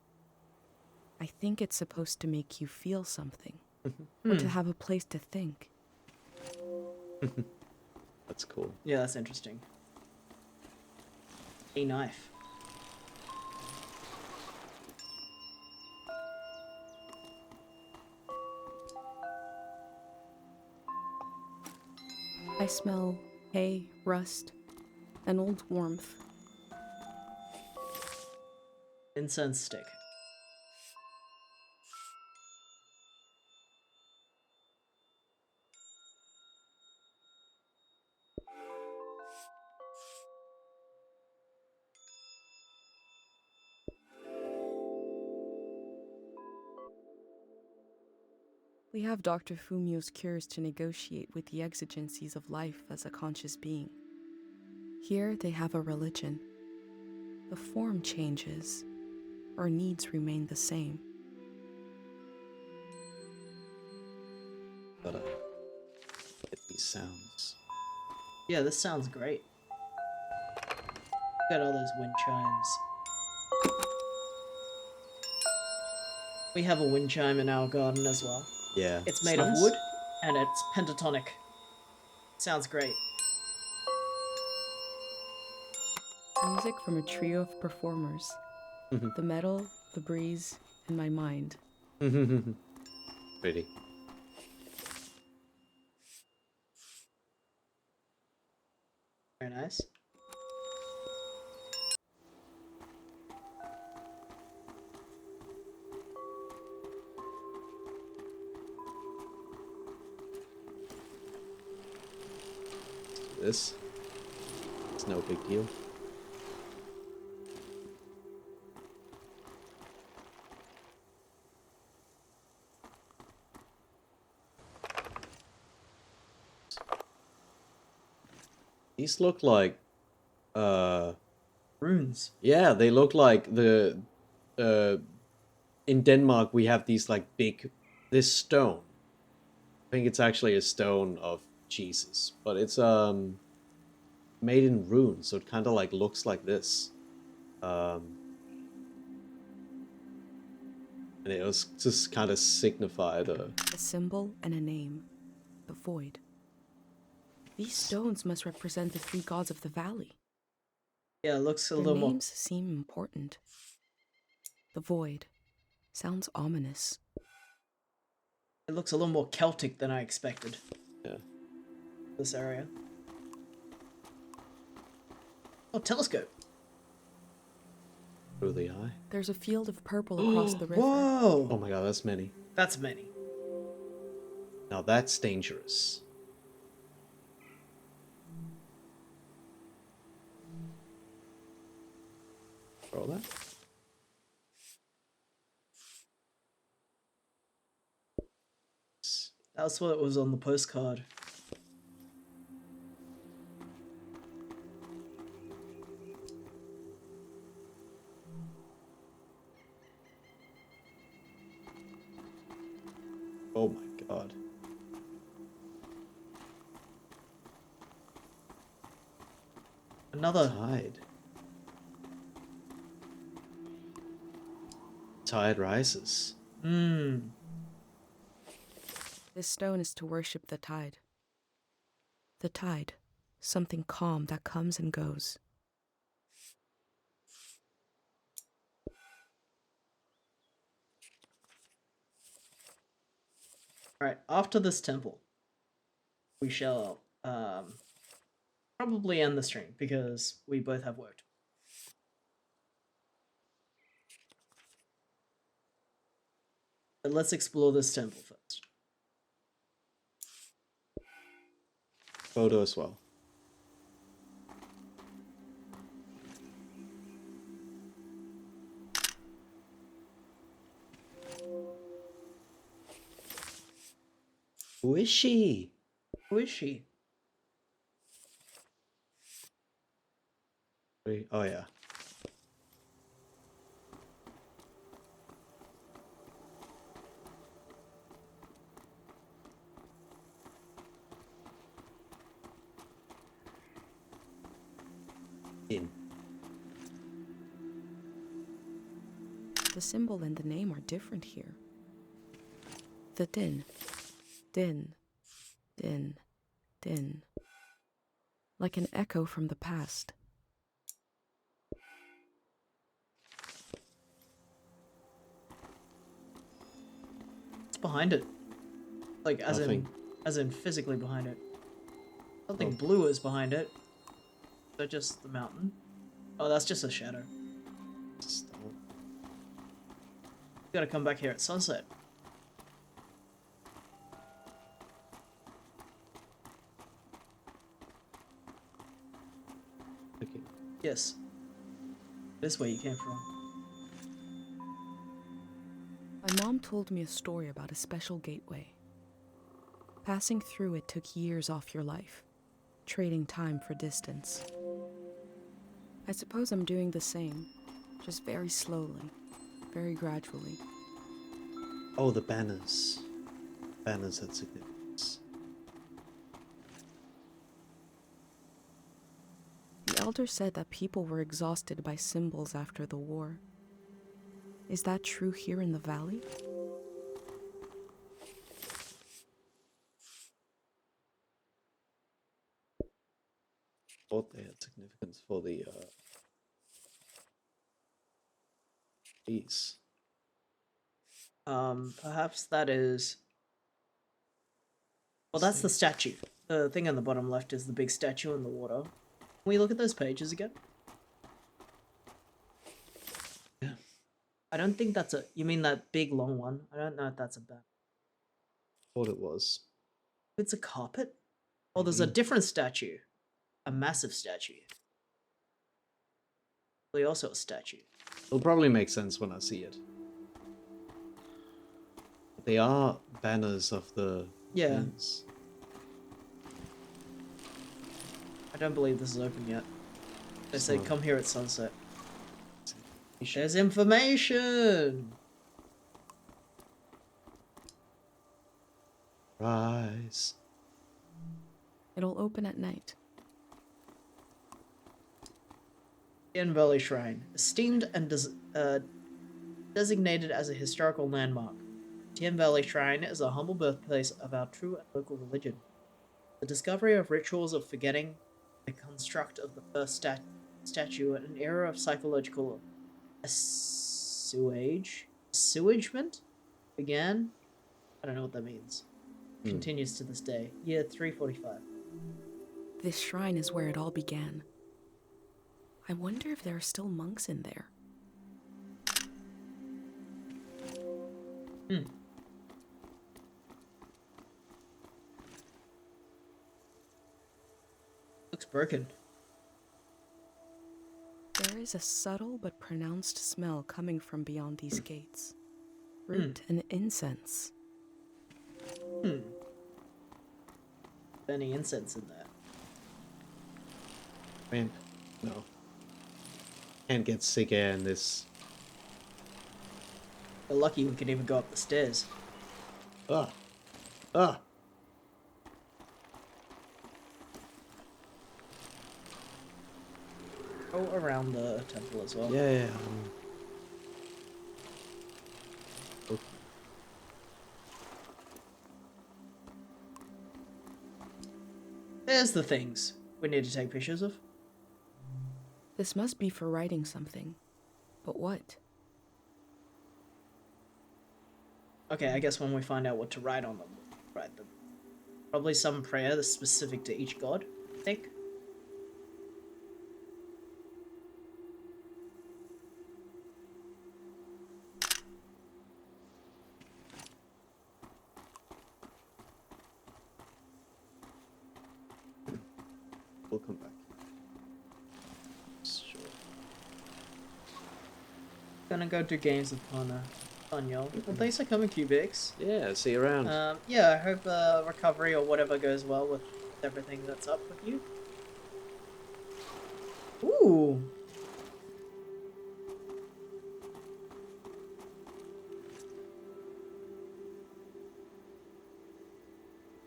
I think it's supposed to make you feel something, or to have a place to think. That's cool. Yeah, that's interesting. A knife. I smell hay, rust, and old warmth. Incense stick. We have Dr. Fumio's cures to negotiate with the exigencies of life as a conscious being. Here they have a religion. The form changes, our needs remain the same. Gotta get these sounds. Yeah, this sounds great. Got all those wind chimes. We have a wind chime in our garden as well. Yeah. It's made of nice. wood, and it's pentatonic. Sounds great. Music from a trio of performers. The metal, the breeze, and my mind. Pretty. Very nice. This. It's no big deal. These look like Runes. Yeah, they look like the in Denmark we have these like this stone. I think it's actually a stone of Jesus, but it's made in runes, so it kind of like looks like this. And it was just kind of signify A symbol and a name. The void. These stones must represent the 3 gods of the valley. Yeah, it looks a Their little more. names seem important. The void. Sounds ominous. It looks a little more Celtic than I expected. Yeah. This area. Oh, telescope. Through the eye. There's a field of purple across the river. Whoa! Oh my god, that's many. That's many. Now that's dangerous. Roll that. That's what was on the postcard. Oh my god. Another tide. Tide rises. This stone is to worship the tide. The tide. Something calm that comes and goes. Alright, after this temple, we shall probably end the stream because we both have work. But let's explore this temple first. Photo as well. Who is she? Who is she? Wait, oh yeah. In. The symbol and the name are different here. The din. Din. Din. Din. Like an echo from the past. What's behind it? Like as Nothing. in physically behind it. Something blue is behind it. Is that just the mountain? Oh, that's just a shadow. Gotta come back here at sunset. Okay. Yes. This way you came from. My mom told me a story about a special gateway. Passing through it took years off your life, trading time for distance. I suppose I'm doing the same, just very slowly, very gradually. Oh, the banners. Banners had significance. The elder said that people were exhausted by symbols after the war. Is that true here in the valley? Thought they had significance for the peace. Perhaps that is. Well, that's the statue. The thing on the bottom left is the big statue in the water. Can we look at those pages again? Yeah. I don't think that's a. You mean that big long one? I don't know if that's a bat. Thought it was. It's a carpet? Oh, there's a different statue. A massive statue. Probably also a statue. It'll probably make sense when I see it. They are banners of the Yeah. things. I don't believe this is open yet. They say come here at sunset. There's information! Rise. It'll open at night. Tien Valley Shrine, esteemed and designated as a historical landmark. Tien Valley Shrine is a humble birthplace of our true and local religion. The discovery of rituals of forgetting, the construct of the first statue, and an era of psychological assuagement began. I don't know what that means. Continues to this day. Year 345. This shrine is where it all began. I wonder if there are still monks in there. Looks broken. There is a subtle but pronounced smell coming from beyond these gates. Fruit and incense. Any incense in there? Man, no. Can't get sick air in this. We're lucky we could even go up the stairs. Ugh. Ugh. Go around the temple as well. Yeah. There's the things we need to take pictures of. This must be for writing something. But what? Okay, I guess when we find out what to write on them, we'll write them. Probably some prayer that's specific to each god, I think. We'll come back. Sure. Gonna go do games with Ponyo. Well, thanks for coming, Cubics. Yeah, see you around. Yeah, I hope recovery or whatever goes well with everything that's up with you. Ooh.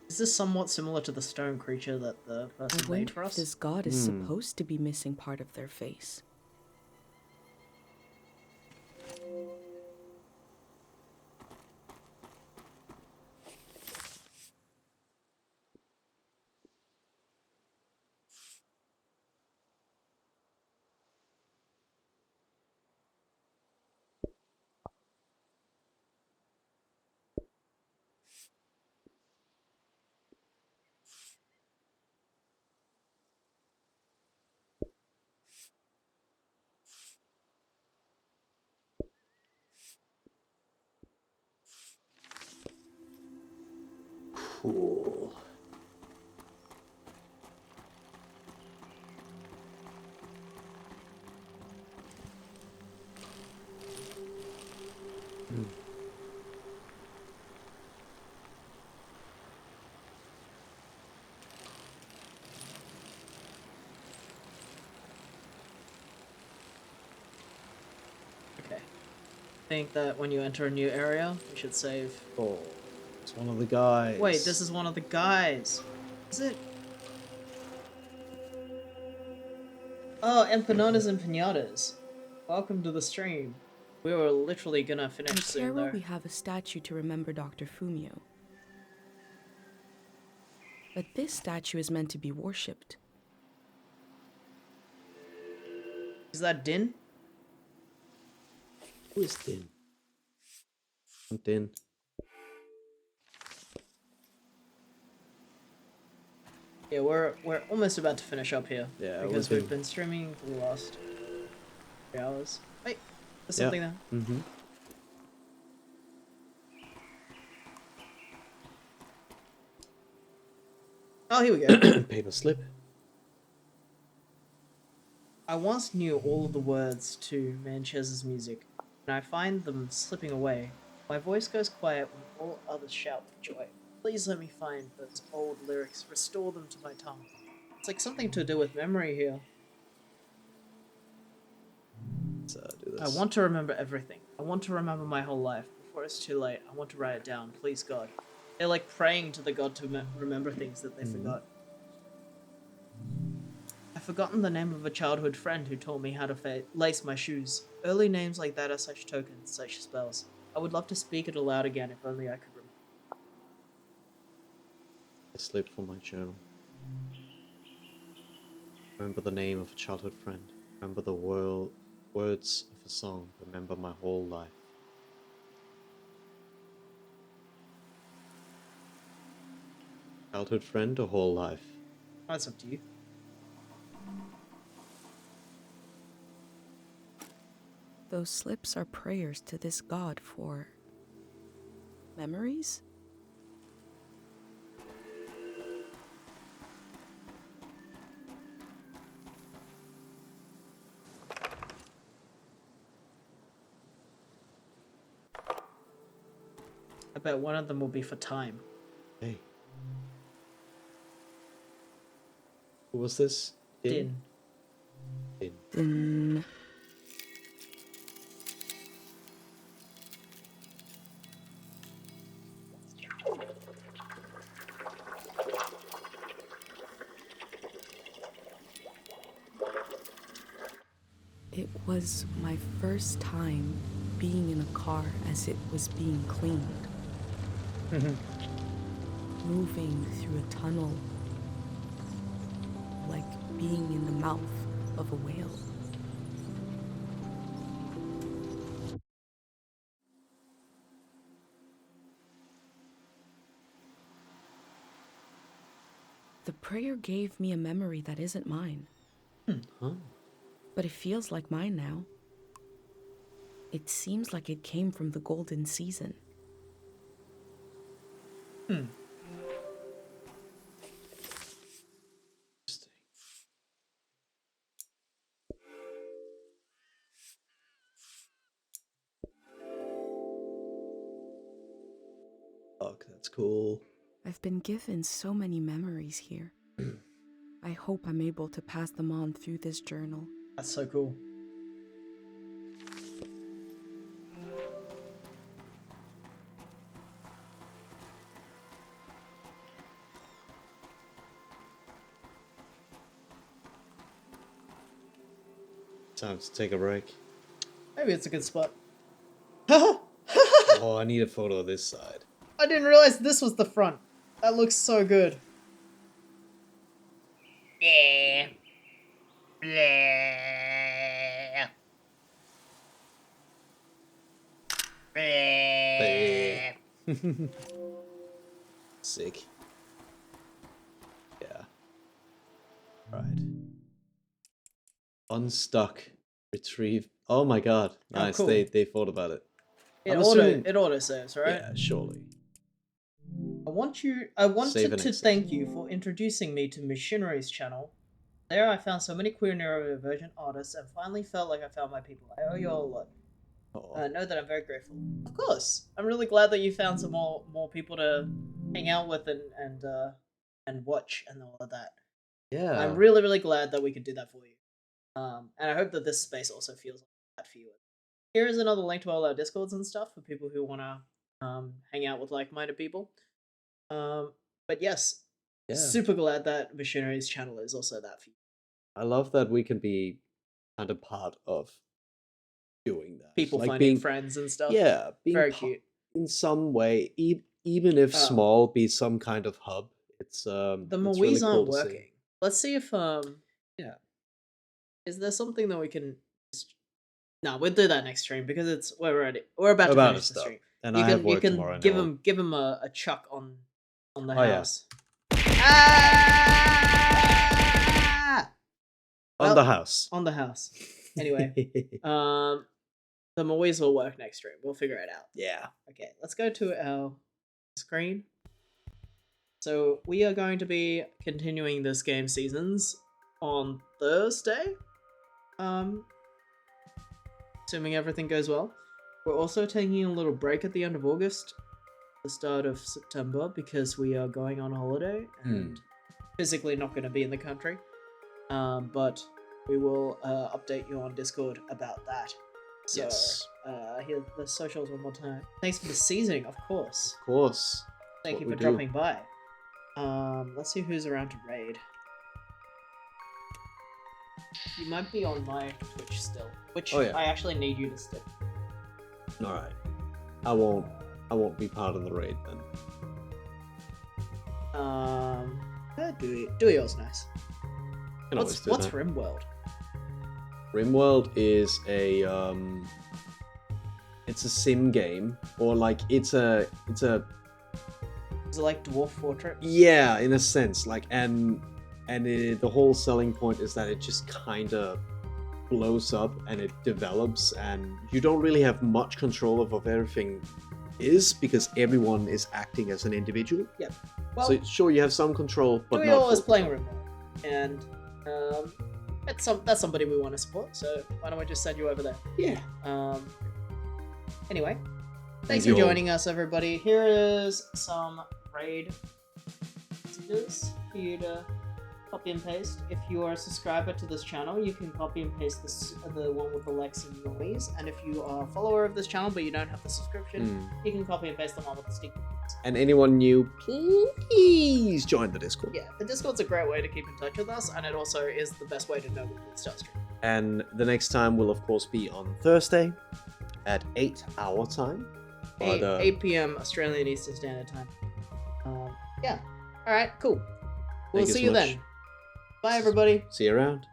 Is this somewhat similar to the stone creature that the person I made wonder for if us? this god is supposed to be missing part of their face. Cool. Okay. I think that when you enter a new area, you should save. Oh, it's one of the guys. Wait, this is one of the guys. Is it? Oh, empanadas and pinatas. Welcome to the stream. We were literally gonna finish In soon, Cairo, though. we have a statue to remember Dr. Fumio. But this statue is meant to be worshipped. Is that Din? Who is Din? I'm Din. Yeah, we're almost about to finish up here. Yeah, because we've we've been streaming for the last 3 hours. Wait, there's something there. Mm-hmm. Oh, here we go. Paper slip. I once knew all of the words to Manchez's music, and I find them slipping away. My voice goes quiet when all others shout with joy. Please let me find those old lyrics, restore them to my tongue. It's like something to do with memory here. Let's do I this. want to remember everything. I want to remember my whole life. Before it's too late, I want to write it down. Please, God. They're like praying to the God to remember things that they forgot. I've forgotten the name of a childhood friend who taught me how to lace my shoes. Early names like that are such tokens, such spells. I would love to speak it aloud again if only I could remember. I slipped from my journal. Remember the name of a childhood friend. Remember the words of a song. Remember my whole life. Childhood friend or whole life? That's up to you. Those slips are prayers to this god for memories? I bet one of them will be for time. Hey. Who was this? Din. Din. It was my first time being in a car as it was being cleaned. Moving through a tunnel, like being in the mouth of a whale. The prayer gave me a memory that isn't mine. Huh? But it feels like mine now. It seems like it came from the golden season. Fuck, that's cool. I've been given so many memories here. I hope I'm able to pass them on through this journal. That's so cool. Time to take a break. Maybe it's a good spot. Oh, I need a photo of this side. I didn't realize this was the front. That looks so good. Yeah. Blah. Blah. Sick. Yeah. Right. Unstuck. Retrieve. Oh my god. Nice. cool. They thought about it. It I'm auto assuming- it auto saves, right? Yeah, surely. I wanted Save and to exit. thank you for introducing me to Missionaries channel. There I found so many queer neurodivergent artists and finally felt like I found my people. I owe you all a lot. Know that I'm very grateful. Of course. I'm really glad that you found some more people to hang out with and watch and all of that. Yeah. I'm really, really glad that we could do that for you. And I hope that this space also feels like that for you. Here is another link to all our Discords and stuff for people who want to hang out with like-minded people. But yes, Yeah. super glad that Missionaries channel is also that for you. I love that we can be kind of part of doing that. People Like finding being- friends and stuff. Yeah, being Very pa- cute. in some way, even if Oh. small, be some kind of hub. It's The it's Moe's really cool aren't to see. working. Let's see if Yeah. is there something that we can No, we'll do that next stream because we're about to About finish to the stop. stream. And you I can, have work you can tomorrow. I give know. him a chuck on the Oh, yeah. house. Ah! On the house. On the house. Anyway, the Moe's will work next stream. We'll figure it out. Yeah. Okay, let's go to our screen. So we are going to be continuing this game seasons on Thursday. Assuming everything goes well. We're also taking a little break at the end of August, the start of September, because we are going on holiday and physically not going to be in the country. But we will update you on Discord about that. So, Yes. Here the socials one more time. Thanks for the seasoning, of course. Of course. Thank That's you what for we do. dropping by. Let's see who's around to raid. You might be on my Twitch still, which Oh, yeah. I actually need you to stick. All right. I won't be part of the raid then. Do yours nice. Can always do What's that. RimWorld? RimWorld is a it's a sim game, or like it's a Is it like Dwarf Fortress? yeah, in a sense, like the whole selling point is that it just kind of blows up and it develops, and you don't really have much control of what everything is because everyone is acting as an individual. Yep. Well, So sure, you have some control, but Duyo not is full playing control. RimWorld, and that's somebody we want to support. So why don't we just send you over there? Yeah. Anyway, thanks Thank for you all. joining us, everybody. Here is some raid messages for you to copy and paste. If you are a subscriber to this channel, you can copy and paste the one with the Lex and noise. And if you are a follower of this channel but you don't have the subscription, you can copy and paste the one with the sticky notes. And anyone new, please join the Discord. Yeah, the Discord's a great way to keep in touch with us, and it also is the best way to know when we start streaming. And the next time will of course be on Thursday at 8 our time. 8 p.m. Australian Eastern Standard Time. Yeah. All right. Cool. We'll Thank you see so you much. then. Bye, everybody. See you around.